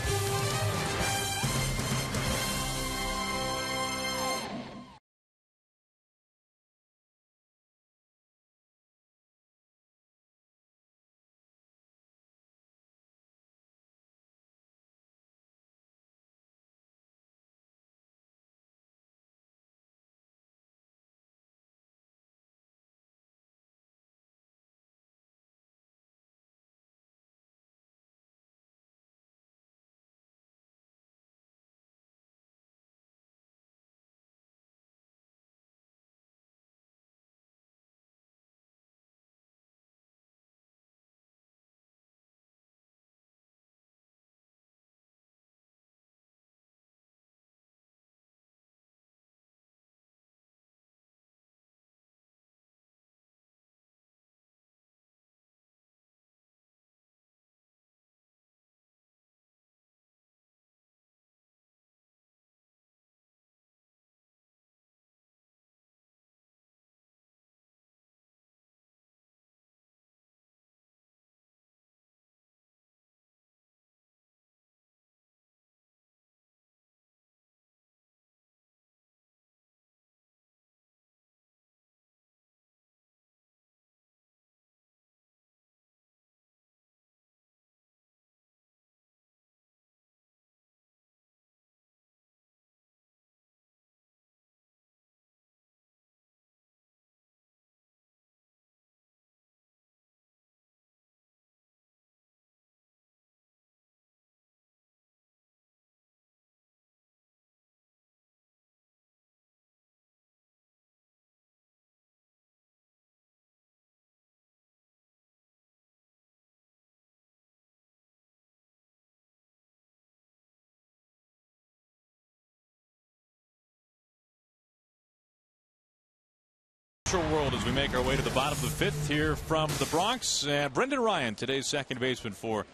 World as we make our way to the bottom of the 5th here from the Bronx. Brendan Ryan, today's second baseman for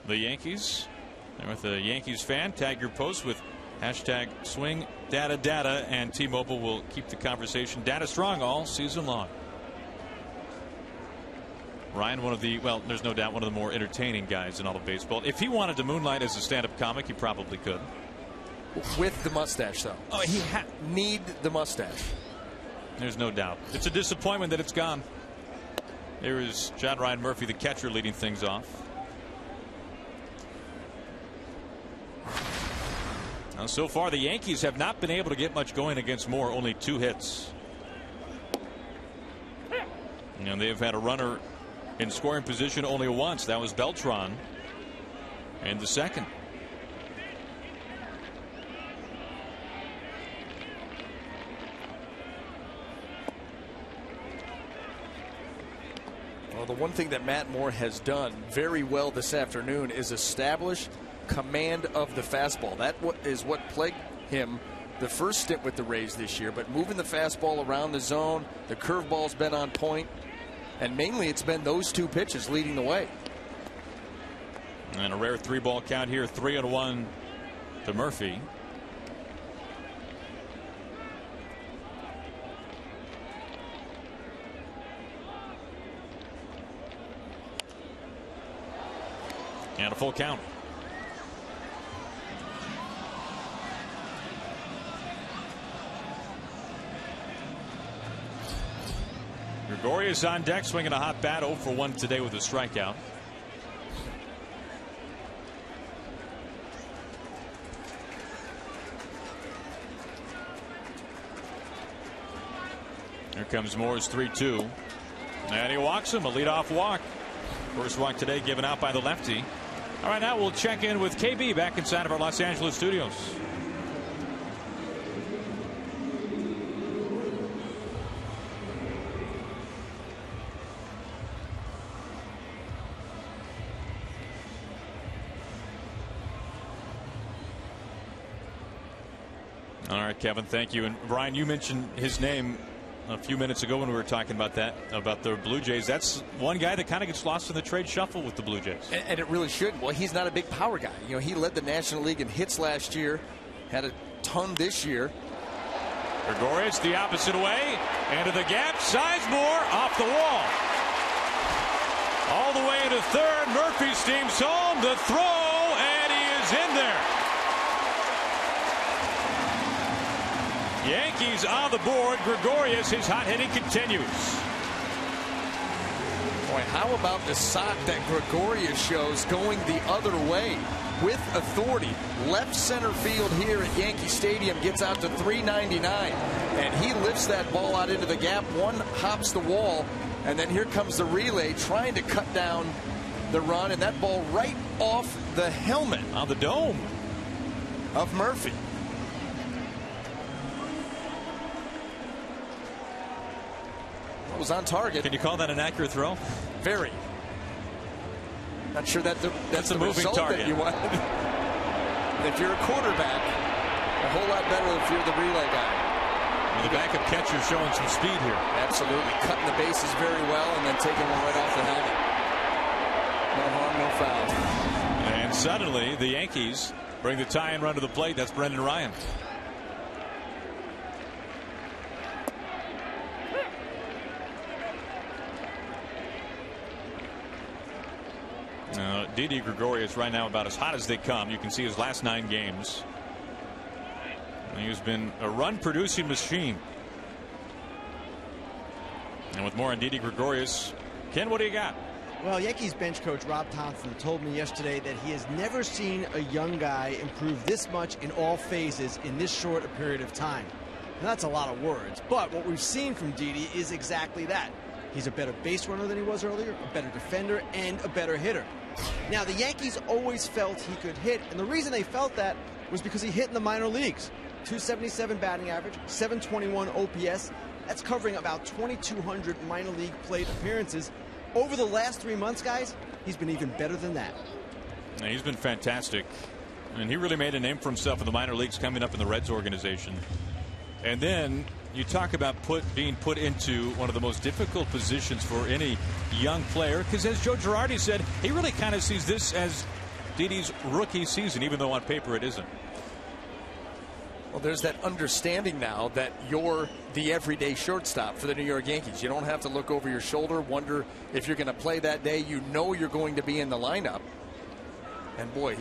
the Yankees. There with a Yankees fan, tag your post with hashtag swing data data, and T-Mobile will keep the conversation data strong all season long. Ryan, one of the, well, there's no doubt one of the more entertaining guys in all of baseball. If he wanted to moonlight as a stand-up comic, he probably could. With the mustache, though. Oh, he need the mustache. There's no doubt. It's a disappointment that it's gone. There is John Ryan Murphy, the catcher, leading things off. Now, so far, the Yankees have not been able to get much going against Moore. Only 2 hits. And they've had a runner in scoring position only once. That was Beltran in the second. Well, the one thing that Matt Moore has done very well this afternoon is establish command of the fastball. That is what plagued him the first stint with the Rays this year. But moving the fastball around the zone, the curveball's been on point, and mainly it's been those 2 pitches leading the way. And a rare 3-ball count here, 3-1 to Murphy. And a full count. Gregorius on deck, swinging a hot bat, 0 for 1 today with a strikeout. Here comes Moore's 3-2. And he walks him, a leadoff walk. First walk today given out by the lefty. All right, now we'll check in with KB back inside of our Los Angeles studios. All right, Kevin, thank you. And Brian, you mentioned his name a few minutes ago when we were talking about that, about the Blue Jays. That's one guy that kind of gets lost in the trade shuffle with the Blue Jays. And it really shouldn't. Well, he's not a big power guy. You know, he led the National League in hits last year, had a ton this year. Gregorius the opposite way, into the gap, Sizemore off the wall. All the way into third, Murphy steams home, the throw, and he is in there. Yankees on the board. Gregorius, his hot hitting continues. Boy, how about the sock that Gregorius shows going the other way with authority? Left center field here at Yankee Stadium, gets out to 399, and he lifts that ball out into the gap. One hops the wall, and then here comes the relay trying to cut down the run, and that ball right off the helmet on the dome of Murphy. Was on target. Can you call that an accurate throw? Very. Not sure that that's the moving result target that you want. If you're a quarterback, a whole lot better if you're the relay guy. Well, the backup catcher showing some speed here. Absolutely, cutting the bases very well and then taking one right off the helmet. No harm, no foul. And suddenly the Yankees bring the tie-in run to the plate. That's Brendan Ryan. Didi Gregorius right now about as hot as they come. You can see his last 9 games. He has been a run-producing machine. And with more on Didi Gregorius, Ken, what do you got? Well, Yankees bench coach Rob Thompson told me yesterday that he has never seen a young guy improve this much in all phases in this short a period of time. And that's a lot of words, but what we've seen from Didi is exactly that. He's a better base runner than he was earlier, a better defender, and a better hitter. Now, the Yankees always felt he could hit, and the reason they felt that was because he hit in the minor leagues. 277 batting average, 721 OPS. That's covering about 2,200 minor league plate appearances. Over the last 3 months, guys, he's been even better than that. Yeah, he's been fantastic, and he really made a name for himself in the minor leagues coming up in the Reds organization. And then you talk about being put into one of the most difficult positions for any young player, because as Joe Girardi said, he really kind of sees this as Didi's rookie season, even though on paper it isn't. Well, there's that understanding now that you're the everyday shortstop for the New York Yankees. You don't have to look over your shoulder, wonder if you're going to play that day. You know you're going to be in the lineup. And boy,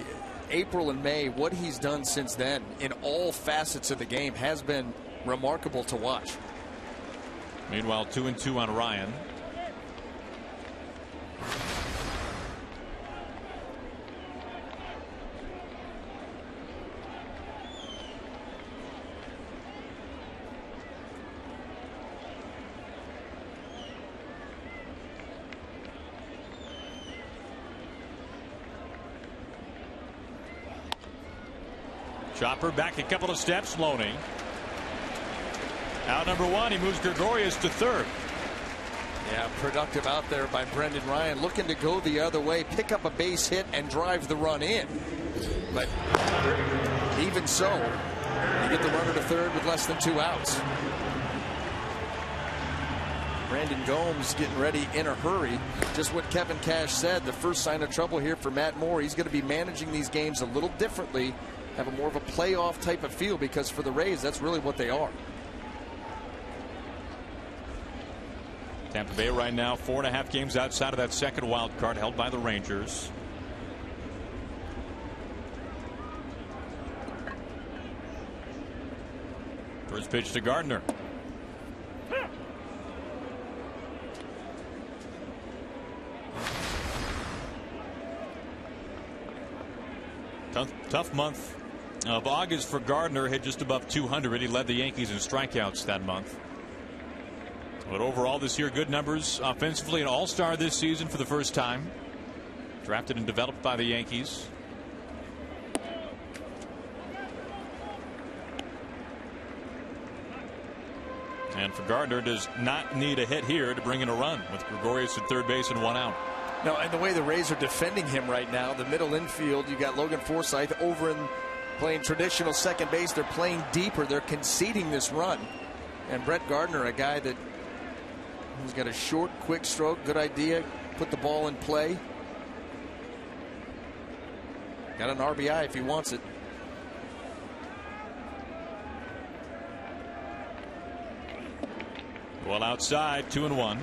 April and May, what he's done since then in all facets of the game has been remarkable to watch. Meanwhile, 2-2 on Ryan. Chopper back a couple of steps. Loney. Out number one. He moves Gregorius to third. Yeah, productive out there by Brendan Ryan, looking to go the other way, pick up a base hit and drive the run in. But even so, you get the runner to third with less than 2 outs. Brandon Gomes getting ready in a hurry. Just what Kevin Cash said, the first sign of trouble here for Matt Moore. He's going to be managing these games a little differently, have a more of a playoff type of feel, because for the Rays, that's really what they are. Tampa Bay right now 4.5 games outside of that second wild card held by the Rangers. First pitch to Gardner. Tough month of August for Gardner. Hit just above 200. He led the Yankees in strikeouts that month. But overall this year, good numbers offensively. An all-star this season for the first time. Drafted and developed by the Yankees. And for Gardner, does not need a hit here to bring in a run with Gregorius at third base and 1 out. No, and the way the Rays are defending him right now, the middle infield, you got Logan Forsythe over in playing traditional second base. They're playing deeper. They're conceding this run. And Brett Gardner, a guy that he's got a short, quick stroke, good idea, put the ball in play. Got an RBI if he wants it. Well, outside, 2-1.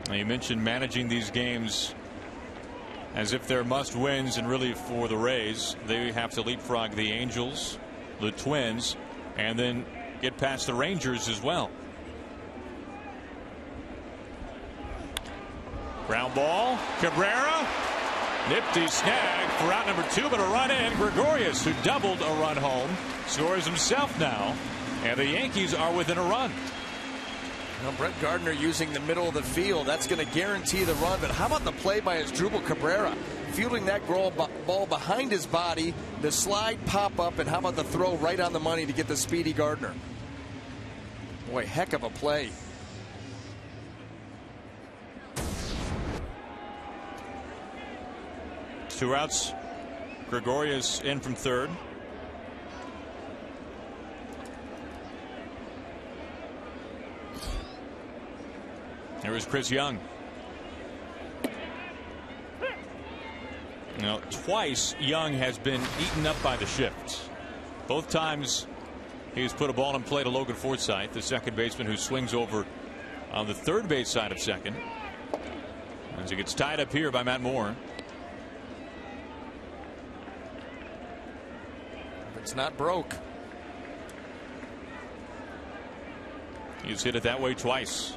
Now, you mentioned managing these games as if they're must wins, and really for the Rays, they have to leapfrog the Angels, the Twins, and then get past the Rangers as well. Ground ball, Cabrera, nifty snag for out number 2, but a run in. Gregorius, who doubled a run home, scores himself now, and the Yankees are within a run. Now, Brett Gardner using the middle of the field, that's going to guarantee the run. But how about the play by Asdrubal Cabrera, fielding that ball behind his body, the slide pop up, and how about the throw right on the money to get the speedy Gardner. Boy, heck of a play. Two outs. Gregorius in from third. There is Chris Young. Now, twice Young has been eaten up by the shifts. Both times he's put a ball in play to Logan Forsythe, the second baseman, who swings over on the third base side of second, as he gets tied up here by Matt Moore. It's not broke. He's hit it that way twice.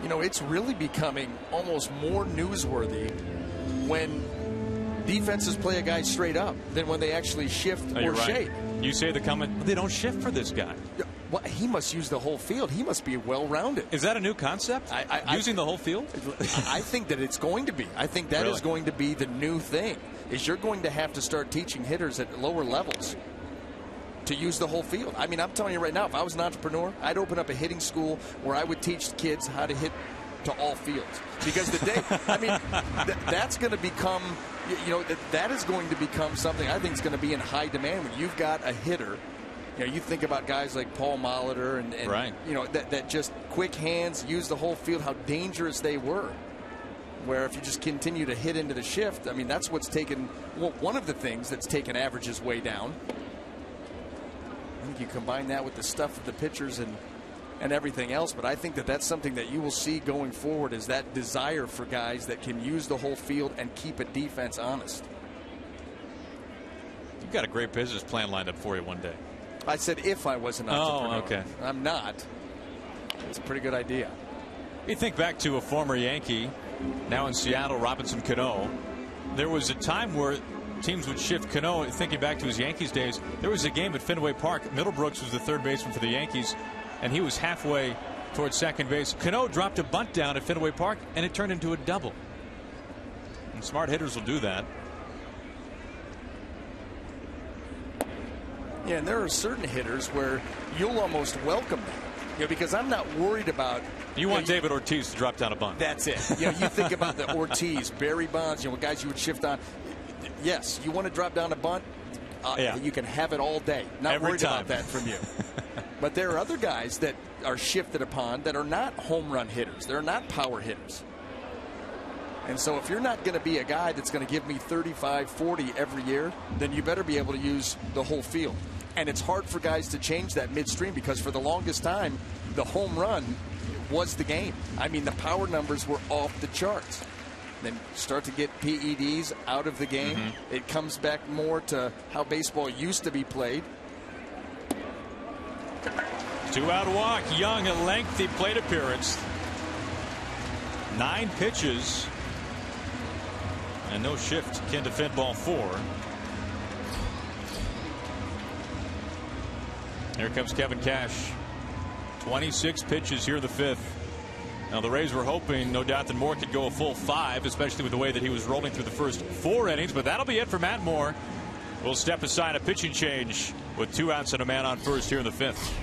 You know, it's really becoming almost more newsworthy when defenses play a guy straight up than when they actually shift or shape. You say the comment, they don't shift for this guy. Well, he must use the whole field. He must be well-rounded. Is that a new concept? Using the whole field? I think that it's going to be. I think that is going to be the new thing. Is you're going to have to start teaching hitters at lower levels to use the whole field. I mean, I'm telling you right now, if I was an entrepreneur, I'd open up a hitting school where I would teach kids how to hit to all fields. Because the day, I mean, that's going to become, that is going to become something I think is going to be in high demand when you've got a hitter. You think about guys like Paul Molitor and right. That just quick hands, use the whole field, how dangerous they were. Where if you just continue to hit into the shift, I mean, that's what's taken, one of the things that's taken averages way down. I think you combine that with the stuff of the pitchers and everything else, but I think that's something that you will see going forward, is that desire for guys that can use the whole field and keep a defense honest. You've got a great business plan lined up for you one day. I said if I was an entrepreneur. Oh, okay. I'm not. It's a pretty good idea. You think back to a former Yankee, now in Seattle, Robinson Cano. There was a time where teams would shift Cano. Thinking back to his Yankees days, there was a game at Fenway Park. Middlebrooks was the third baseman for the Yankees, and he was halfway towards second base. Cano dropped a bunt down at Fenway Park, and it turned into a double. And smart hitters will do that. Yeah, and there are certain hitters where you'll almost welcome them. Because I'm not worried about. You want David Ortiz to drop down a bunt. That's it. You think about the Ortiz, Barry Bonds, guys you would shift on. Yes, you want to drop down a bunt. Yeah. You can have it all day. Not Every worried time about that from you. But there are other guys that are shifted upon that are not home run hitters. They're not power hitters. And so if you're not going to be a guy that's going to give me 35, 40 every year, then you better be able to use the whole field. And it's hard for guys to change that midstream, because for the longest time, the home run was the game. I mean, the power numbers were off the charts. Then start to get PEDs out of the game. Mm-hmm. It comes back more to how baseball used to be played. 2-out walk. Young, a lengthy plate appearance. 9 pitches. And no shift. Can defend ball 4. Here comes Kevin Cash. 26 pitches here in the 5th. Now the Rays were hoping, no doubt, that Moore could go a full 5, especially with the way that he was rolling through the first 4 innings. But that'll be it for Matt Moore. We'll step aside, a pitching change with 2 outs and a man on first here in the 5th.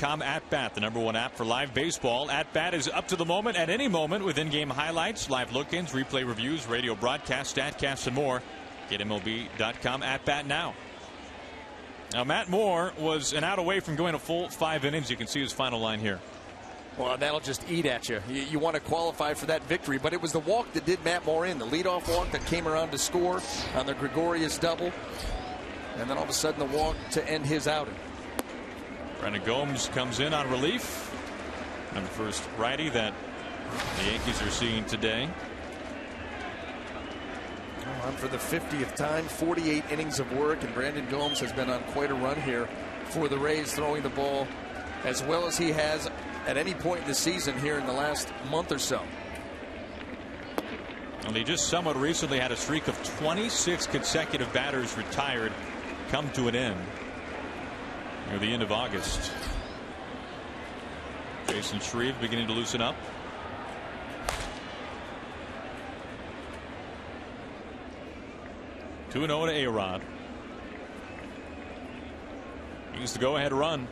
At Bat, the #1 app for live baseball. At Bat is up to the moment, at any moment, with in-game highlights, live look-ins, replay reviews, radio broadcasts, statcasts, and more. Get MLB.com At Bat now. Now, Matt Moore was an out away from going a full 5 innings. You can see his final line here. Well, that'll just eat at you. You want to qualify for that victory, but it was the walk that did Matt Moore in, the leadoff walk that came around to score on the Gregorius double, and then all of a sudden the walk to end his outing. Brandon Gomes comes in on relief, and the first righty that the Yankees are seeing today. On for the 50th time, 48 innings of work, and Brandon Gomes has been on quite a run here for the Rays, throwing the ball as well as he has at any point in the season here in the last month or so. And he just somewhat recently had a streak of 26 consecutive batters retired come to an end near the end of August. Jason Shreve beginning to loosen up. Two 2-0 to A-Rod. He's the go-ahead run.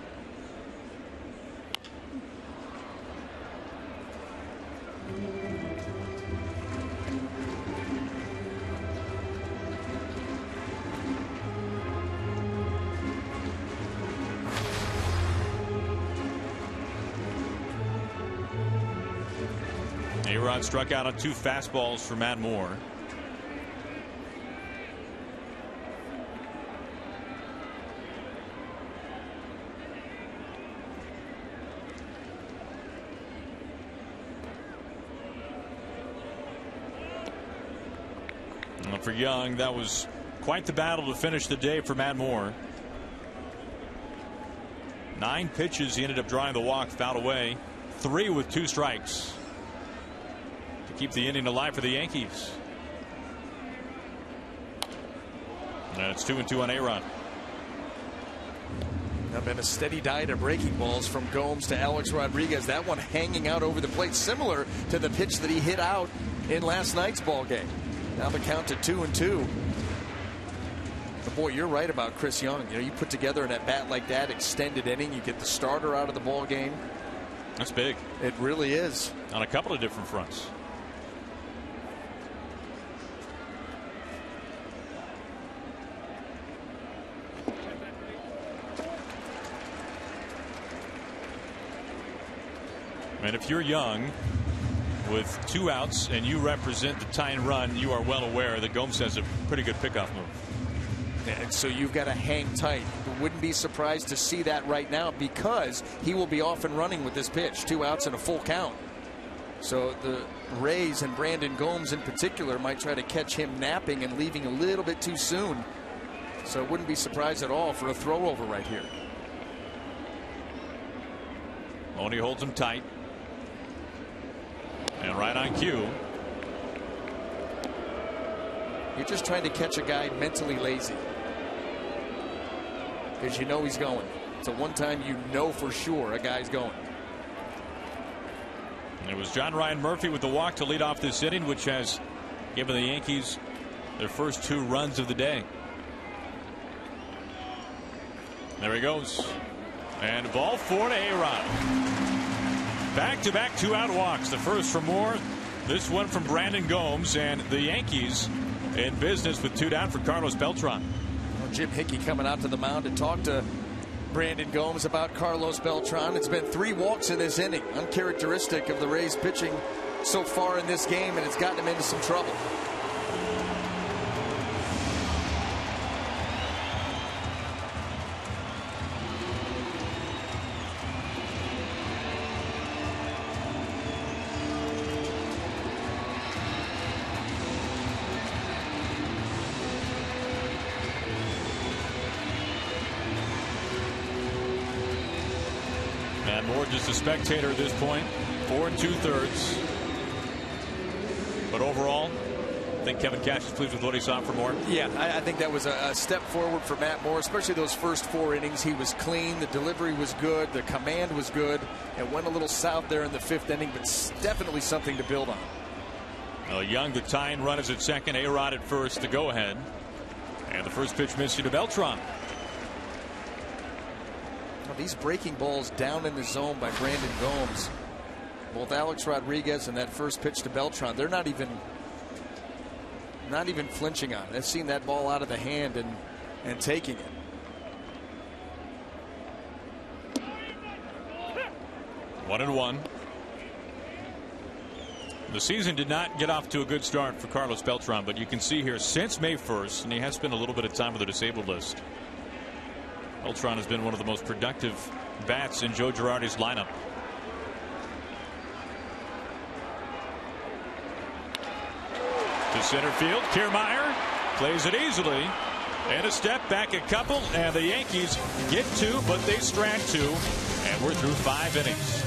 A-Rod struck out on 2 fastballs for Matt Moore. For Young, that was quite the battle to finish the day for Matt Moore. 9 pitches, he ended up drawing the walk, fouled away. 3 with 2 strikes to keep the inning alive for the Yankees. And it's 2-2 on A-Rod. Now been a steady diet of breaking balls from Gomes to Alex Rodriguez. That one hanging out over the plate, similar to the pitch that he hit out in last night's ball game. Now the count to 2-2. But boy, you're right about Chris Young. You know, you put together an at-bat like that, extended inning, you get the starter out of the ball game. That's big. It really is. On a couple of different fronts. And if you're Young with 2 outs and you represent the tying run, you are well aware that Gomes has a pretty good pickoff move. And so you've got to hang tight. Wouldn't be surprised to see that right now, because he will be off and running with this pitch. 2 outs and a full count. So the Rays and Brandon Gomes in particular might try to catch him napping and leaving a little bit too soon. So it wouldn't be surprised at all for a throw over right here. Only holds him tight. And right on cue. You're just trying to catch a guy mentally lazy, because you know he's going. So one time you know for sure a guy's going. And it was John Ryan Murphy with the walk to lead off this inning, which has given the Yankees their first 2 runs of the day. There he goes. And ball 4 to A-Rod. Back-to-back 2-out walks. The first from Moore, this one from Brandon Gomes, and the Yankees in business with 2 down for Carlos Beltran. Well, Jim Hickey coming out to the mound to talk to Brandon Gomes about Carlos Beltran. It's been 3 walks in this inning, uncharacteristic of the Rays pitching so far in this game, and it's gotten him into some trouble. Just a spectator at this point. 4 2/3. But overall, I think Kevin Cash is pleased with what he saw for Moore. Yeah, I think that was a step forward for Matt Moore, especially those first 4 innings. He was clean. The delivery was good. The command was good. It went a little south there in the 5th inning, but definitely something to build on. Young, the tying run is at second. A-Rod at first, the go-ahead. And the first pitch missed to Beltran. These breaking balls down in the zone by Brandon Gomes, both Alex Rodriguez and that first pitch to Beltran, they're not even flinching on it. They've seen that ball out of the hand and taking it. 1-1. The season did not get off to a good start for Carlos Beltran, but you can see here since May 1st, and he has spent a little bit of time with the disabled list, Beltran has been one of the most productive bats in Joe Girardi's lineup. To center field, Kiermaier plays it easily. And a step back, a couple, and the Yankees get 2, but they strand 2, and we're through 5 innings.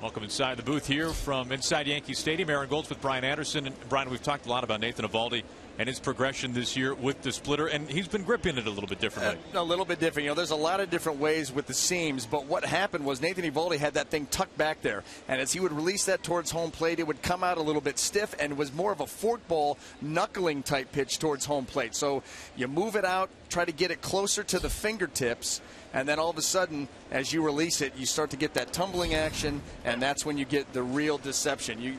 Welcome inside the booth here from inside Yankee Stadium. Aaron Golds with Brian Anderson. And Brian, we've talked a lot about Nathan Eovaldi and his progression this year with the splitter, and he's been gripping it a little bit differently. A little bit different. You know, there's a lot of different ways with the seams, but what happened was Nathan Eovaldi had that thing tucked back there, and as he would release that towards home plate, it would come out a little bit stiff and was more of a forkball knuckling type pitch towards home plate. So you move it out, try to get it closer to the fingertips, and then all of a sudden, as you release it, you start to get that tumbling action, and that's when you get the real deception. You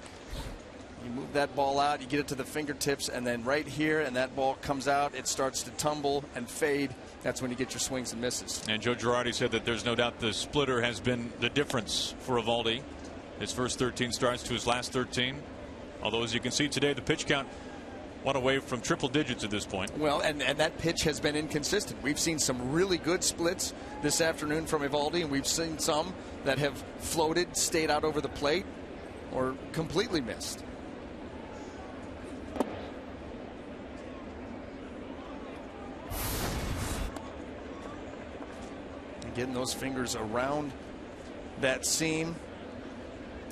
move that ball out, you get it to the fingertips, and then right here, and that ball comes out, it starts to tumble and fade. That's when you get your swings and misses. And Joe Girardi said that there's no doubt the splitter has been the difference for Eovaldi. His first 13 starts to his last 13. Although, as you can see today, the pitch count one away from triple digits at this point. Well, and that pitch has been inconsistent. We've seen some really good splits this afternoon from Eovaldi, and we've seen some that have floated, stayed out over the plate, or completely missed. And getting those fingers around that seam.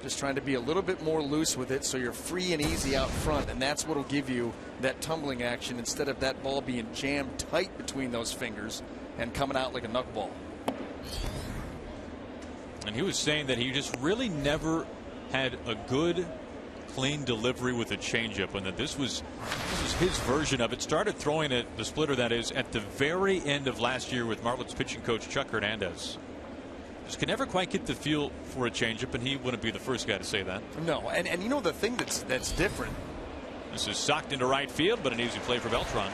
Just trying to be a little bit more loose with it so you're free and easy out front, and that's what will give you that tumbling action instead of that ball being jammed tight between those fingers and coming out like a knuckleball. And he was saying that he just really never had a good clean delivery with a changeup, and that this was his version of it. Started throwing it, the splitter that is, at the very end of last year with Marlins pitching coach Chuck Hernandez. Just can never quite get the feel for a changeup, and he wouldn't be the first guy to say that. No, and you know the thing that's different. This is socked into right field, but an easy play for Beltran.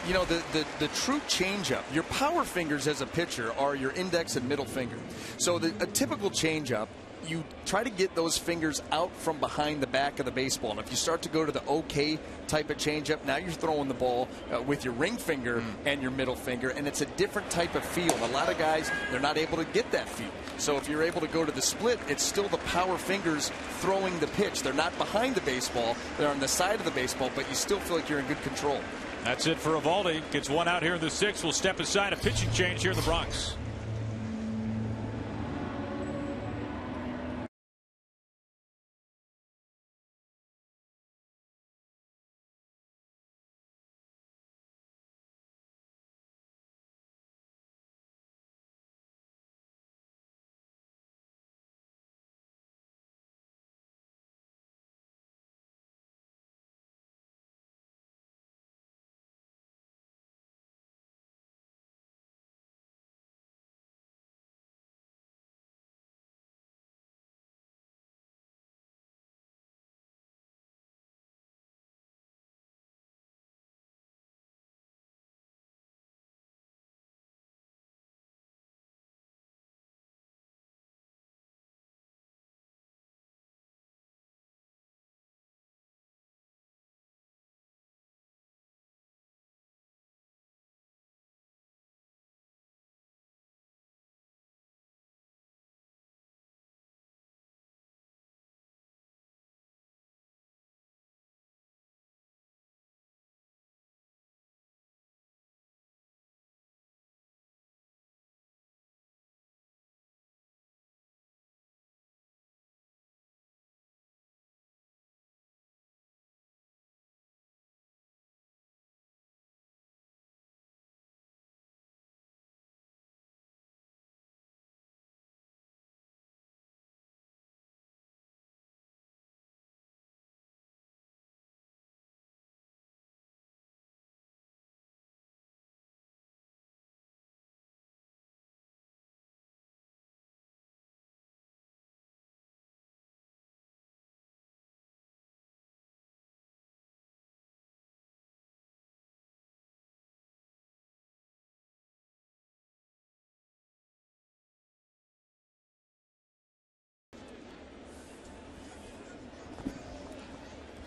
You know, the true changeup, your power fingers as a pitcher are your index and middle finger. So a typical changeup, you try to get those fingers out from behind the back of the baseball. And if you start to go to the OK type of changeup, now you're throwing the ball with your ring finger and your middle finger, and it's a different type of feel. A lot of guys, they're not able to get that feel. So if you're able to go to the split, it's still the power fingers throwing the pitch. They're not behind the baseball. They're on the side of the baseball, but you still feel like you're in good control. That's it for Eovaldi. Gets one out here in the 6th. Will step aside. A pitching change here in the Bronx.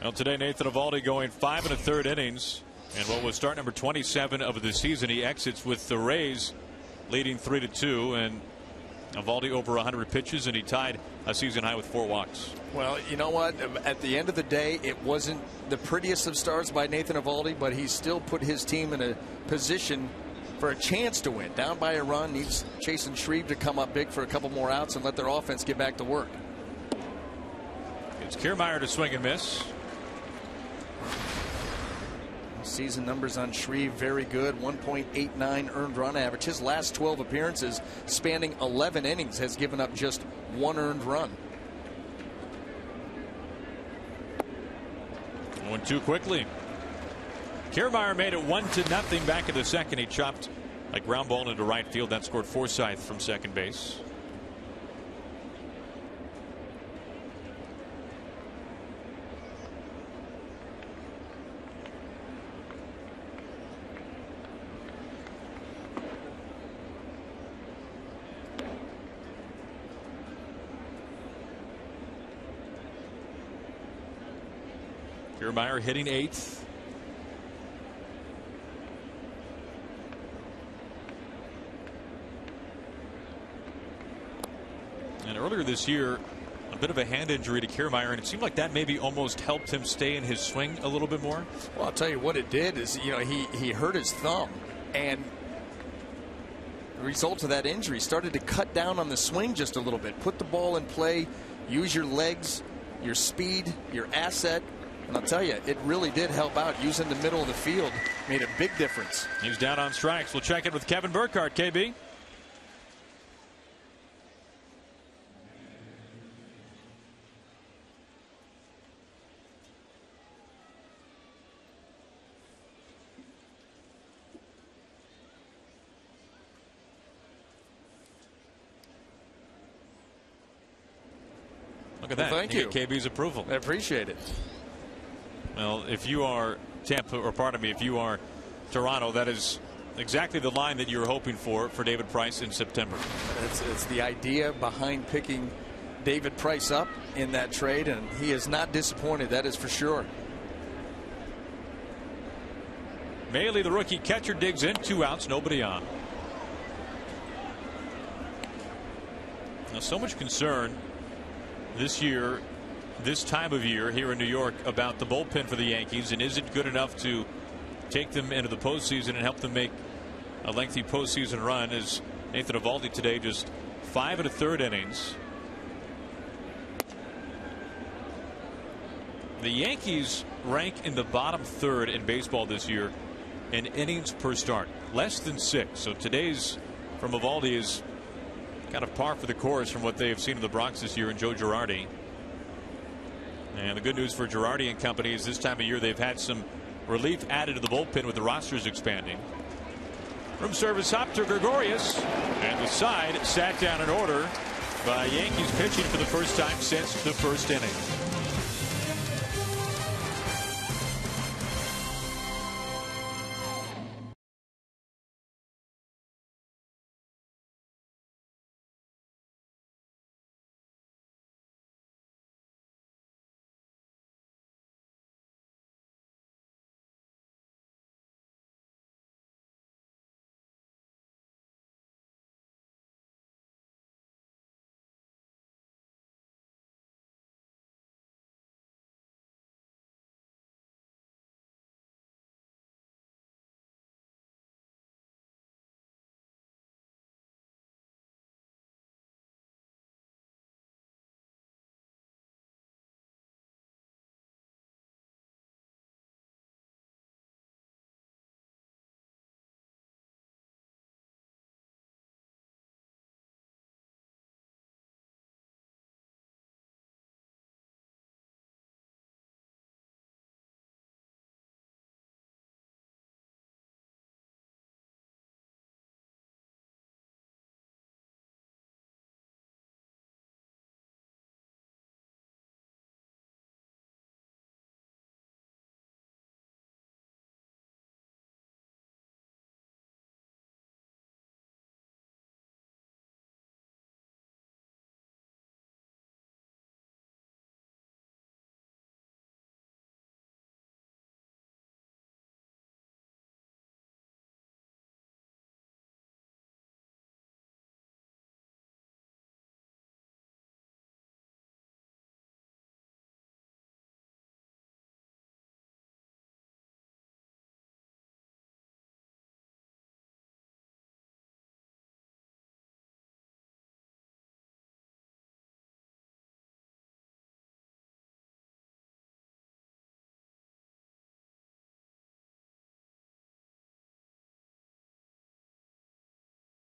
Well, today Nathan Eovaldi going 5 1/3 innings. And what was start number 27 of the season, he exits with the Rays leading 3-2. And Eovaldi over 100 pitches, and he tied a season high with 4 walks. Well, you know what? At the end of the day, it wasn't the prettiest of starts by Nathan Eovaldi, but he still put his team in a position for a chance to win. Down by a run, needs Chasen Shreve to come up big for a couple more outs and let their offense get back to work. It's Kiermaier to swing and miss. Season numbers on Shreve very good. 1.89 earned run average. His last 12 appearances spanning 11 innings has given up just 1 earned run. 1-2 quickly. Kiermaier made it 1-0 back in the 2nd. He chopped a ground ball into right field. That scored Forsythe from second base. Kiermaier hitting 8th. And earlier this year, a bit of a hand injury to Kiermaier, and it seemed like that maybe almost helped him stay in his swing a little bit more. Well, I'll tell you what it did is, you know, he hurt his thumb, and the result of that injury started to cut down on the swing just a little bit. Put the ball in play, use your legs, your speed, your asset. And I'll tell you, it really did help out. Using the middle of the field made a big difference. He's down on strikes. We'll check in with Kevin Burkhardt. KB. Look at that. Well, thank you. KB's approval. I appreciate it. Well, if you are Tampa, or pardon me, if you are Toronto, that is exactly the line that you were hoping for David Price in September. It's the idea behind picking David Price up in that trade, and he is not disappointed, that is for sure. Mailey, the rookie catcher, digs in. 2 outs, nobody on. Now, so much concern this year, this time of year here in New York, about the bullpen for the Yankees, and is it good enough to take them into the postseason and help them make a lengthy postseason run. Is Nathan Eovaldi today, just 5 1/3 innings. The Yankees rank in the bottom third in baseball this year in innings per start, less than 6. So today's from Eovaldi is kind of par for the course from what they have seen in the Bronx this year in Joe Girardi. And the good news for Girardi and company is this time of year they've had some relief added to the bullpen with the rosters expanding. From service hop to Gregorius, and the side sat down in order by Yankees pitching for the first time since the first inning.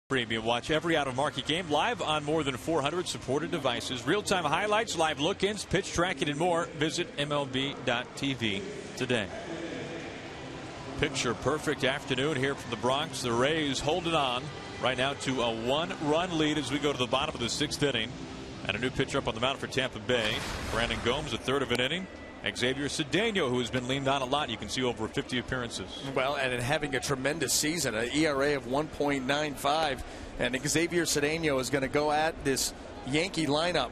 Premium. Watch every out-of-market game live on more than 400 supported devices. Real-time highlights, live look-ins, pitch tracking, and more. Visit MLB.tv today. Picture-perfect afternoon here from the Bronx. The Rays holding on right now to a 1-run lead as we go to the bottom of the 6th inning. And a new pitcher up on the mound for Tampa Bay. Brandon Gomes, a third of an inning. Xavier Cedeno, who has been leaned on a lot. You can see over 50 appearances. Well, and having a tremendous season, an ERA of 1.95. And Xavier Cedeno is going to go at this Yankee lineup.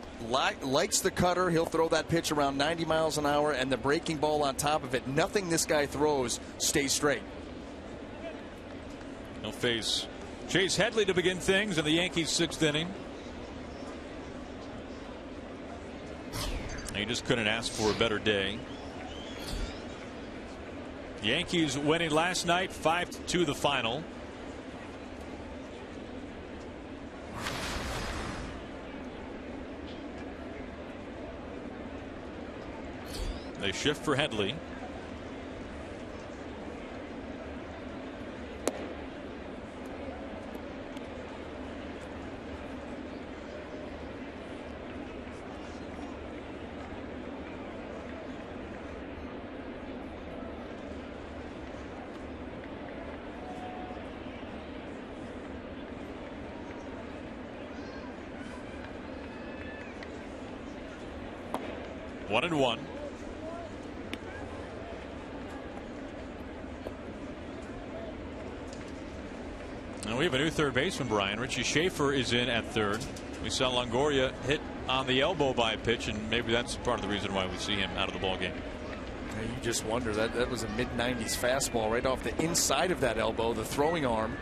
Likes the cutter. He'll throw that pitch around 90 miles an hour, and the breaking ball on top of it. Nothing this guy throws stays straight. He'll face Chase Headley to begin things in the Yankees' 6th inning. He just couldn't ask for a better day. Yankees winning last night 5-2 the final. They shift for Headley. One and one. Now we have a new third baseman, Brian. Richie Schaefer is in at third. We saw Longoria hit on the elbow by a pitch, and maybe that's part of the reason why we see him out of the ball game. You just wonder, that was a mid-90s fastball right off the inside of that elbow, the throwing arm.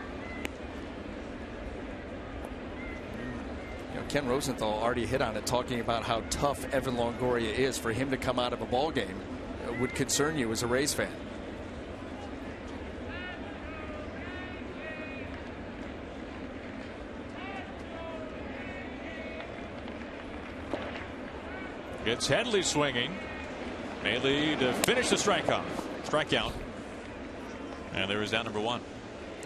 Ken Rosenthal already hit on it, talking about how tough Evan Longoria is. For him to come out of a ball game would concern you as a Rays fan. Gets Headley swinging. Bailey to finish the strikeout. And there is out number one.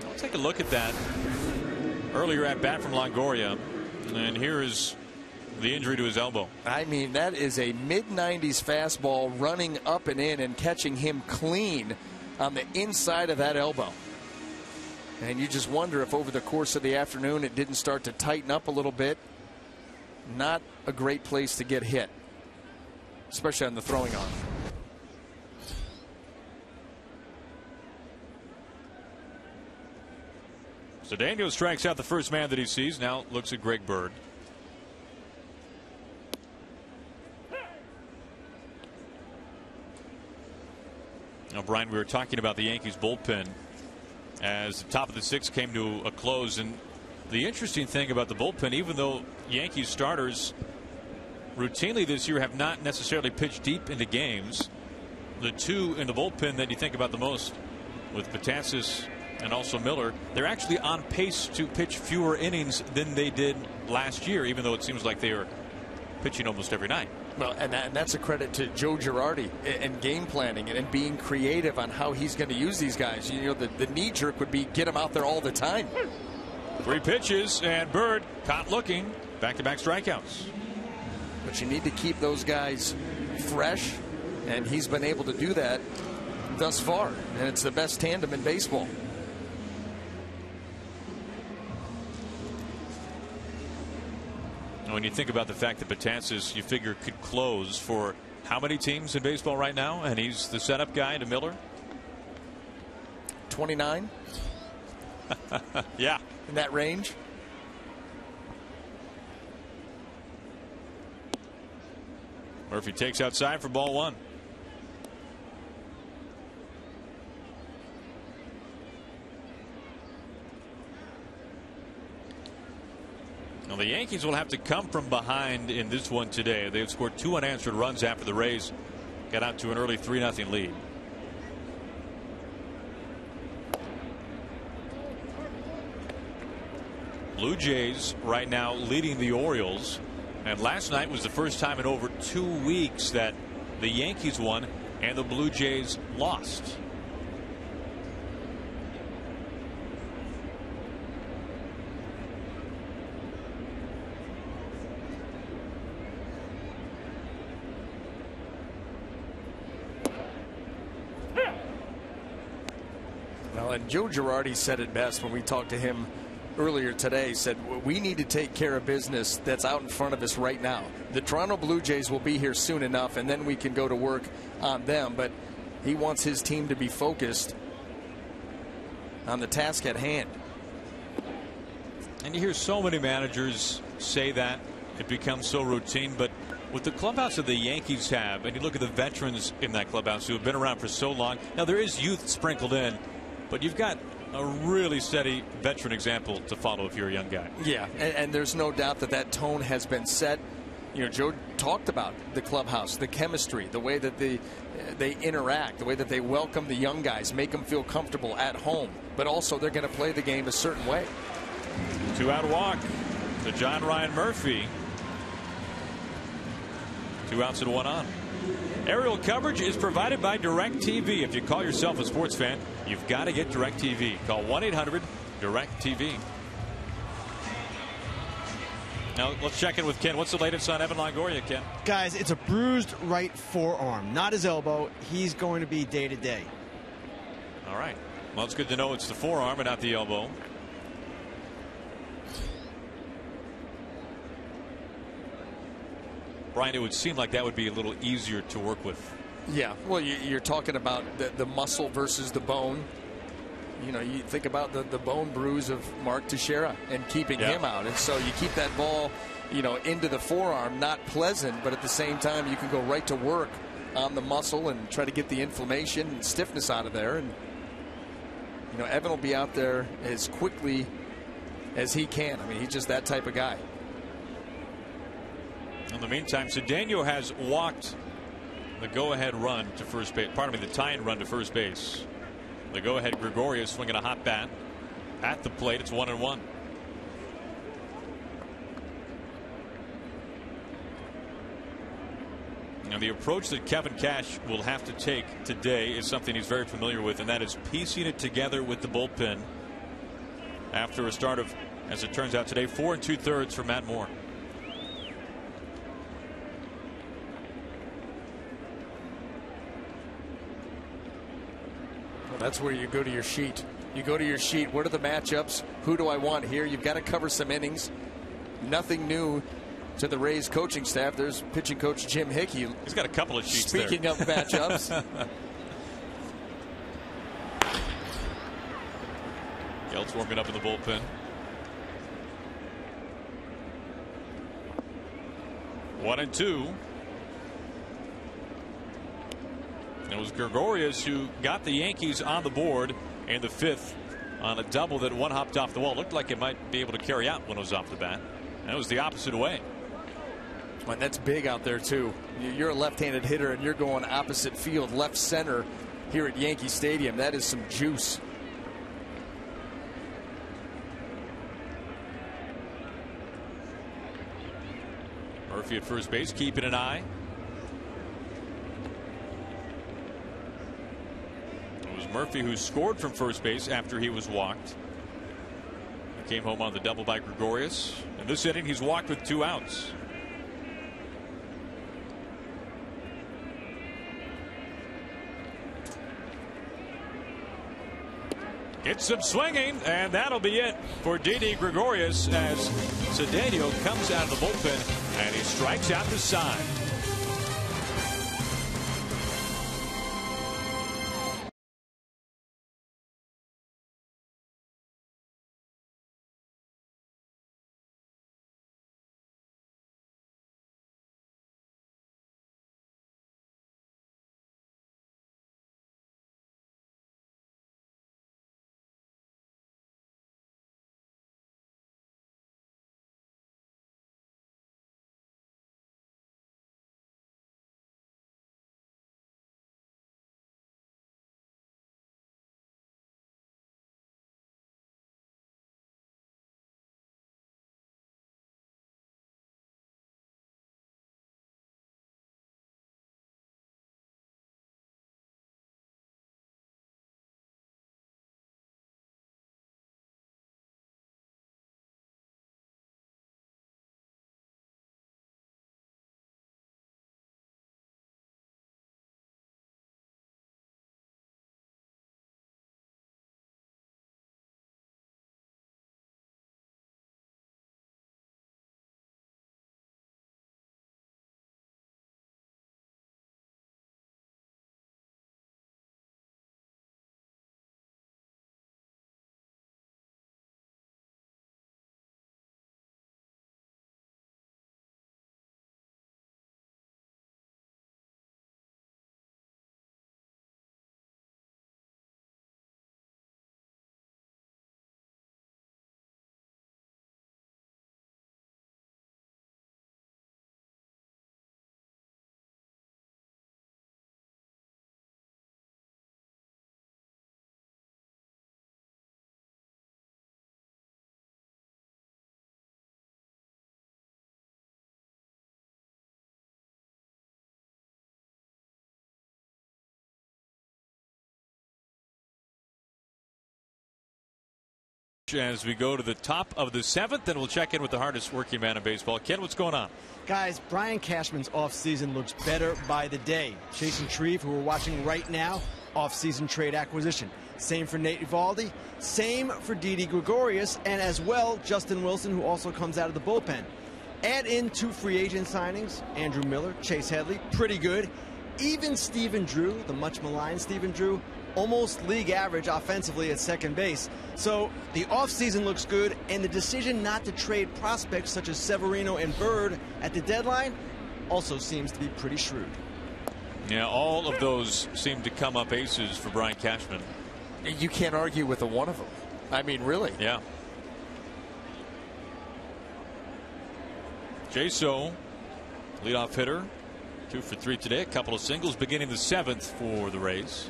I'll take a look at that earlier at bat from Longoria. And here is the injury to his elbow. I mean, that is a mid-90s fastball running up and in and catching him clean on the inside of that elbow. And you just wonder if over the course of the afternoon it didn't start to tighten up a little bit. Not a great place to get hit, especially on the throwing arm. So Daniel strikes out the first man that he sees. Now looks at Greg Bird. Now, Brian, we were talking about the Yankees bullpen as the top of the sixth came to a close. And the interesting thing about the bullpen, even though Yankees starters routinely this year have not necessarily pitched deep into games, the two in the bullpen that you think about the most with Betances and also Miller, they're actually on pace to pitch fewer innings than they did last year, even though it seems like they are pitching almost every night. Well, and that's a credit to Joe Girardi and game planning and being creative on how he's going to use these guys. You know, the knee jerk would be get them out there all the time. 3 pitches, and Bird caught looking. Back-to-back strikeouts. But you need to keep those guys fresh, and he's been able to do that thus far. And it's the best tandem in baseball. When you think about the fact that Betances, you figure, could close for how many teams in baseball right now, and he's the setup guy to Miller? 29? Yeah. In that range? Murphy takes outside for ball one. Now the Yankees will have to come from behind in this one today. They've scored 2 unanswered runs after the Rays got out to an early 3-0 lead. Blue Jays right now leading the Orioles, and last night was the first time in over 2 weeks that the Yankees won and the Blue Jays lost. Well, and Joe Girardi said it best when we talked to him earlier today. Said we need to take care of business that's out in front of us right now. The Toronto Blue Jays will be here soon enough, and then we can go to work on them. But he wants his team to be focused on the task at hand. And you hear so many managers say that. It becomes so routine. But with the clubhouse that the Yankees have, and you look at the veterans in that clubhouse who have been around for so long. Now, there is youth sprinkled in, but you've got a really steady veteran example to follow if you're a young guy. Yeah, and there's no doubt that tone has been set. You know, Joe talked about the clubhouse, the chemistry, the way that they interact, the way that they welcome the young guys, make them feel comfortable at home, but also they're going to play the game a certain way. 2-out walk to John Ryan Murphy. 2 outs and 1 on. Aerial coverage is provided by DirecTV. If you call yourself a sports fan, you've got to get DirecTV. Call 1-800-DirecTV. Now let's check in with Ken. What's the latest on Evan Longoria, Ken? Guys, it's a bruised right forearm, not his elbow. He's going to be day to day. All right. Well, it's good to know it's the forearm and not the elbow. Brian, it would seem like that would be a little easier to work with. Yeah, well, you're talking about the muscle versus the bone. You know, you think about the bone bruise of Mark Teixeira and keeping him out. And so you keep that ball, you know, into the forearm, not pleasant, but at the same time you can go right to work on the muscle and try to get the inflammation and stiffness out of there. And, you know, Evan will be out there as quickly as he can. I mean, he's just that type of guy. In the meantime, Cedeno has walked the go-ahead run to first base. Pardon me, the tying run to first base. The go-ahead Gregorius swinging a hot bat at the plate. It's 1-1. Now, the approach that Kevin Cash will have to take today is something he's very familiar with, and that is piecing it together with the bullpen after a start of, as it turns out today, 4 2/3 for Matt Moore. Well, that's where you go to your sheet. You go to your sheet. What are the matchups? Who do I want here? You've got to cover some innings. Nothing new to the Rays coaching staff. There's pitching coach Jim Hickey. He's got a couple of sheets. Speaking there. of matchups. Gelt's warming up in the bullpen. One and two. It was Gregorius who got the Yankees on the board in the 5th on a double that one hopped off the wall. Looked like it might be able to carry out when it was off the bat. And it was the opposite way. And that's big out there too. You're a left-handed hitter and you're going opposite field, left center here at Yankee Stadium. That is some juice. Murphy at first base, keeping an eye. It was Murphy who scored from first base after he was walked. He came home on the double by Gregorius. In this inning, he's walked with 2 outs. Gets him swinging, and that'll be it for Didi Gregorius as Cedeno comes out of the bullpen and he strikes out the side. As we go to the top of the 7th, and we'll check in with the hardest working man in baseball. Ken, what's going on? Guys, Brian Cashman's offseason looks better by the day. Jason Shreve, who we're watching right now, offseason trade acquisition. Same for Nate Eovaldi, same for Didi Gregorius, and as well Justin Wilson, who also comes out of the bullpen. Add in 2 free agent signings, Andrew Miller, Chase Headley, pretty good. Even Stephen Drew, the much maligned Stephen Drew, almost league average offensively at second base. So the offseason looks good, and the decision not to trade prospects such as Severino and Bird at the deadline also seems to be pretty shrewd. Yeah, all of those seem to come up aces for Brian Cashman. You can't argue with a one of them. I mean, really. Yeah. Jaso, leadoff hitter, 2 for 3 today. A couple of singles beginning the 7th for the Rays.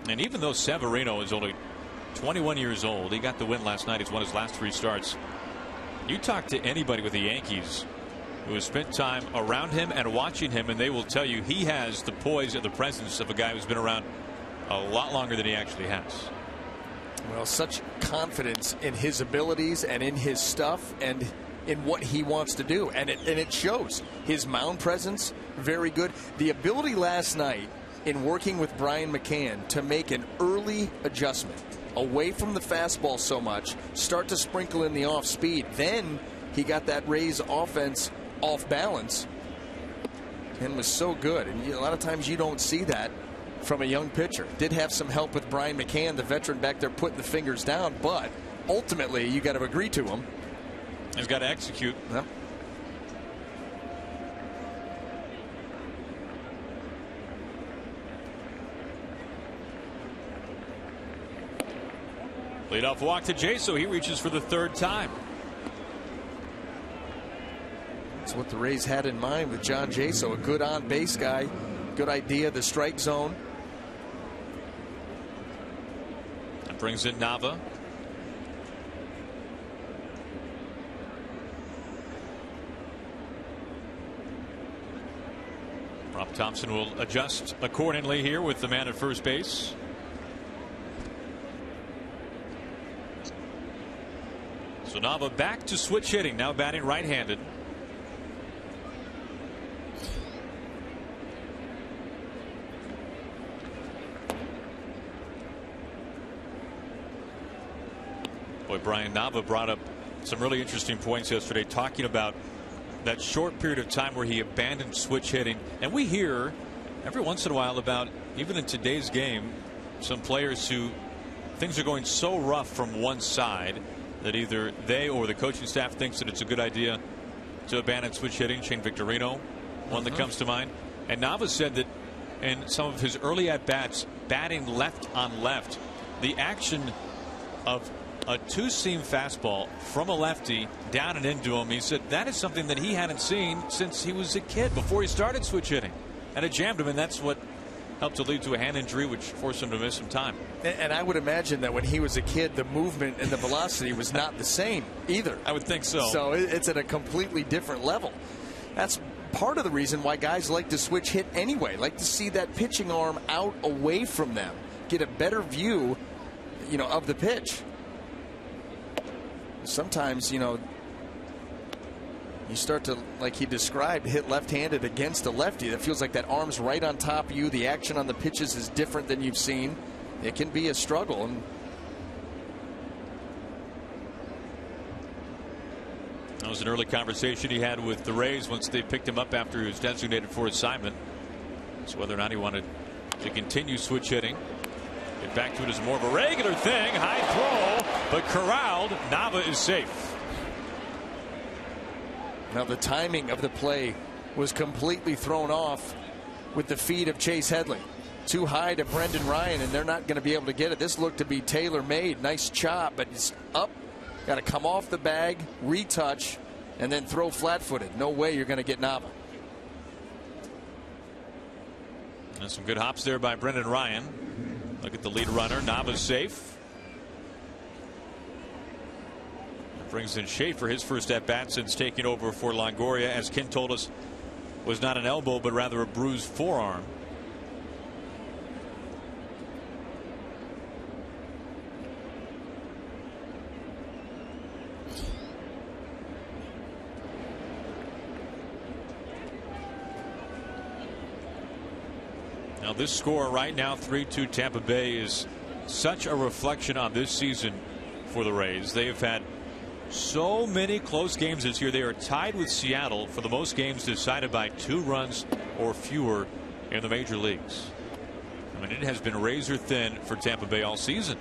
And even though Severino is only 21 years old, he got the win last night. He's won his last 3 starts. You talk to anybody with the Yankees who has spent time around him and watching him, and they will tell you he has the poise and the presence of a guy who's been around a lot longer than he actually has. Well, such confidence in his abilities and in his stuff and in what he wants to do, and it shows. His mound presence, very good. The ability last night in working with Brian McCann to make an early adjustment away from the fastball so much, start to sprinkle in the off speed. Then he got that Rays offense off balance and was so good. And a lot of times you don't see that from a young pitcher. Did have some help with Brian McCann, the veteran back there, putting the fingers down, but ultimately you got to agree to him. He's got to execute. Yep. Leadoff walk to Jaso. He reaches for the third time. That's what the Rays had in mind with John Jaso, a good on-base guy. Good idea, the strike zone. That brings in Nava. Rob Thompson will adjust accordingly here with the man at first base. So Nava back to switch hitting, now batting right-handed. Boy, Brian Nava brought up some really interesting points yesterday, talking about that short period of time where he abandoned switch hitting. And we hear every once in a while about, even in today's game, some players who things are going so rough from one side that either they or the coaching staff thinks that it's a good idea to abandon switch hitting. Shane Victorino, one that comes to mind. And Nava said that in some of his early at-bats, batting left on left, the action of a two-seam fastball from a lefty down and into him, he said that is something that he hadn't seen since he was a kid, before he started switch hitting. And it jammed him, and that's what helped to lead to a hand injury, which forced him to miss some time. And I would imagine that when he was a kid, the movement and the velocity was not the same either. I would think so. So it's at a completely different level. That's part of the reason why guys like to switch hit anyway. Like to see that pitching arm out away from them, get a better view, of the pitch. Sometimes, you start to, like he described, hit left-handed against a lefty. That feels like that arm's right on top of you. The action on the pitches is different than you've seen. It can be a struggle. And that was an early conversation he had with the Rays once they picked him up after he was designated for assignment. So whether or not he wanted to continue switch hitting. Get back to it as more of a regular thing. High throw, but corralled. Nava is safe. Now the timing of the play was completely thrown off with the feed of Chase Headley. Too high to Brendan Ryan, and they're not going to be able to get it. This looked to be tailor-made. Nice chop, but it's up. Got to come off the bag, retouch, and then throw flat-footed. No way you're going to get Nava. And some good hops there by Brendan Ryan. Look at the lead runner. Nava's safe. Brings in Schaefer, his first at bat since taking over for Longoria, as Ken told us was not an elbow but rather a bruised forearm. Now this score right now, 3-2 Tampa Bay, is such a reflection on this season for the Rays. They have had so many close games this year. They are tied with Seattle for the most games decided by 2 runs or fewer in the major leagues. I mean, it has been razor thin for Tampa Bay all season.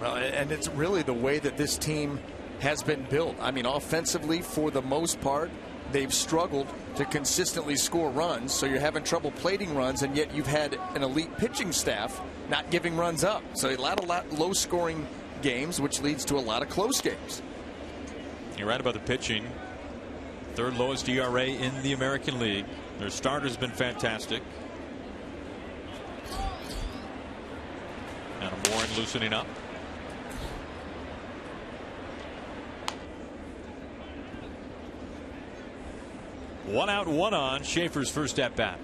Well, and it's really the way that this team has been built. I mean, offensively, for the most part, they've struggled to consistently score runs, so you're having trouble plating runs, and yet you've had an elite pitching staff not giving runs up. So a lot low scoring games, which leads to a lot of close games. You're right about the pitching. 3rd lowest ERA in the American League. Their starter's been fantastic. Adam Warren loosening up. 1 out, 1 on. Schaefer's first at bat.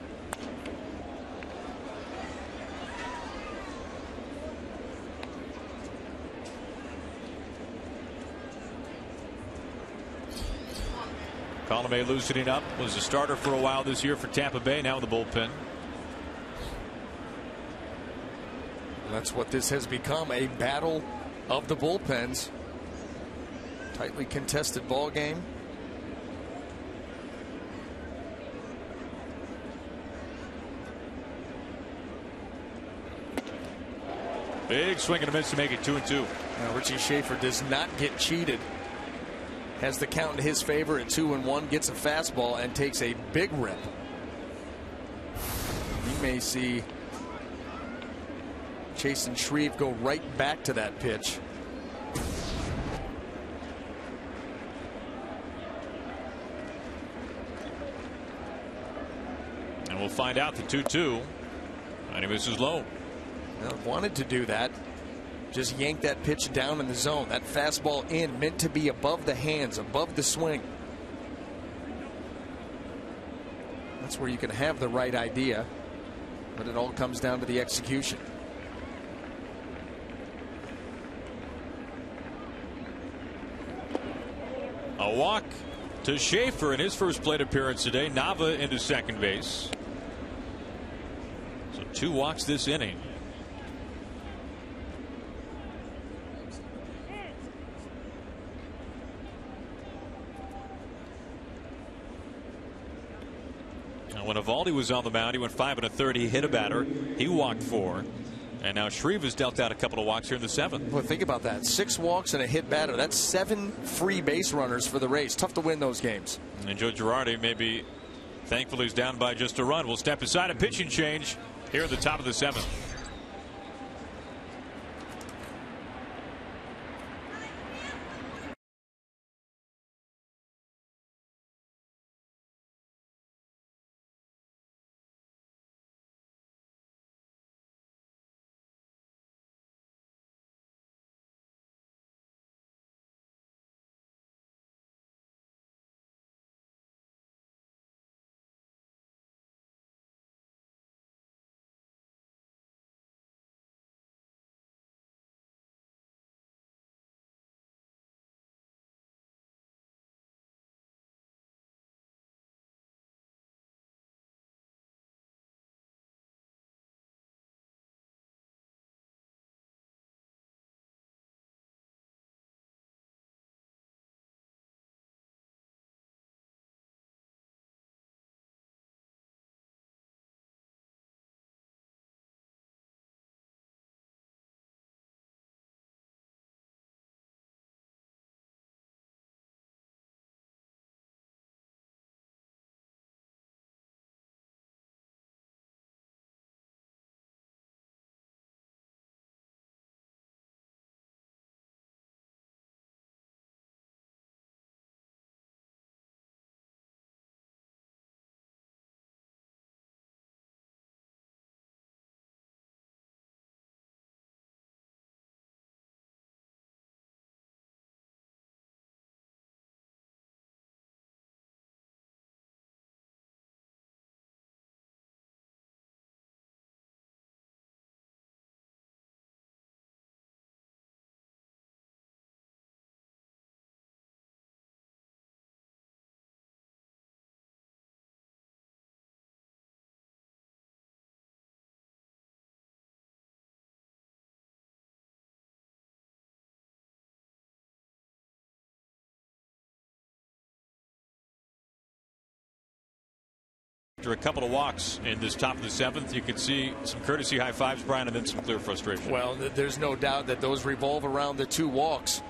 Colomé loosening up, was a starter for a while this year for Tampa Bay, now in the bullpen. That's what this has become, a battle of the bullpens. Tightly contested ball game. Big swing and a miss to make it 2-2. Now Richie Schaefer does not get cheated. Has the count in his favor at 2-1, gets a fastball and takes a big rip. You may see Chasen Shreve go right back to that pitch. And we'll find out the 2-2. And he misses low. Well, wanted to do that. Just yank that pitch down in the zone. That fastball in, meant to be above the hands, above the swing. That's where you can have the right idea, but it all comes down to the execution. A walk to Schaefer in his first plate appearance today. Nava into second base. So 2 walks this inning. When Eovaldi was on the mound, he went 5 1/3. He hit a batter. He walked 4. And now Shreve has dealt out a couple of walks here in the 7th. Well, think about that. 6 walks and a hit batter. That's 7 free base runners for the Rays. Tough to win those games. And Joe Girardi maybe thankfully he's down by just a run. We'll step aside a pitching change here at the top of the 7th. After a couple of walks in this top of the 7th, you can see some courtesy high fives, Brian, and then some clear frustration. Well, there's no doubt that those revolve around the 2 walks.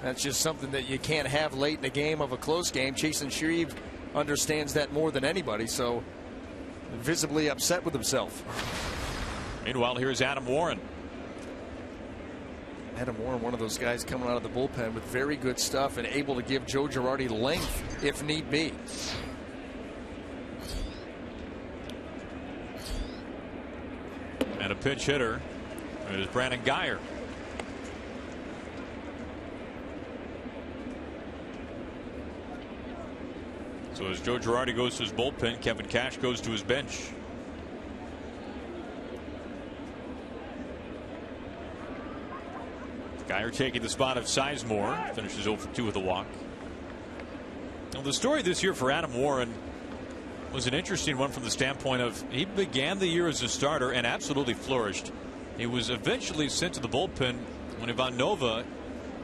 That's just something that you can't have late in a game of a close game. Chasen Shreve understands that more than anybody, so visibly upset with himself. Meanwhile, here's Adam Warren. Adam Warren, one of those guys coming out of the bullpen with very good stuff and able to give Joe Girardi length if need be. And a pinch hitter is Brandon Guyer. So as Joe Girardi goes to his bullpen, Kevin Cash goes to his bench. Geyer taking the spot of Sizemore, finishes 0 for 2 with a walk. Now, the story this year for Adam Warren was an interesting one from the standpoint of he began the year as a starter and absolutely flourished. He was eventually sent to the bullpen when Ivan Nova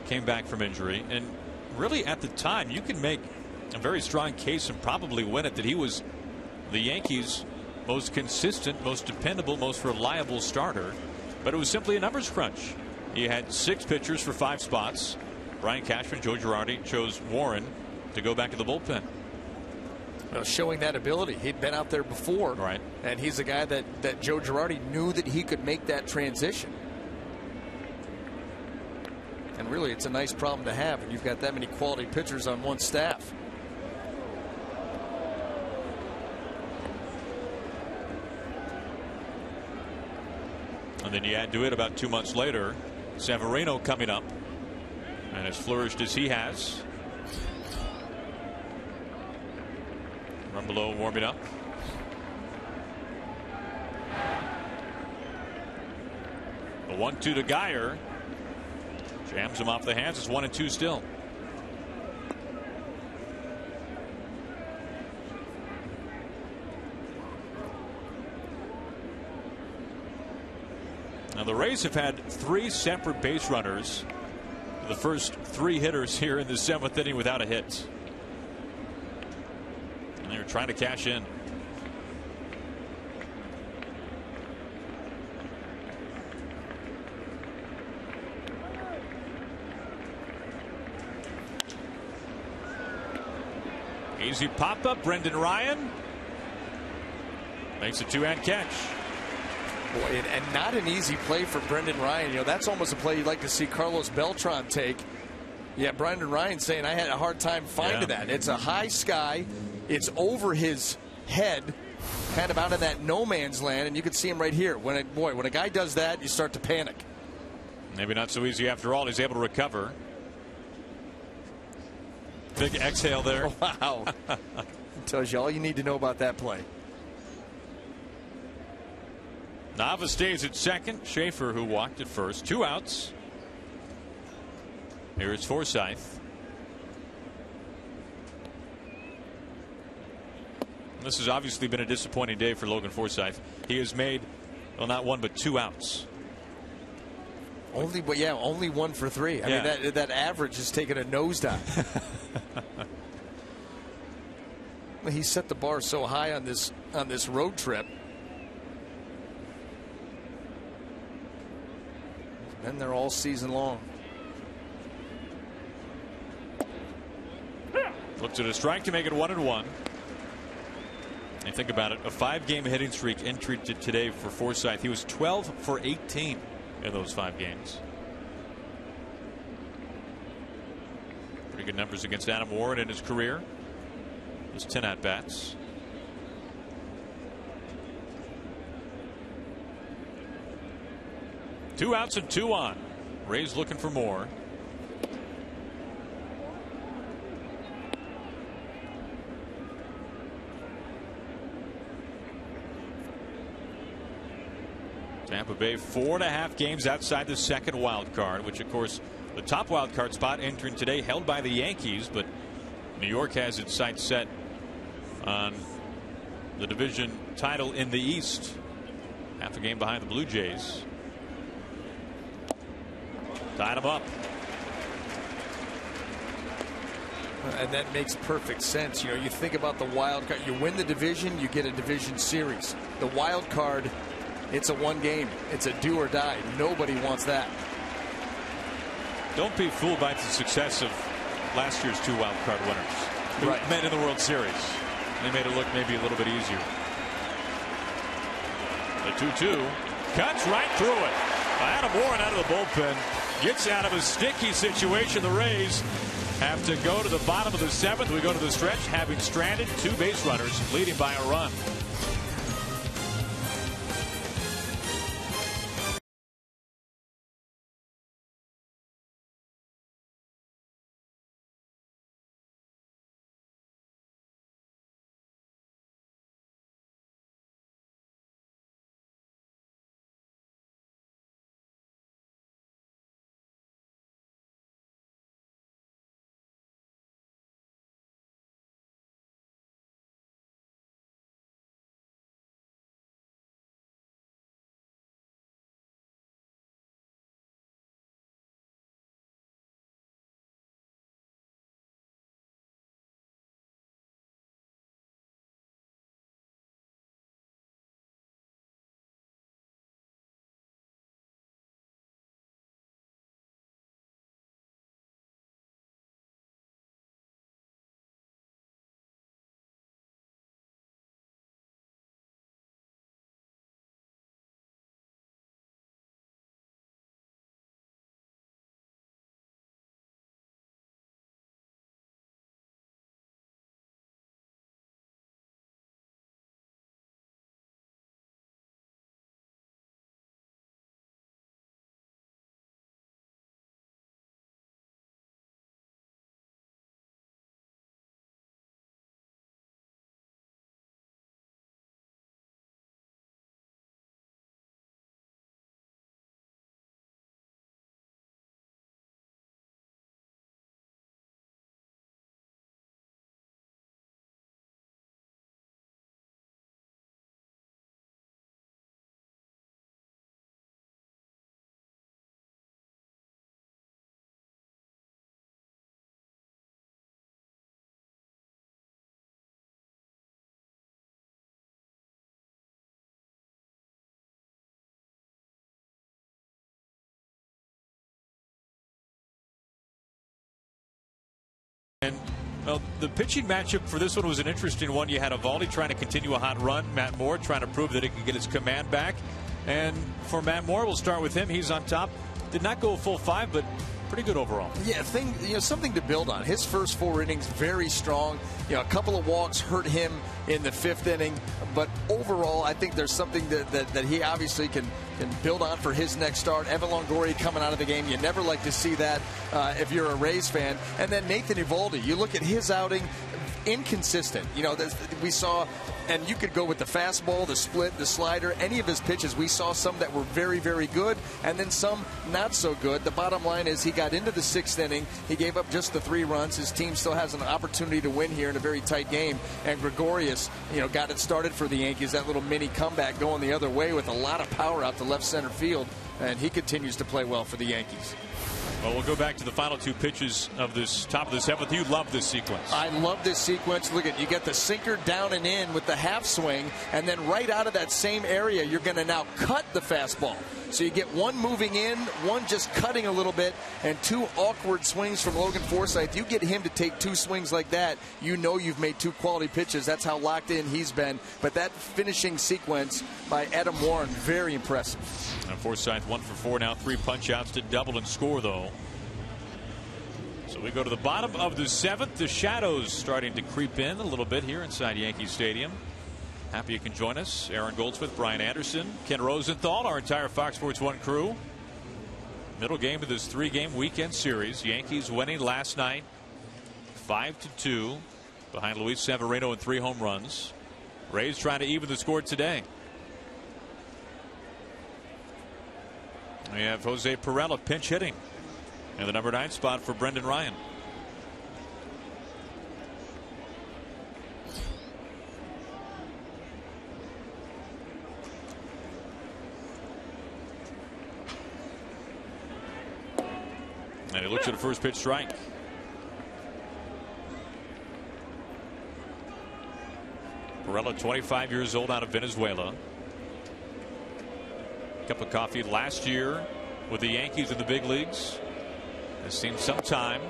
came back from injury, and really at the time you can make a very strong case and probably win it that he was the Yankees' most consistent, most dependable, most reliable starter. But it was simply a numbers crunch. He had 6 pitchers for 5 spots. Brian Cashman, Joe Girardi chose Warren to go back to the bullpen. Well, showing that ability. He'd been out there before. Right. And he's a guy that Joe Girardi knew that he could make that transition. And really, it's a nice problem to have when you've got that many quality pitchers on one staff. And then you add to it about 2 months later, Severino coming up, and as flourished as he has. Rumbelow warming up. A 1-2 to Geyer. Jams him off the hands. It's 1-2 still. Now the Rays have had 3 separate base runners. The first 3 hitters here in the 7th inning without a hit. And they're trying to cash in. Easy pop up. Brendan Ryan makes a 2-hand catch. Boy, and not an easy play for Brendan Ryan. You know, that's almost a play you'd like to see Carlos Beltran take. Yeah, Brendan Ryan saying I had a hard time finding that. It's a high sky. It's over his head, kind of out of that no man's land, and you can see him right here. When a guy does that, you start to panic. Maybe not so easy after all. He's able to recover. Big exhale there. Wow. Tells you all you need to know about that play. Nava stays at second. Schaefer, who walked at first. 2 outs. Here is Forsythe. This has obviously been a disappointing day for Logan Forsythe. He has made, well, not 1 but 2 outs. Only 1 for 3. I mean, that average has taken a nosedive. He set the bar so high on this road trip. Been there all season long. Looks at a strike to make it 1-1. And think about it, a 5-game hitting streak entered today for Forsythe. He was 12 for 18 in those 5 games. Pretty good numbers against Adam Warren in his career. His 10 at-bats. Two outs and 2 on. Rays looking for more. Tampa Bay 4.5 games outside the second wild card, which of course the top wild card spot entering today held by the Yankees, but New York has its sights set on the division title in the East. Half a game behind the Blue Jays. Tied them up. And that makes perfect sense. You know, you think about the wild card. You win the division, you get a division series. The wild card, it's a 1 game. It's a do or die. Nobody wants that. Don't be fooled by the success of last year's 2 wild card winners who met in the World Series. They made it look maybe a little bit easier. The 2-2 cuts right through it. Adam Warren out of the bullpen gets out of a sticky situation. The Rays have to go to the bottom of the 7th. We go to the stretch having stranded 2 base runners, leading by a run. And well, the pitching matchup for this one was an interesting one. You had Eovaldi trying to continue a hot run. Matt Moore trying to prove that he can get his command back. And for Matt Moore, we'll start with him. He's on top. Did not go a full 5, but pretty good overall. Yeah, something to build on. His first 4 innings, very strong. A couple of walks hurt him in the 5th inning, but overall, I think there's something that he obviously can build on for his next start. Evan Longoria coming out of the game. You never like to see that if you're a Rays fan. And then Nathan Eovaldi. You look at his outing, inconsistent. We saw, and you could go with the fastball, the split, the slider, any of his pitches. We saw some that were very, very good, and then some not so good. The bottom line is he got into the 6th inning. He gave up just the 3 runs. His team still has an opportunity to win here in a very tight game. And Gregorius, got it started for the Yankees. That little mini comeback going the other way with a lot of power out to left center field, and he continues to play well for the Yankees. Well, we'll go back to the final 2 pitches of this top of the 7th. You love this sequence. I love this sequence. Look at, you get the sinker down and in with the half swing, and then right out of that same area, you're going to now cut the fastball. So you get one moving in, one just cutting a little bit, and 2 awkward swings from Logan Forsythe. You get him to take 2 swings like that, you've made 2 quality pitches. That's how locked in he's been. But that finishing sequence by Adam Warren, very impressive. And Forsythe 1 for 4 now, 3 punch outs to double and score though. So we go to the bottom of the 7th. The shadows starting to creep in a little bit here inside Yankee Stadium. Happy you can join us. Aaron Goldsmith, Brian Anderson, Ken Rosenthal, our entire Fox Sports 1 crew. Middle game of this 3-game weekend series. Yankees winning last night 5-2 behind Luis Severino and 3 home runs. Rays trying to even the score today. We have Jose Pirela pinch hitting in the number 9 spot for Brendan Ryan. And he looks at a first pitch strike. Pirela, 25 years old, out of Venezuela. Cup of coffee last year with the Yankees in the big leagues. Has seen some time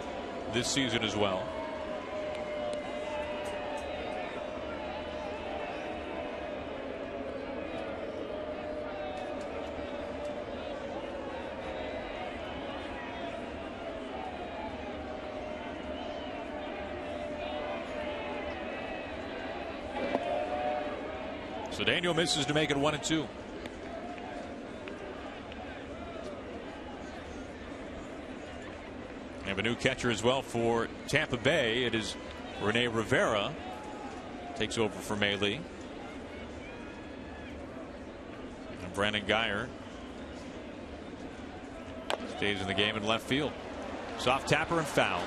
this season as well. So Daniel misses to make it 1-2. We have a new catcher as well for Tampa Bay. It is Rene Rivera. Takes over for Maile. And Brandon Guyer stays in the game in left field. Soft tapper and foul.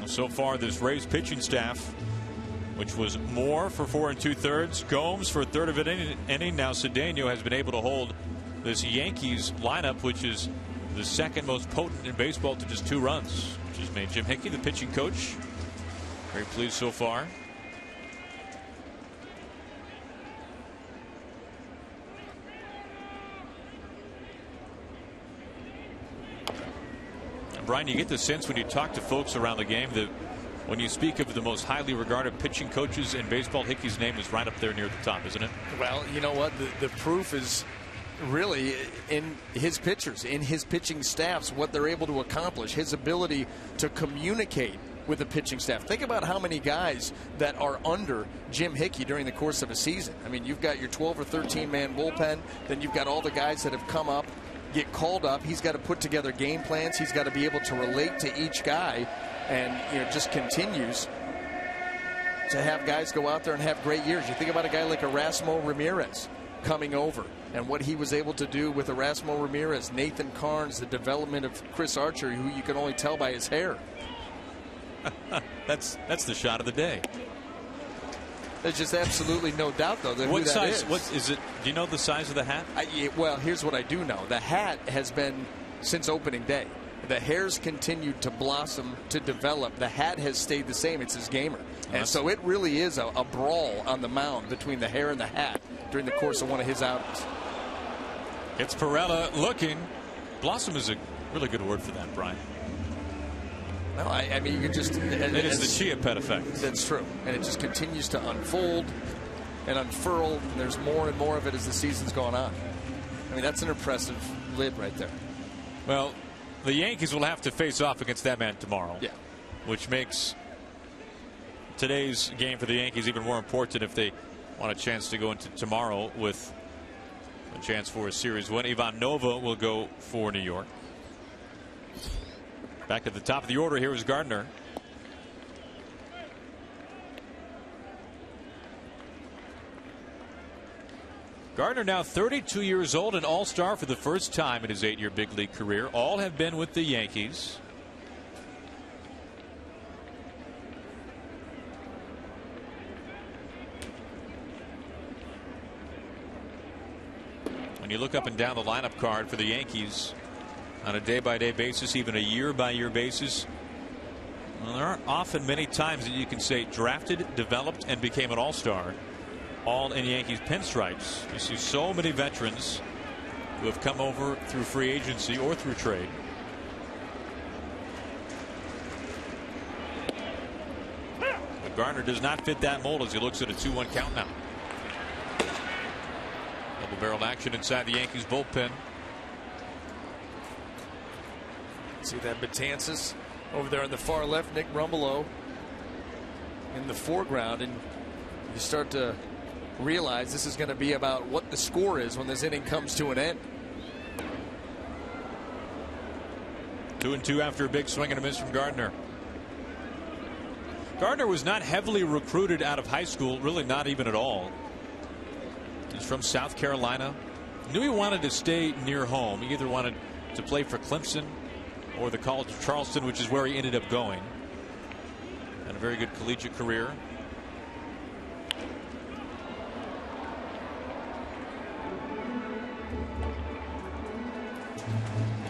So far, this Rays pitching staff, which was Moore for 4 2/3, Gomes for a third of an inning. Now Cedeno has been able to hold this Yankees lineup, which is the 2nd most potent in baseball, to just 2 runs, which has made Jim Hickey, the pitching coach, very pleased so far. Brian, you get the sense when you talk to folks around the game that when you speak of the most highly regarded pitching coaches in baseball, Hickey's name is right up there near the top, isn't it? Well, you know what? The proof is really in his pitchers, in his pitching staffs, what they're able to accomplish, his ability to communicate with the pitching staff. Think about how many guys that are under Jim Hickey during the course of a season. I mean, you've got your 12 or 13 man bullpen, then you've got all the guys that have come up, get called up. He's got to put together game plans. He's got to be able to relate to each guy, and just continues to have guys go out there and have great years. You think about a guy like Erasmo Ramirez coming over and what he was able to do with Erasmo Ramirez, Nathan Carnes, the development of Chris Archer, who you can only tell by his hair. That's the shot of the day. There's just absolutely no doubt, though, that what who that size? What is it? Do you know the size of the hat? Well, here's what I do know. The hat has been since opening day. The hair's continued to blossom, to develop. The hat has stayed the same. It's his gamer. And so it really is a brawl on the mound between the hair and the hat during the course of one of his outings. It's Perella looking. Blossom is a really good word for that, Brian. No, I mean, you can just... It is the Chia Pet effect. That's true. And it just continues to unfold and unfurl. And there's more and more of it as the season's gone on. I mean, that's an impressive lid right there. Well, the Yankees will have to face off against that man tomorrow. Yeah. Which makes today's game for the Yankees even more important if they want a chance to go into tomorrow with a chance for a series win. Ivan Nova will go for New York. Back at the top of the order here is Gardner. Gardner now 32 years old, an all-star for the first time in his 8-year big league career. All have been with the Yankees. When you look up and down the lineup card for the Yankees on a day-by-day basis, even a year-by-year basis, well, there aren't often many times that you can say drafted, developed, and became an all-star, all in Yankees pinstripes. You see so many veterans who have come over through free agency or through trade. But Gardner does not fit that mold as he looks at a 2-1 count now. Double-barreled action inside the Yankees bullpen. See that Betances over there on the far left, Nick Rumbelow in the foreground, and you start to realize this is going to be about what the score is when this inning comes to an end. 2-2 after a big swing and a miss from Gardner. Gardner was not heavily recruited out of high school, really not even at all. He's from South Carolina. Knew he wanted to stay near home. He either wanted to play for Clemson or the College of Charleston, which is where he ended up going. And a very good collegiate career.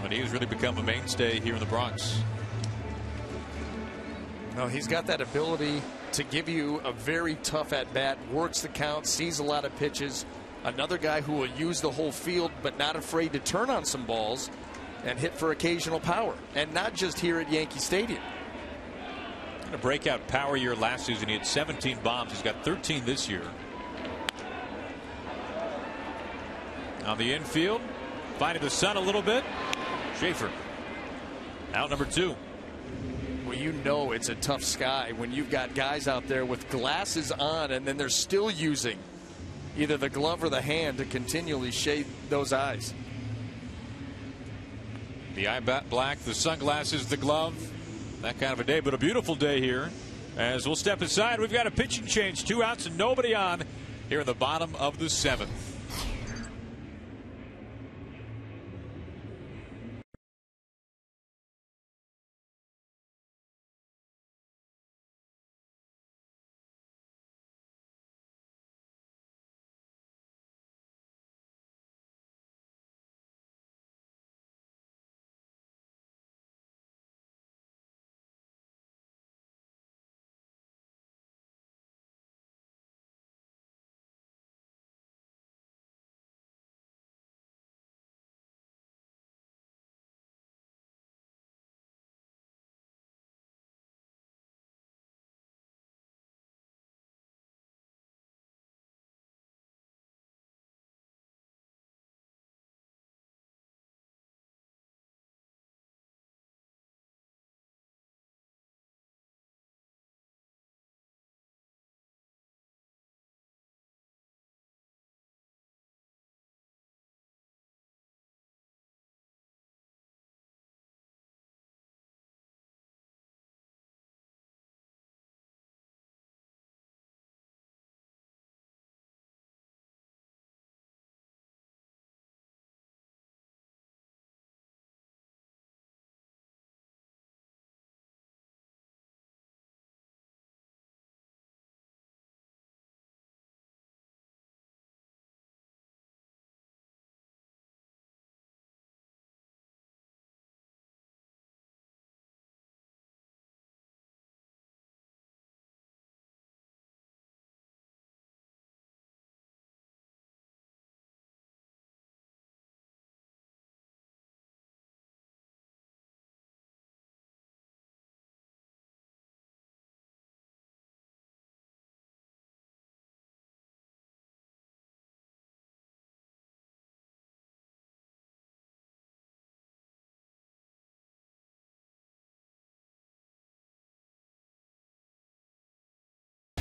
But he has really become a mainstay here in the Bronx. No, he's got that ability to give you a very tough at bat, works the count, sees a lot of pitches. Another guy who will use the whole field, but not afraid to turn on some balls and hit for occasional power, and not just here at Yankee Stadium. A breakout power year last season. He had 17 bombs. He's got 13 this year. On the infield, finding the sun a little bit. Schaefer out number 2. Well, you know it's a tough sky when you've got guys out there with glasses on and then they're still using either the glove or the hand to continually shade those eyes. The eye black, the sunglasses, the glove. That kind of a day, but a beautiful day here. As we'll step aside, we've got a pitching change. 2 outs and nobody on here in the bottom of the 7th.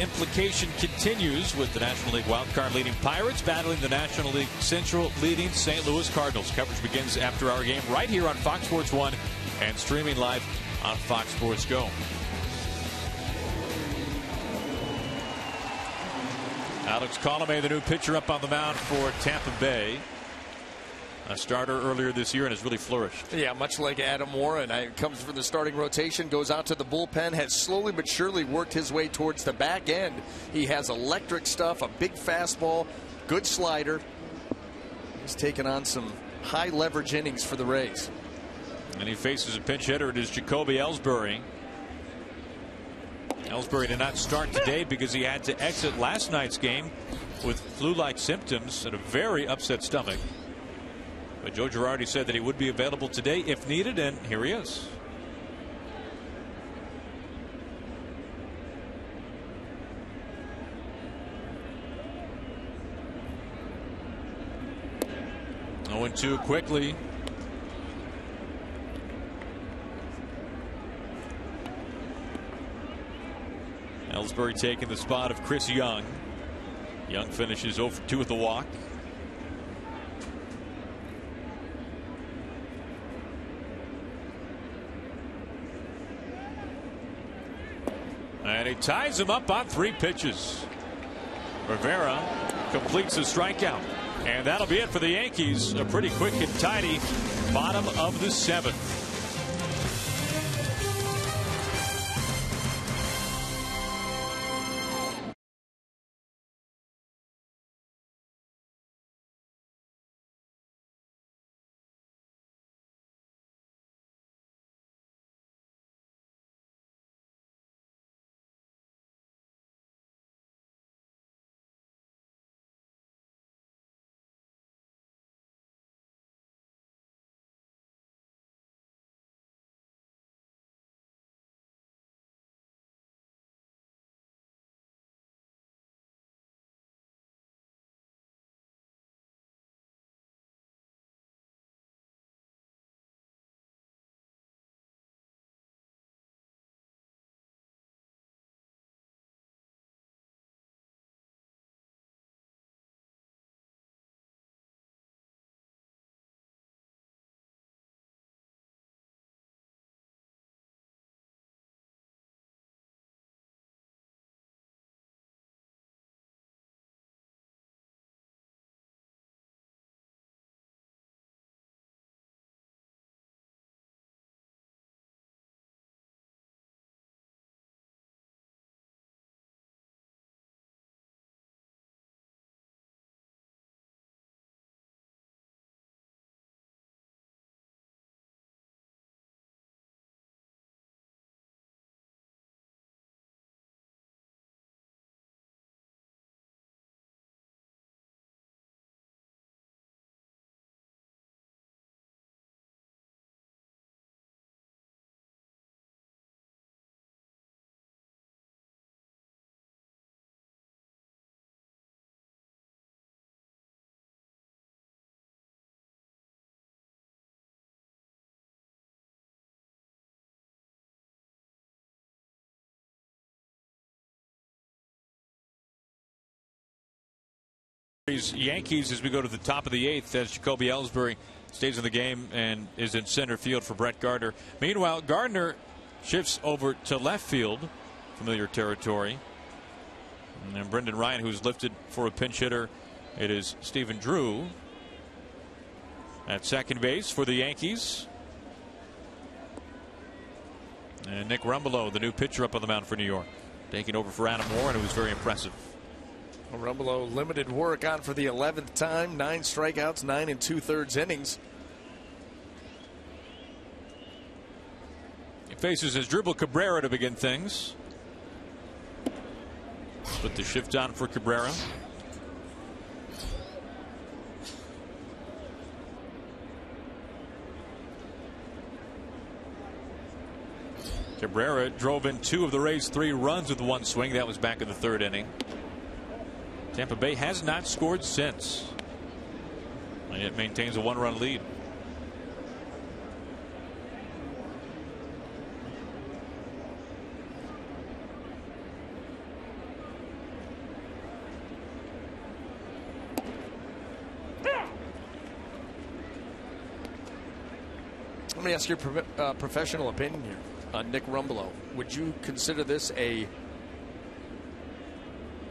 implication continues with the National League wildcard leading Pirates battling the National League Central leading St. Louis Cardinals. Coverage begins after our game right here on Fox Sports 1 and streaming live on Fox Sports Go. Alex Colomé, the new pitcher up on the mound for Tampa Bay. A starter earlier this year and has really flourished. Yeah, much like Adam Warren. Comes from the starting rotation, goes out to the bullpen, has slowly but surely worked his way towards the back end. He has electric stuff, a big fastball, good slider. He's taken on some high leverage innings for the Rays. And he faces a pinch hitter. It is Jacoby Ellsbury. Ellsbury did not start today because he had to exit last night's game with flu-like symptoms and a very upset stomach. But Joe Girardi said that he would be available today if needed, and here he is. Oh, 0-2 quickly. Ellsbury taking the spot of Chris Young. Young finishes 0-2 with the walk. And he ties him up on 3 pitches. Rivera completes a strikeout. And that'll be it for the Yankees. A pretty quick and tidy bottom of the 7th. Yankees as we go to the top of the 8th as Jacoby Ellsbury stays in the game and is in center field for Brett Gardner. Meanwhile, Gardner shifts over to left field, familiar territory. And Brendan Ryan, who's lifted for a pinch hitter. It is Stephen Drew at second base for the Yankees. And Nick Rumbelow, the new pitcher up on the mound for New York, taking over for Adam Warren, who was very impressive. Rumbelow limited work on for the 11th time. 9 strikeouts, 9 2/3 innings. He faces his dribble Cabrera to begin things. Put the shift on for Cabrera. Cabrera drove in 2 of the Rays' 3 runs with 1 swing. That was back in the 3rd inning. Tampa Bay has not scored since, and it maintains a 1-run lead. Let me ask your professional opinion here on Nick Rumbelow. Would you consider this a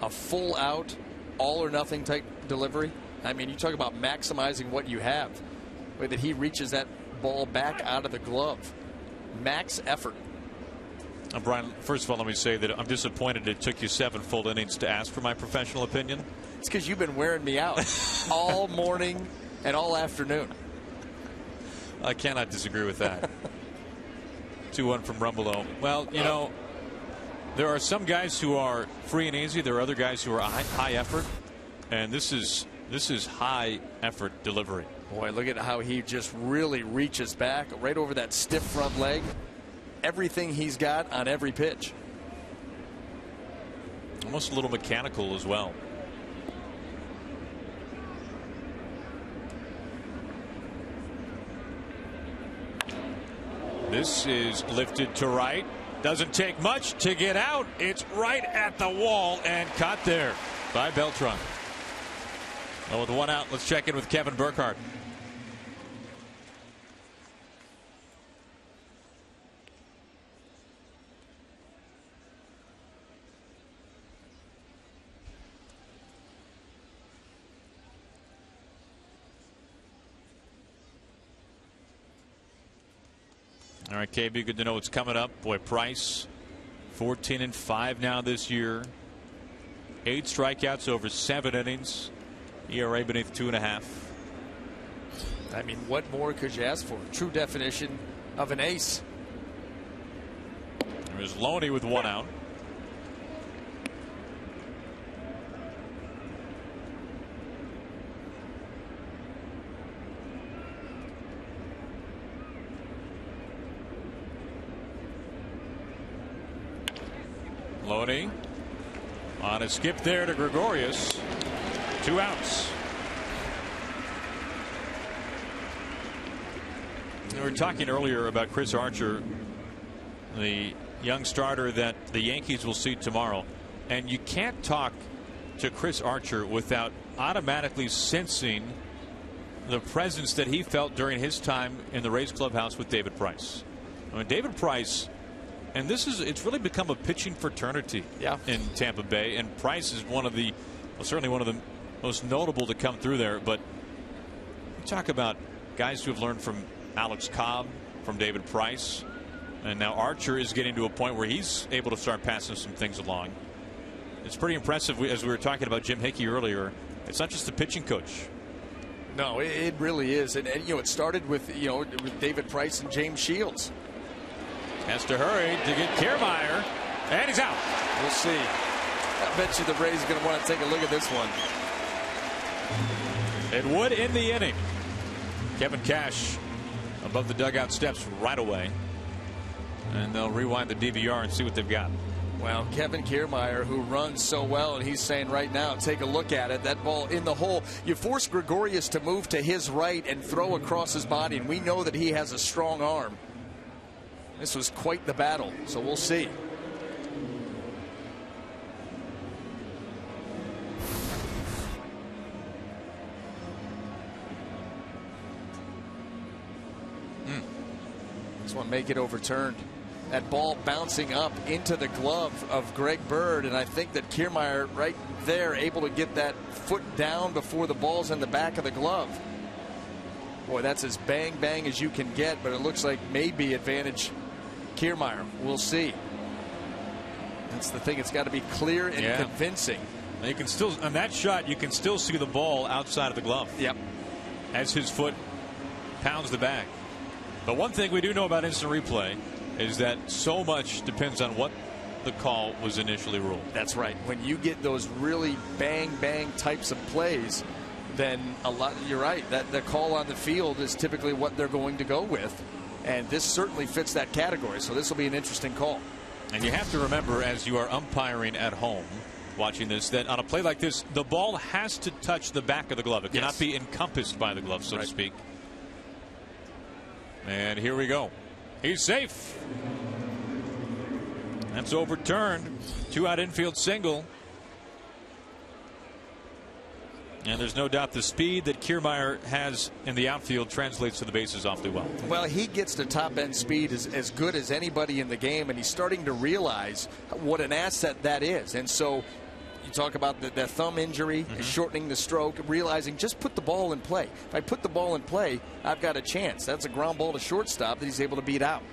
full out, all or nothing type delivery? I mean, you talk about maximizing what you have. The way that he reaches that ball back out of the glove. Max effort. Brian, first of all, let me say that I'm disappointed it took you 7 full innings to ask for my professional opinion. It's because you've been wearing me out all morning and all afternoon. I cannot disagree with that. 2-1 from Rumbelow. Well, you know, there are some guys who are free and easy. There are other guys who are high effort, and this is high effort delivery. Boy, look at how he just really reaches back right over that stiff front leg. Everything he's got on every pitch. Almost a little mechanical as well. This is lifted to right. Doesn't take much to get out. It's right at the wall and caught there by Beltran. Well, with 1 out, let's check in with Kevin Burkhardt. All right, KB, good to know what's coming up. Boy, Price, 14-5 now this year. 8 strikeouts over 7 innings. ERA beneath 2.5. I mean, what more could you ask for? True definition of an ace. There's Loney with 1 out. Loney on a skip there to Gregorius. 2 outs. We were talking earlier about Chris Archer, the young starter that the Yankees will see tomorrow, and you can't talk to Chris Archer without automatically sensing the presence that he felt during his time in the Rays clubhouse with David Price. I mean, David Price, and it's really become a pitching fraternity in Tampa Bay, and Price is certainly one of the most notable to come through there. But you talk about guys who have learned from Alex Cobb, from David Price, and now Archer is getting to a point where he's able to start passing some things along. It's pretty impressive. As we were talking about Jim Hickey earlier, it's not just the pitching coach. No, it really is, and you know, it started with with David Price and James Shields. Has to hurry to get Kiermaier, and he's out. We'll see. I bet you the Rays are going to want to take a look at this one. It would end the inning. Kevin Cash above the dugout steps right away, and they'll rewind the DVR and see what they've got. Well, Kevin Kiermaier, who runs so well, and he's saying right now, take a look at it. That ball in the hole. You force Gregorius to move to his right and throw across his body, and we know that he has a strong arm. This was quite the battle, so we'll see. This one may get overturned. That ball bouncing up into the glove of Greg Bird, and I think that Kiermaier right there able to get that foot down before the ball's in the back of the glove. Boy, that's as bang bang as you can get, but it looks like maybe advantage Kiermaier. We'll see. That's the thing. It's got to be clear and convincing. You can still, on that shot, you can still see the ball outside of the glove. Yep. As his foot pounds the bag. But one thing we do know about instant replay is that so much depends on what the call was initially ruled. That's right. When you get those really bang bang types of plays, then you're right, that the call on the field is typically what they're going to go with, and this certainly fits that category. So this will be an interesting call. And you have to remember, as you are umpiring at home watching this, that on a play like this, the ball has to touch the back of the glove. It cannot be encompassed by the glove, so to speak. And here we go. He's safe. That's overturned. 2-out infield single. And there's no doubt the speed that Kiermaier has in the outfield translates to the bases awfully well. Well, he gets to top end speed as good as anybody in the game, and he's starting to realize what an asset that is. And so you talk about the thumb injury, shortening the stroke, realizing just put the ball in play. If I put the ball in play, I've got a chance. That's a ground ball to shortstop that he's able to beat out.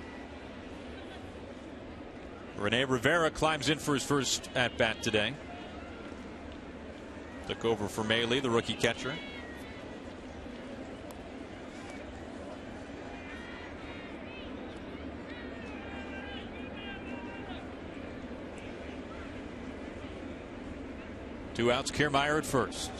Rene Rivera climbs in for his first at bat today. Took over for Maile, the rookie catcher. Two outs, Kiermaier at first.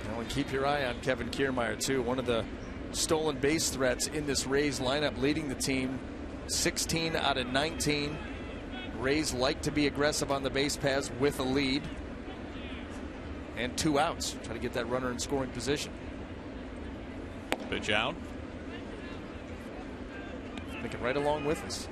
And keep your eye on Kevin Kiermaier, too. One of the stolen base threats in this Rays lineup, leading the team 16 out of 19. Rays like to be aggressive on the base paths with a lead. And 2 outs. Try to get that runner in scoring position. Pitch out. Thinking right along with us.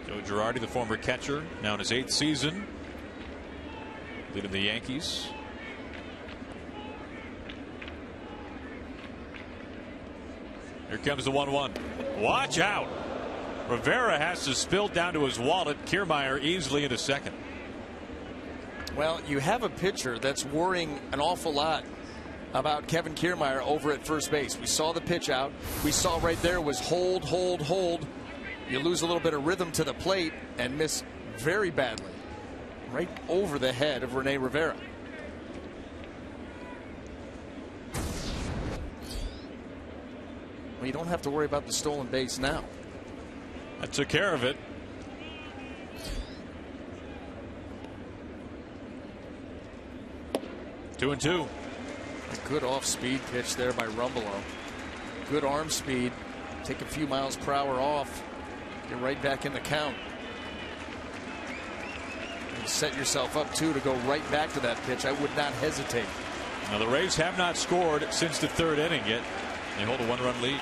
Joe Girardi, the former catcher, now in his 8th season, leading the Yankees. Here comes the 1-1. Watch out. Rivera has to spill down to his wallet. Kiermaier easily into second. Well, you have a pitcher that's worrying an awful lot about Kevin Kiermaier over at first base. We saw the pitch out. We saw right there was hold, hold, hold. You lose a little bit of rhythm to the plate and miss very badly. Right over the head of Rene Rivera. Well, you don't have to worry about the stolen base now. That took care of it. Two and two. A good off-speed pitch there by Rumbelow. Good arm speed. Take a few miles per hour off. You're right back in the count. And set yourself up, too, to go right back to that pitch. I would not hesitate. Now, the Rays have not scored since the 3rd inning yet. They hold a 1-run lead.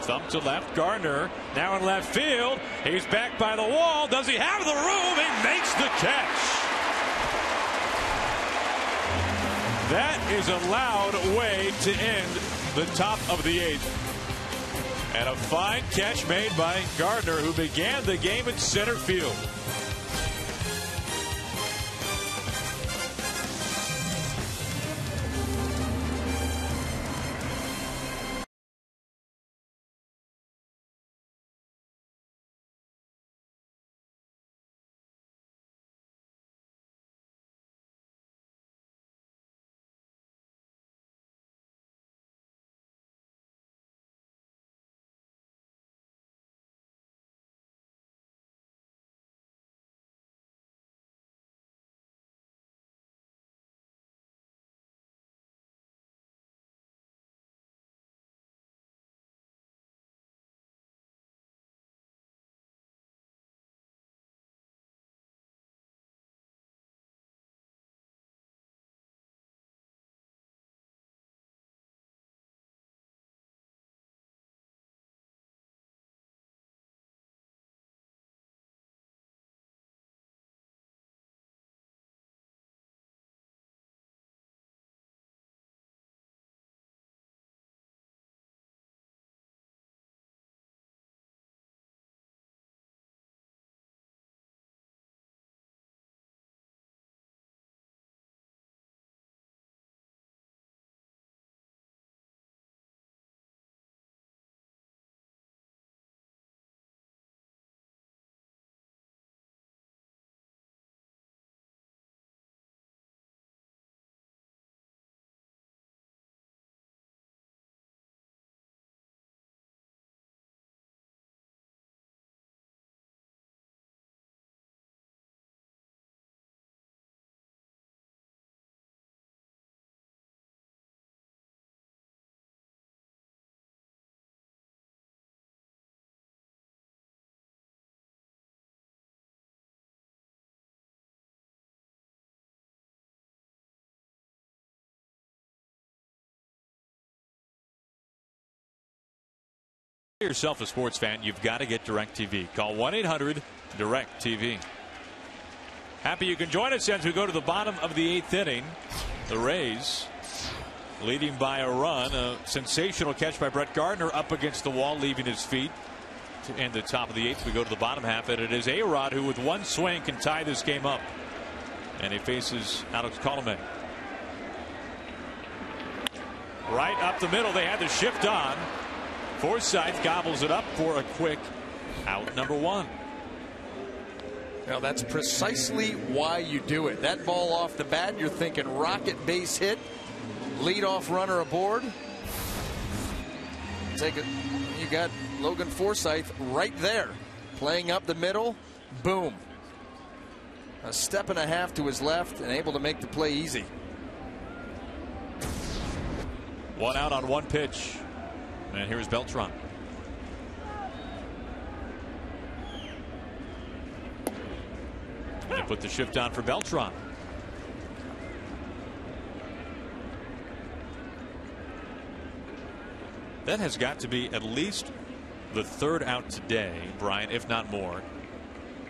Thump to left. Gardner now in left field. He's back by the wall. Does he have the room? He makes the catch. That is a loud way to end the top of the 8th. And a fine catch made by Gardner, who began the game in center field. Yourself a sports fan, you've got to get DirecTV. Call 1-800-DIRECTV. Happy you can join us as we go to the bottom of the 8th inning. The Rays leading by a run. A sensational catch by Brett Gardner up against the wall, leaving his feet. To end the top of the 8th, we go to the bottom half, and it is A-Rod who, with one swing, can tie this game up. And he faces Alex Colomé. Right up the middle, they had the shift on. Forsythe gobbles it up for a quick out, number 1. Now that's precisely why you do it. That ball off the bat, you're thinking rocket base hit, leadoff runner aboard. Take it. You got Logan Forsythe right there, playing up the middle. Boom. A step and a half to his left and able to make the play easy. 1 out on 1 pitch. And here's Beltran. And they put the shift on for Beltran. That has got to be at least the 3rd out today, Brian, if not more,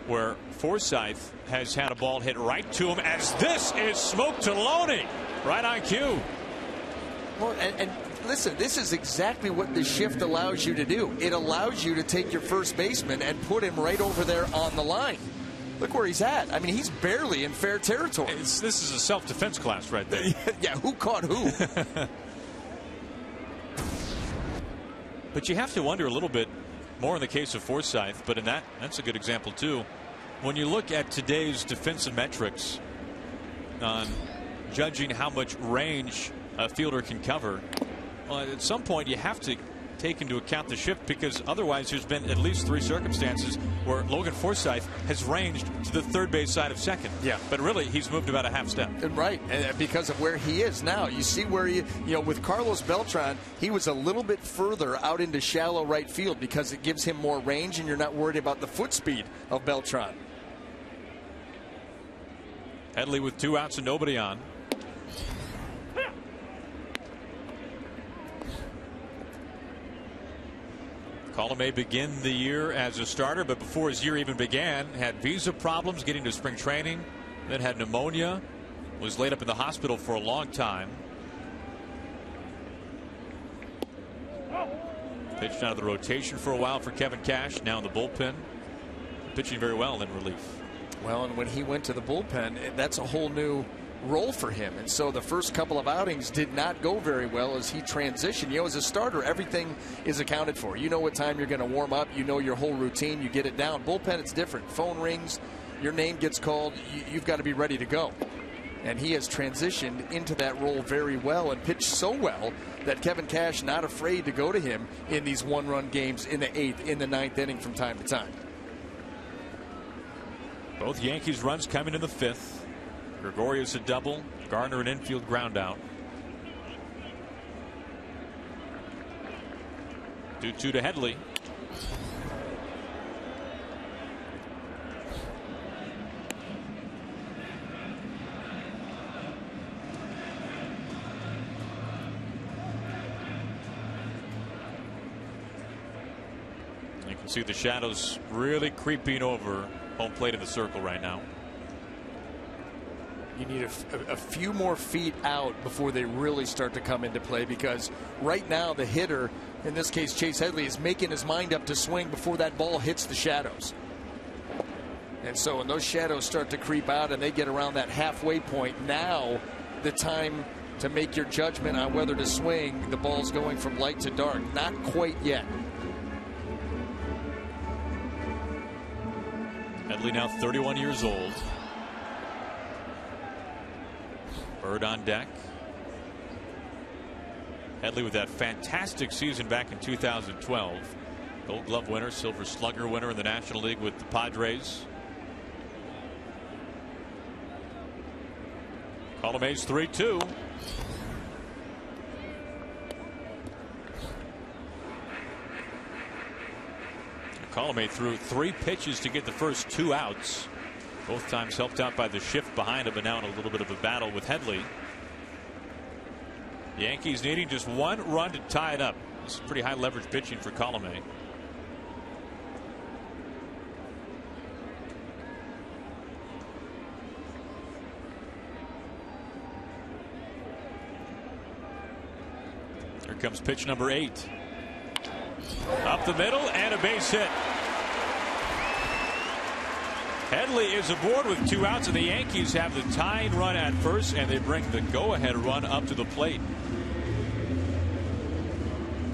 where Forsythe has had a ball hit right to him, as this is Smoke to Loney. Right on cue. Well, and listen, this is exactly what the shift allows you to do. It allows you to take your first baseman and put him right over there on the line. Look where he's at. I mean, he's barely in fair territory. This is a self-defense class right there. Yeah, who caught who? But you have to wonder a little bit more in the case of Forsythe, but in that's a good example too. When you look at today's defensive metrics on judging how much range a fielder can cover, well, at some point you have to take into account the shift, because otherwise there's been at least 3 circumstances where Logan Forsythe has ranged to the third base side of second. Yeah. But really he's moved about a half step. Right, and because of where he is now. You see where with Carlos Beltran, he was a little bit further out into shallow right field because it gives him more range, and you're not worried about the foot speed of Beltran. Headley with 2 outs and nobody on. Colomé began the year as a starter, but before his year even began, had visa problems getting to spring training, then had pneumonia, was laid up in the hospital for a long time. Pitched out of the rotation for a while for Kevin Cash, now in the bullpen. Pitching very well in relief. Well, and when he went to the bullpen, that's a whole new role for him, and so the first couple of outings did not go very well as he transitioned. As a starter, everything is accounted for. You know what time you're going to warm up, you know your whole routine, you get it down. Bullpen, it's different. Phone rings, your name gets called, you've got to be ready to go. And he has transitioned into that role very well and pitched so well that Kevin Cash not afraid to go to him in these 1-run games in the 8th, in the 9th inning from time to time. Both Yankees runs coming in the 5th. Gregorius a double, Gardner an infield ground out. 2-2 to Headley. You can see the shadows really creeping over home plate in the circle right now. You need a few more feet out before they really start to come into play, because right now the hitter, in this case Chase Headley, is making his mind up to swing before that ball hits the shadows. And so when those shadows start to creep out and they get around that halfway point, now the time to make your judgment on whether to swing. The ball's going from light to dark. Not quite yet. Headley now 31 years old. Bird on deck. Headley with that fantastic season back in 2012. Gold Glove winner, Silver Slugger winner in the National League with the Padres. Colomé's 3-2. Colomé threw 3 pitches to get the first 2 outs. Both times helped out by the shift behind him, and now in a little bit of a battle with Headley. Yankees needing just 1 run to tie it up. This is pretty high leverage pitching for Colomé. comes pitch number 8. Up the middle and a base hit. Headley is aboard with 2 outs, and the Yankees have the tying run at first, and they bring the go-ahead run up to the plate.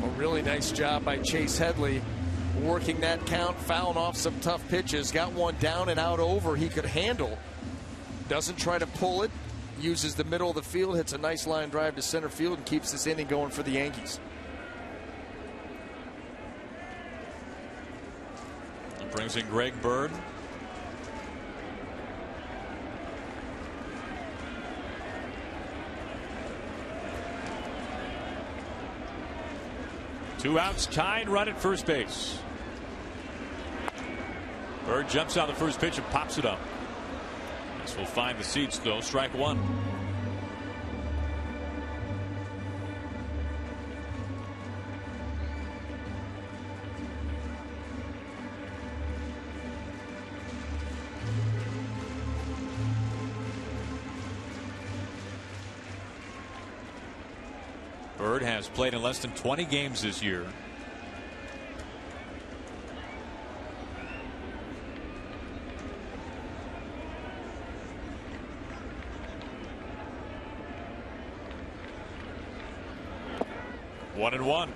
A really nice job by Chase Headley working that count, fouling off some tough pitches, got one down and out over he could handle. Doesn't try to pull it, uses the middle of the field, hits a nice line drive to center field, and keeps this inning going for the Yankees. It brings in Greg Bird. Two outs, tied run at first base. Bird jumps out the first pitch and pops it up. This will find the seats, though. Strike one. Bird has played in less than 20 games this year. One and one.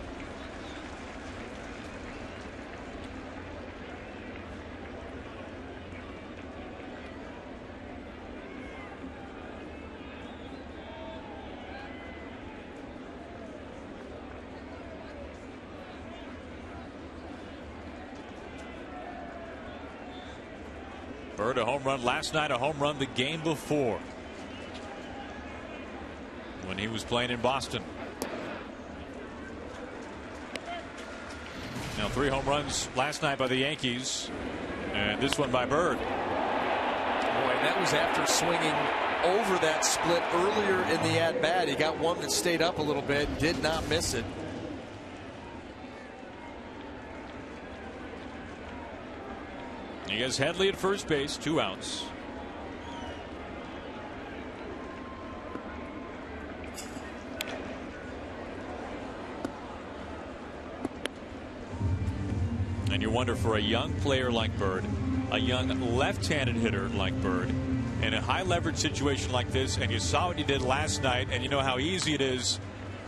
Bird a home run last night, a home run the game before when he was playing in Boston. Now 3 home runs last night by the Yankees, and this one by Bird. Boy, that was after swinging over that split earlier in the at-bat. He got one that stayed up a little bit and did not miss it. He has Headley at first base, 2 outs. And you wonder, for a young player like Bird, a young left-handed hitter like Bird, in a high leverage situation like this, and you saw what you did last night, and you know how easy it is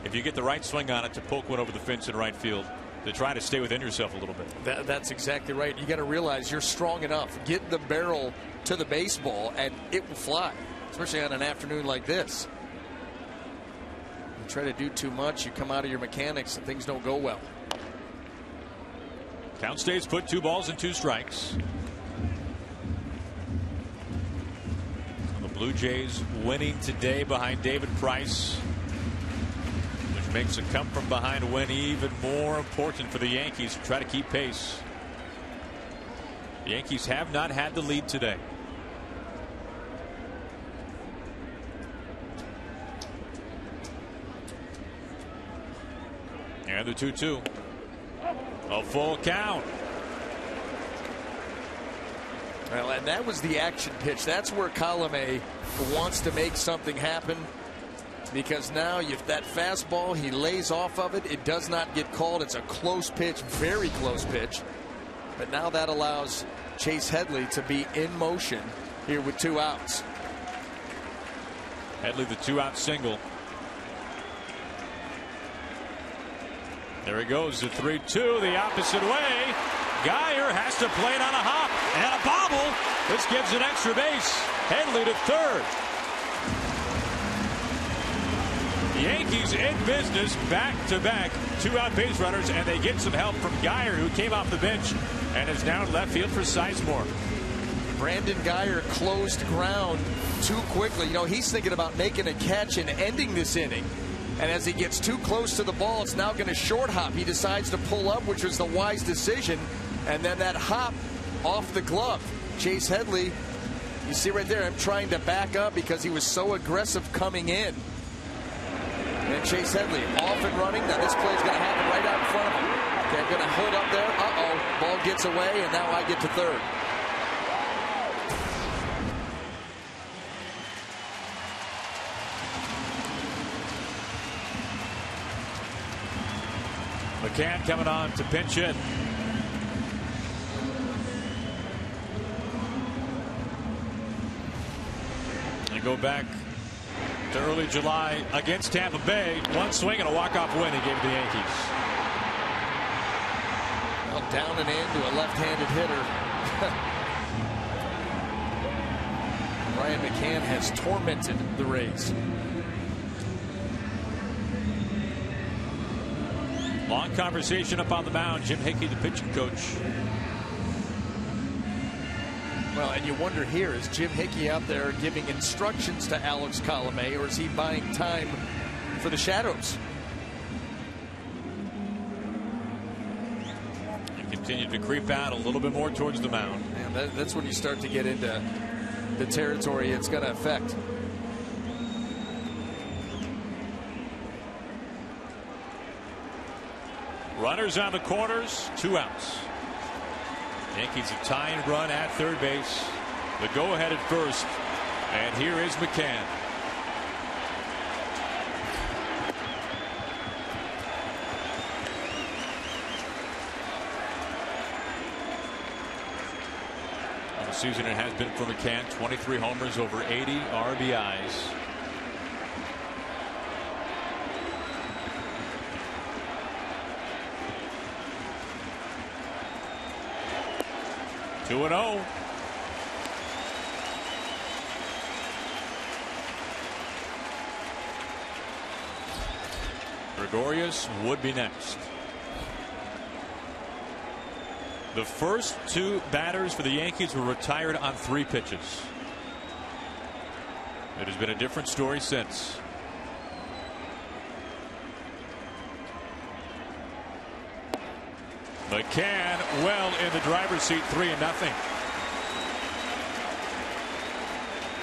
if you get the right swing on it to poke one over the fence in right field, to try to stay within yourself a little bit. That's exactly right. You got to realize you're strong enough. Get the barrel to the baseball and it will fly, especially on an afternoon like this. You try to do too much, you come out of your mechanics and things don't go well. Count stays put, 2 balls and 2 strikes. The Blue Jays winning today behind David Price, which makes a come from behind win even more important for the Yankees to try to keep pace. The Yankees have not had the lead today. And the 2-2. A full count. Well, and that was the action pitch. That's where Colome wants to make something happen, because now if that fastball, he lays off of it, it does not get called. It's a close pitch, very close pitch. But now that allows Chase Headley to be in motion here with 2 outs. Headley, the 2-out single. There he goes, the 3-2 the opposite way. Geyer has to play it on a hop and a bobble. This gives an extra base. Headley to third. The Yankees in business, back-to-back 2-out base runners, and they get some help from Geyer, who came off the bench and is now in left field for Sizemore. Brandon Geyer closed ground too quickly. You know, he's thinking about making a catch and ending this inning. And as he gets too close to the ball, it's now going to short hop. He decides to pull up, which was the wise decision. And then that hop off the glove. Chase Headley, you see right there, him trying to back up because he was so aggressive coming in. And Chase Headley off and running. Now this play is going to happen right out in front of him. They're going to hold up there. Uh-oh. Ball gets away, and now I get to third. McCann coming on to pinch hit. And go back to early July against Tampa Bay. One swing and a walk-off win he gave the Yankees. Well, down and in to a left-handed hitter. Brian McCann has tormented the Rays. Long conversation up on the mound. Jim Hickey, the pitching coach. Well, and you wonder here, is Jim Hickey out there giving instructions to Alex Colomé, or is he buying time for the shadows? And continue to creep out a little bit more towards the mound. Man, that's when you start to get into the territory it's going to affect. Runners on the corners, 2 outs. Yankees a tying run at third base. The go-ahead at first. And here is McCann. On the season it has been for McCann. 23 homers, over 80 RBIs. Two and 0. Gregorius would be next. The first 2 batters for the Yankees were retired on 3 pitches. It has been a different story since. McCann well in the driver's seat, 3-0.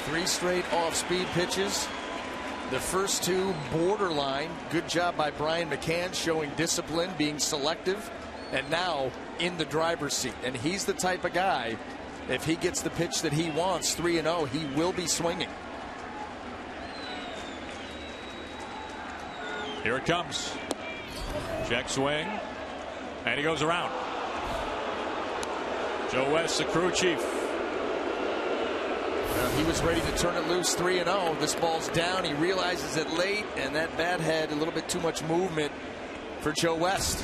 3 straight off-speed pitches. The first 2 borderline. Good job by Brian McCann showing discipline, being selective, and now in the driver's seat. And he's the type of guy, if he gets the pitch that he wants, 3-0, he will be swinging. Here it comes. Check swing. And he goes around. Joe West, the crew chief. He was ready to turn it loose, 3-0. This ball's down. He realizes it late, and that bat had a little bit too much movement for Joe West.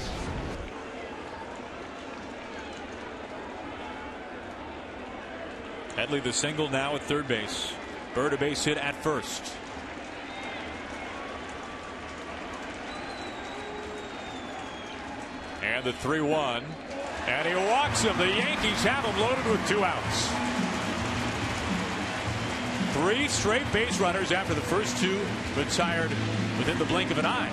Headley the single now at third base. Bird a base hit at first. And the 3-1. And he walks him. The Yankees have him loaded with 2 outs. 3 straight base runners after the first 2 retired within the blink of an eye.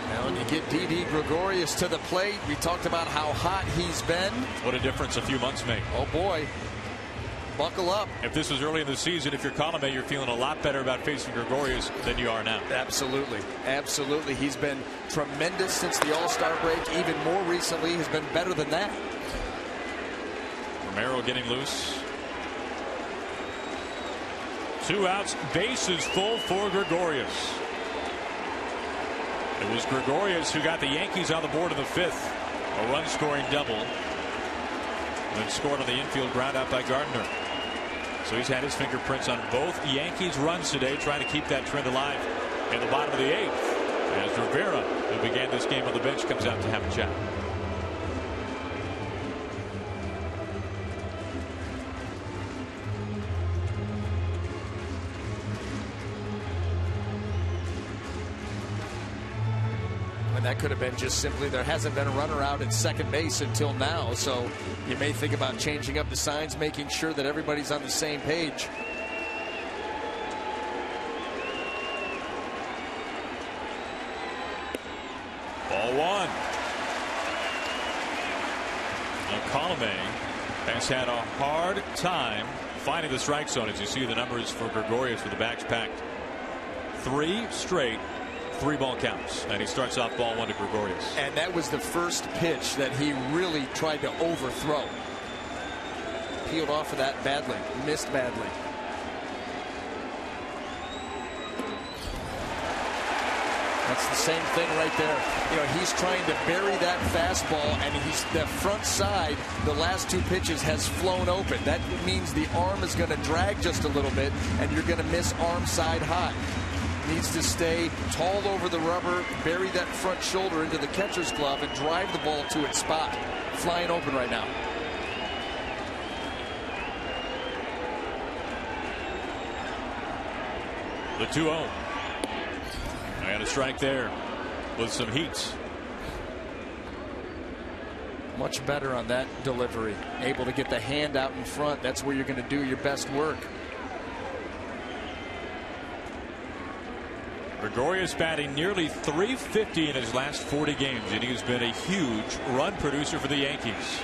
Now when you get Didi Gregorius to the plate, we talked about how hot he's been. What a difference a few months make. Oh boy. Buckle up. If this was early in the season, if you're Colomé, you're feeling a lot better about facing Gregorius than you are now. Absolutely. Absolutely. He's been tremendous since the All-Star break. Even more recently, has been better than that. Romero getting loose. 2 outs, bases full for Gregorius. It was Gregorius who got the Yankees on the board in the 5th. A run-scoring double. And then scored on the infield ground out by Gardner. So he's had his fingerprints on both Yankees runs today, trying to keep that trend alive in the bottom of the 8th. As Rivera, who began this game on the bench, comes out to have a chat. That could have been just simply there hasn't been a runner out at second base until now, so you may think about changing up the signs, making sure that everybody's on the same page. Ball 1. Now Colomé has had a hard time finding the strike zone, as you see the numbers for Gregorius with the backs packed. 3 straight 3-ball counts, and he starts off ball 1 to Gregorius. And that was the first pitch that he really tried to overthrow. Peeled off of that badly, missed badly. That's the same thing right there. You know, he's trying to bury that fastball, and the front side, the last two pitches, has flown open. That means the arm is going to drag just a little bit, and you're going to miss arm side high. Needs to stay tall over the rubber, bury that front shoulder into the catcher's glove, and drive the ball to its spot. Flying open right now. The 2-0. And a strike there with some heat. Much better on that delivery. Able to get the hand out in front. That's where you're going to do your best work. Gregorius batting nearly .350 in his last 40 games, and he's been a huge run producer for the Yankees.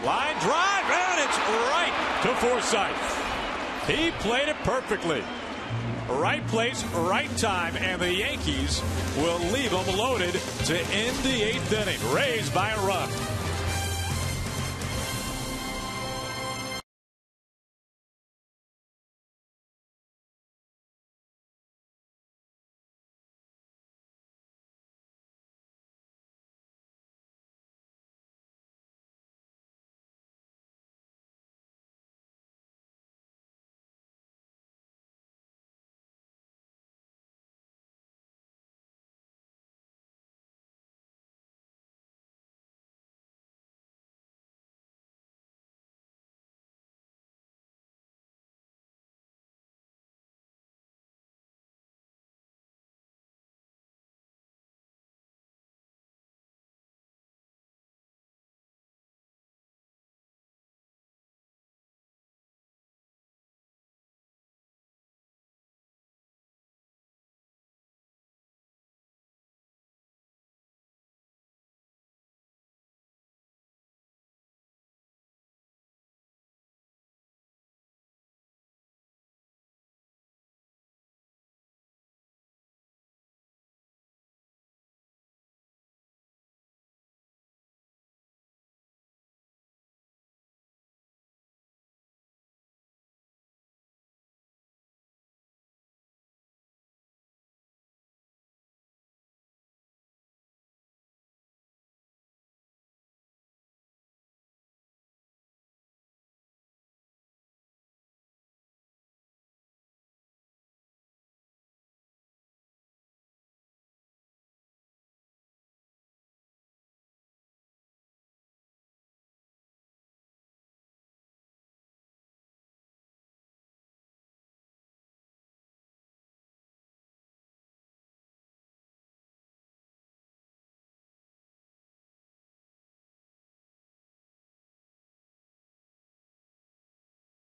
Line drive, and it's right to Forsythe. He played it perfectly. Right place, right time, and the Yankees will leave them loaded to end the 8th inning. Raised by a run.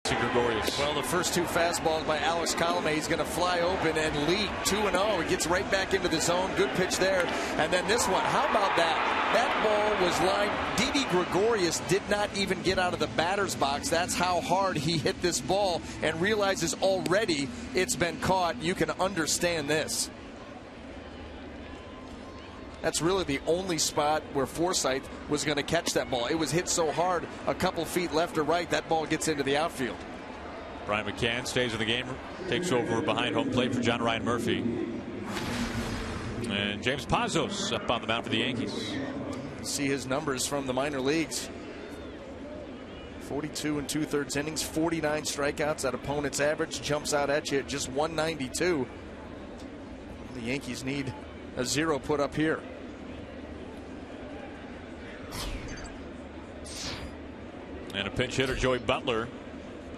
Gregorius. Well, the first two fastballs by Alex Colome, he's going to fly open and lead 2-0. He gets right back into the zone. Good pitch there. And then this one, how about that? That ball was lined. Didi Gregorius did not even get out of the batter's box. That's how hard he hit this ball, and realizes already it's been caught. You can understand this. That's really the only spot where Forsythe was going to catch that ball. It was hit so hard, a couple feet left or right, that ball gets into the outfield. Brian McCann stays in the game, takes over behind home plate for John Ryan Murphy. And James Pazos up on the mound for the Yankees. See his numbers from the minor leagues. 42 2/3 innings, 49 strikeouts. That opponent's average jumps out at you at just 192. The Yankees need a 0 put up here. And a pinch hitter, Joey Butler,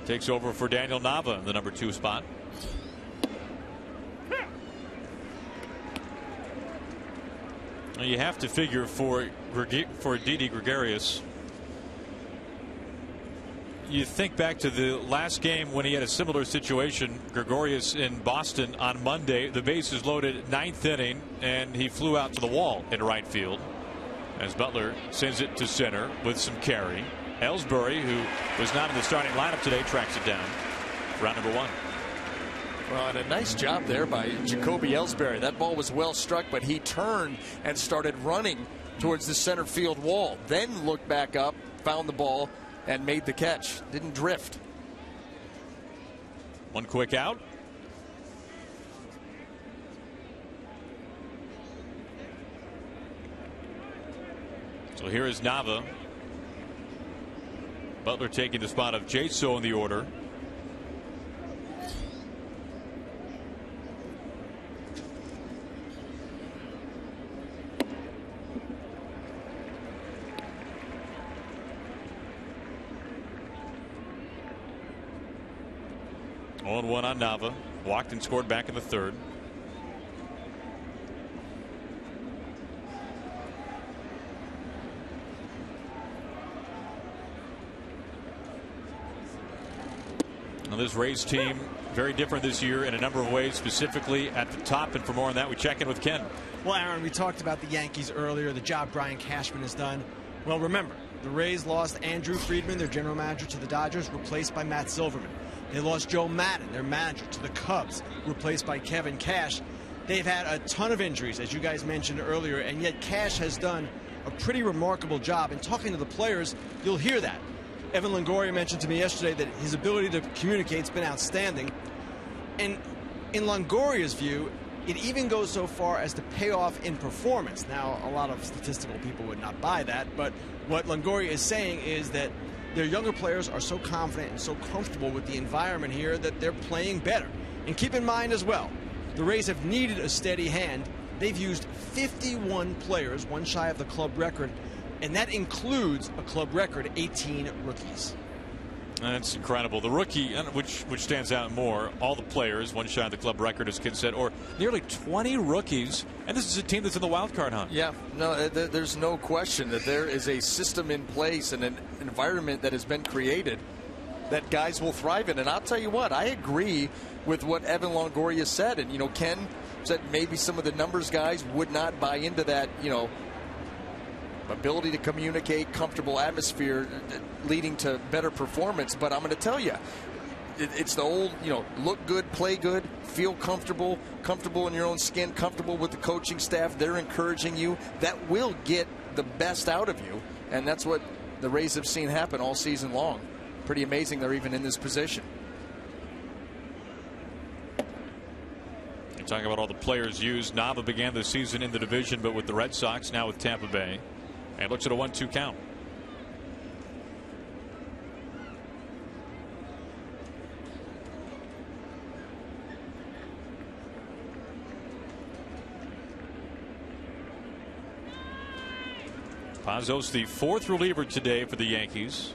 takes over for Daniel Nava in the number 2 spot. Now you have to figure for Didi Gregorius, you think back to the last game when he had a similar situation, Gregorius in Boston on Monday. The bases loaded, 9th inning, and he flew out to the wall in right field as Butler sends it to center with some carry. Ellsbury, who was not in the starting lineup today, tracks it down. Round number 1. Well, and a nice job there by Jacoby Ellsbury. That ball was well struck, but he turned and started running towards the center field wall. Then looked back up, found the ball, and made the catch. Didn't drift. One quick out. So here is Nava. Butler taking the spot of Jaso in the order. On one on Nava. Walked and scored back in the third. Now this Rays team very different this year in a number of ways, specifically at the top. And for more on that, we check in with Ken. Well, Aaron, we talked about the Yankees earlier, the job Brian Cashman has done. Well, remember, the Rays lost Andrew Friedman, their general manager, to the Dodgers, replaced by Matt Silverman. They lost Joe Madden, their manager, to the Cubs, replaced by Kevin Cash. They've had a ton of injuries, as you guys mentioned earlier, and yet Cash has done a pretty remarkable job. And talking to the players, you'll hear that. Evan Longoria mentioned to me yesterday that his ability to communicate has been outstanding. And in Longoria's view, it even goes so far as to pay off in performance. Now, a lot of statistical people would not buy that, but what Longoria is saying is that their younger players are so confident and so comfortable with the environment here that they're playing better. And keep in mind as well, the Rays have needed a steady hand. They've used 51 players, one shy of the club record, and that includes a club record 18 rookies. That's incredible. The rookie, which stands out more, all the players, one shy of the club record, as Ken said, or nearly 20 rookies. And this is a team that's in the wild card hunt. Yeah, no, there's no question that there is a system in place and an environment that has been created that guys will thrive in. And I'll tell you what, I agree with what Evan Longoria said. And, you know, Ken said maybe some of the numbers guys would not buy into that, you know, ability to communicate, comfortable atmosphere leading to better performance. But I'm going to tell you, it's the old, you know, look good, play good, feel comfortable in your own skin, comfortable with the coaching staff. They're encouraging you. That will get the best out of you. And that's what the Rays have seen happen all season long. Pretty amazing they're even in this position. You're talking about all the players used. Nava began the season in the division, but with the Red Sox, now with Tampa Bay. And looks at a 1-2 count. Pazos, the fourth reliever today for the Yankees.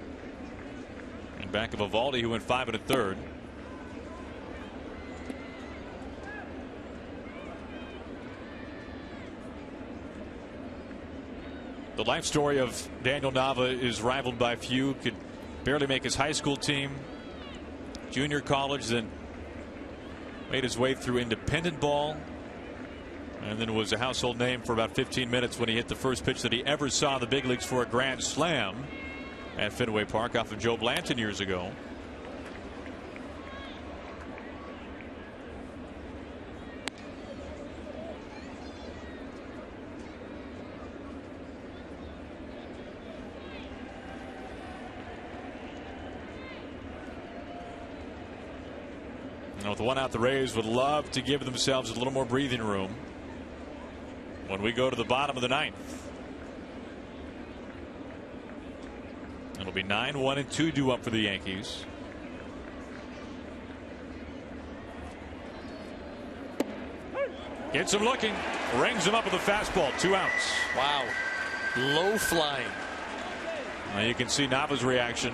And back of Eovaldi, who went 5 1/3. The life story of Daniel Nava is rivaled by few. Could barely make his high school team, junior college, then made his way through independent ball, and then was a household name for about 15 minutes when he hit the first pitch that he ever saw in the big leagues for a grand slam at Fenway Park off of Joe Blanton years ago. With one out, the Rays would love to give themselves a little more breathing room when we go to the bottom of the ninth. It'll be 9-1-2 due up for the Yankees. Gets him looking, rings him up with a fastball, 2 outs. Wow, low flying. Now you can see Nava's reaction.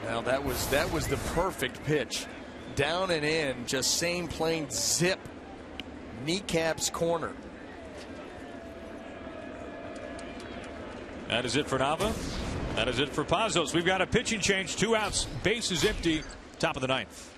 Now that was the perfect pitch. Down and in, just same plain zip. Kneecaps corner. That is it for Nava. That is it for Pazos. We've got a pitching change, 2 outs, bases empty, top of the ninth.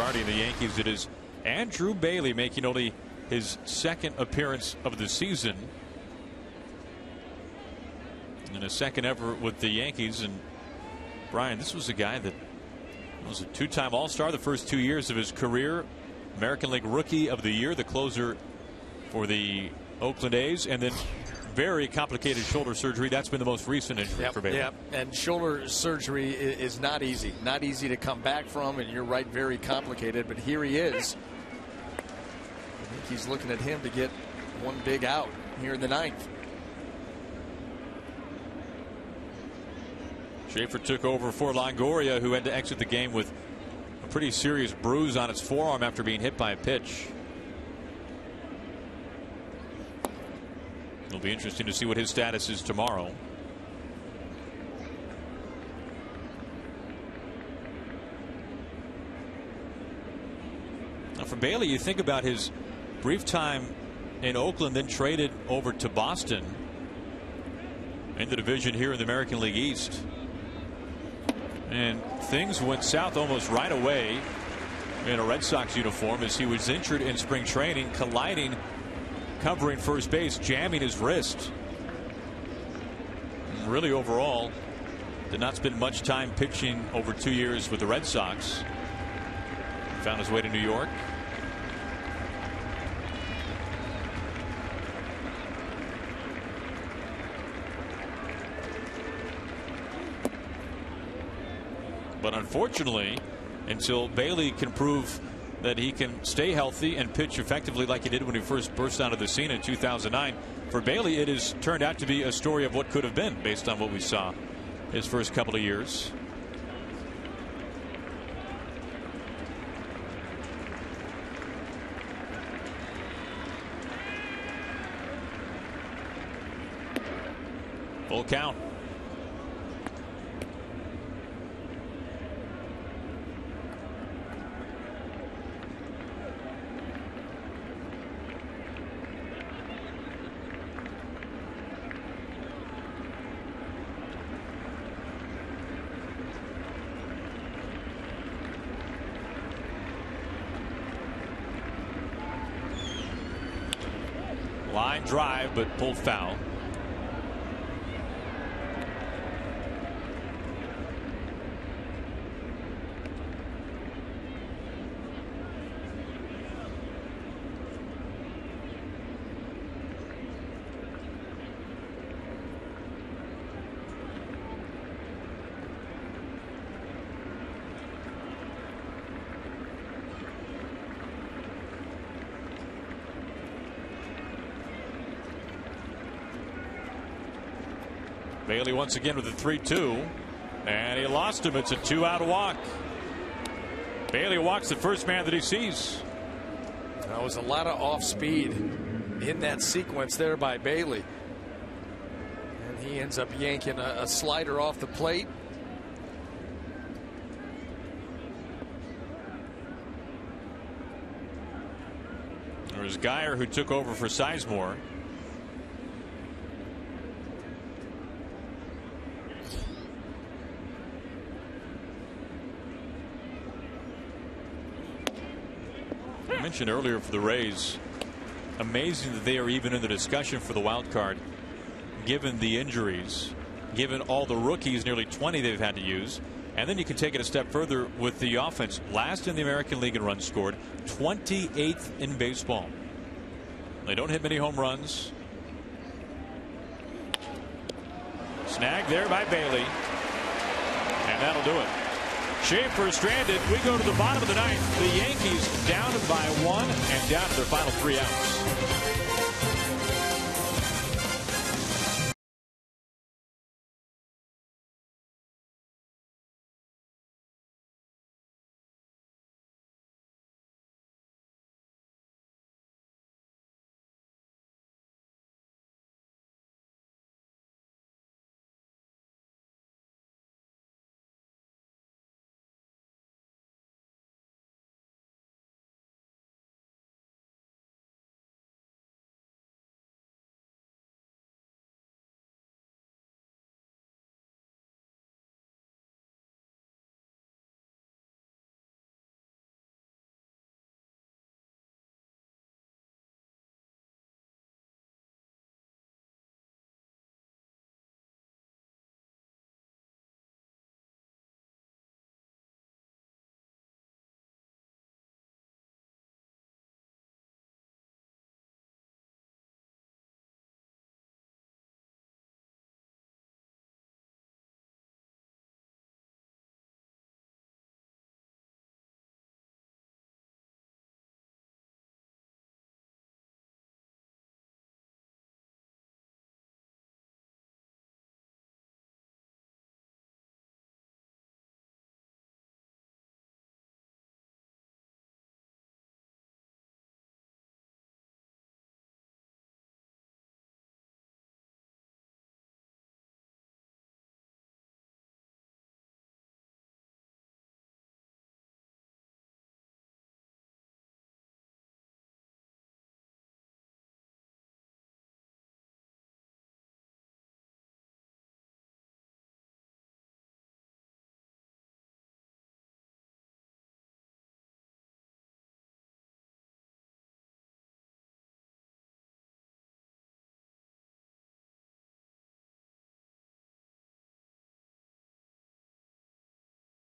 Girardi and the Yankees. It is Andrew Bailey making only his second appearance of the season and a second ever with the Yankees. And Brian, this was a guy that was a two-time All-Star the first 2 years of his career, American League Rookie of the Year, the closer for the Oakland A's, and then very complicated shoulder surgery. That's been the most recent injury for Bailey. Yep, and shoulder surgery is not easy. Not easy to come back from, and you're right, very complicated. But here he is. I think he's looking at him to get one big out here in the ninth. Schaefer took over for Longoria, who had to exit the game with a pretty serious bruise on his forearm after being hit by a pitch. It'll be interesting to see what his status is tomorrow. Now for Bailey, you think about his brief time in Oakland, then traded over to Boston in the division here in the American League East. And things went south almost right away in a Red Sox uniform as he was injured in spring training, colliding, covering first base, jamming his wrist. And really overall did not spend much time pitching over 2 years with the Red Sox. Found his way to New York. But unfortunately, until Bailey can prove that he can stay healthy and pitch effectively like he did when he first burst onto the scene in 2009, for Bailey it has turned out to be a story of what could have been based on what we saw his first couple of years. Full count. Line drive, but pulled foul. Bailey once again with a 3-2, and he lost him. It's a 2-out walk. Bailey walks the first man that he sees. That was a lot of off speed in that sequence there by Bailey, and he ends up yanking a slider off the plate. There's Geyer, who took over for Sizemore. I mentioned earlier for the Rays, amazing that they are even in the discussion for the wild card given the injuries, given all the rookies, nearly 20 they've had to use. And then you can take it a step further with the offense. Last in the American League in runs scored, 28th in baseball. They don't hit many home runs. Snag there by Bailey, and that'll do it. Schaefer stranded. We go to the bottom of the ninth. The Yankees down by 1 and down to their final 3 outs.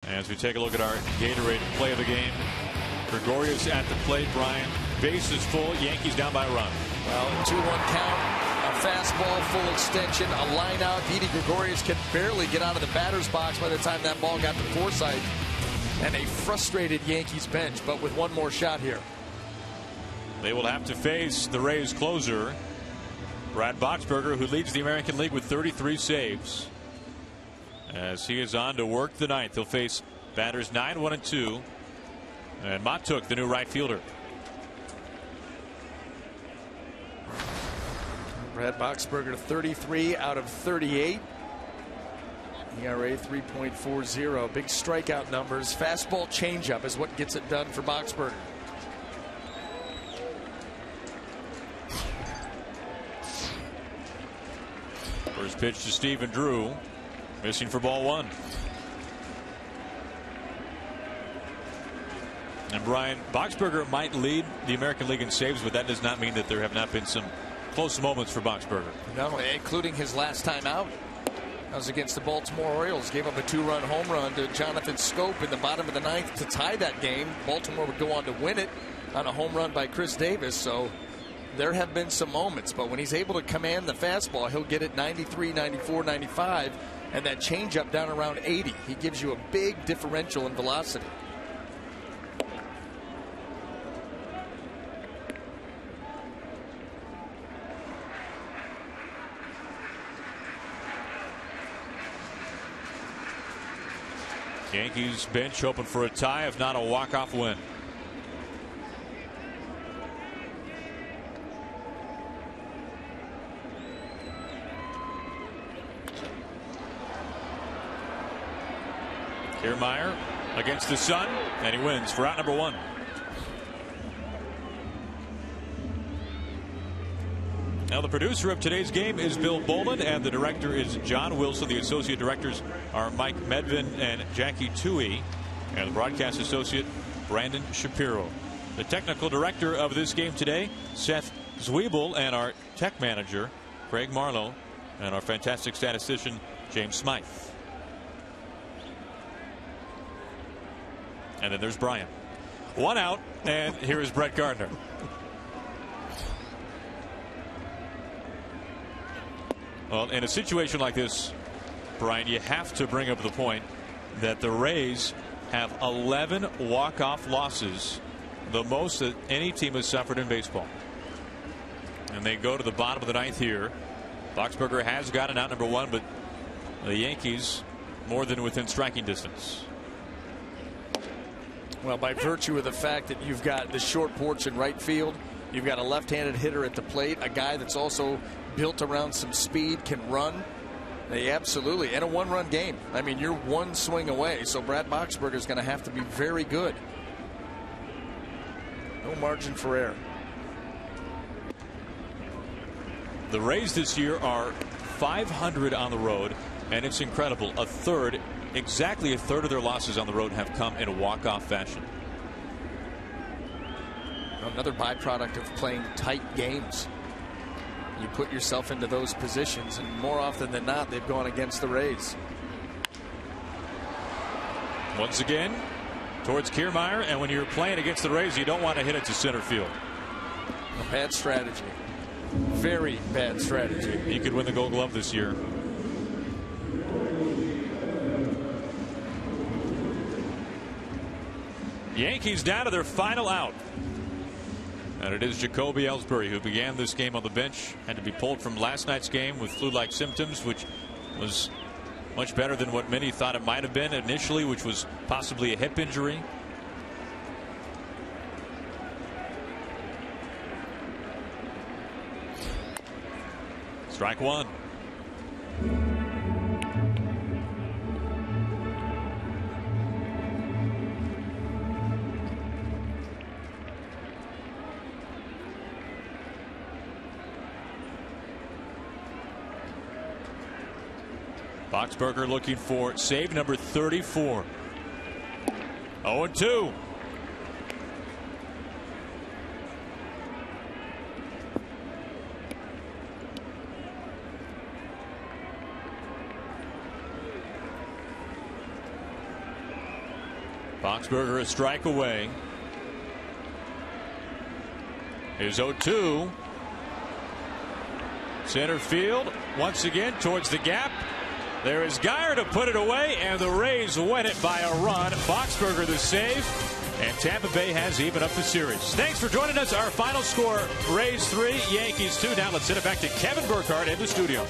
As we take a look at our Gatorade play of the game, Gregorius at the plate. Brian, bases full. Yankees down by a run. Well, a 2-1 count, a fastball, full extension, a line out. Didi Gregorius can barely get out of the batter's box by the time that ball got to Forsythe. And a frustrated Yankees bench, but with one more shot here. They will have to face the Rays closer, Brad Boxberger, who leads the American League with 33 saves. As he is on to work the ninth, he'll face batters 9, 1, and 2. And Matuk, the new right fielder. Brad Boxberger, 33 out of 38. ERA 3.40. Big strikeout numbers. Fastball changeup is what gets it done for Boxberger. First pitch to Stephen Drew. Missing for ball 1. And Brian, Boxberger might lead the American League in saves, but that does not mean that there have not been some close moments for Boxberger. No, including his last time out. That was against the Baltimore Orioles. Gave up a 2-run home run to Jonathan Scope in the bottom of the ninth to tie that game. Baltimore would go on to win it on a home run by Chris Davis. So there have been some moments, but when he's able to command the fastball, he'll get it 93, 94, 95, and that changeup down around 80. He gives you a big differential in velocity. Yankees bench hoping for a tie, if not a walk-off win. Kiermaier against the sun, and he wins for out number 1. Now the producer of today's game is Bill Boland, and the director is John Wilson. The associate directors are Mike Medvin and Jackie Toohey, and the broadcast associate Brandon Shapiro. The technical director of this game today, Seth Zwiebel, and our tech manager, Craig Marlowe, and our fantastic statistician, James Smythe. And then there's Brian. 1 out, and here is Brett Gardner. Well, in a situation like this, Brian, you have to bring up the point that the Rays have 11 walk-off losses, the most that any team has suffered in baseball. And they go to the bottom of the ninth here. Boxberger has gotten out number 1, but the Yankees more than within striking distance. Well, by virtue of the fact that you've got the short porch in right field, you've got a left-handed hitter at the plate, a guy that's also built around some speed, can run. They absolutely, and a 1-run game. I mean, you're one swing away, so Brad Boxberger is going to have to be very good. No margin for error. The Rays this year are 500 on the road, and it's incredible. Exactly a third of their losses on the road have come in a walk-off fashion. Another byproduct of playing tight games. You put yourself into those positions, and more often than not, they've gone against the Rays. Once again, towards Kiermaier, and when you're playing against the Rays, you don't want to hit it to center field. A bad strategy. Very bad strategy. He could win the Gold Glove this year. Yankees down to their final out. And it is Jacoby Ellsbury who began this game on the bench. Had to be pulled from last night's game with flu-like symptoms, which was much better than what many thought it might have been initially, which was possibly a hip injury. Strike 1. Boxberger looking for save number 34. 0-2. Boxberger a strike away. Here's 0-2. Center field once again towards the gap. There is Geyer to put it away, and the Rays win it by a run. Boxberger the save, and Tampa Bay has even up the series. Thanks for joining us. Our final score, Rays 3, Yankees 2. Now let's send it back to Kevin Burkhardt in the studio.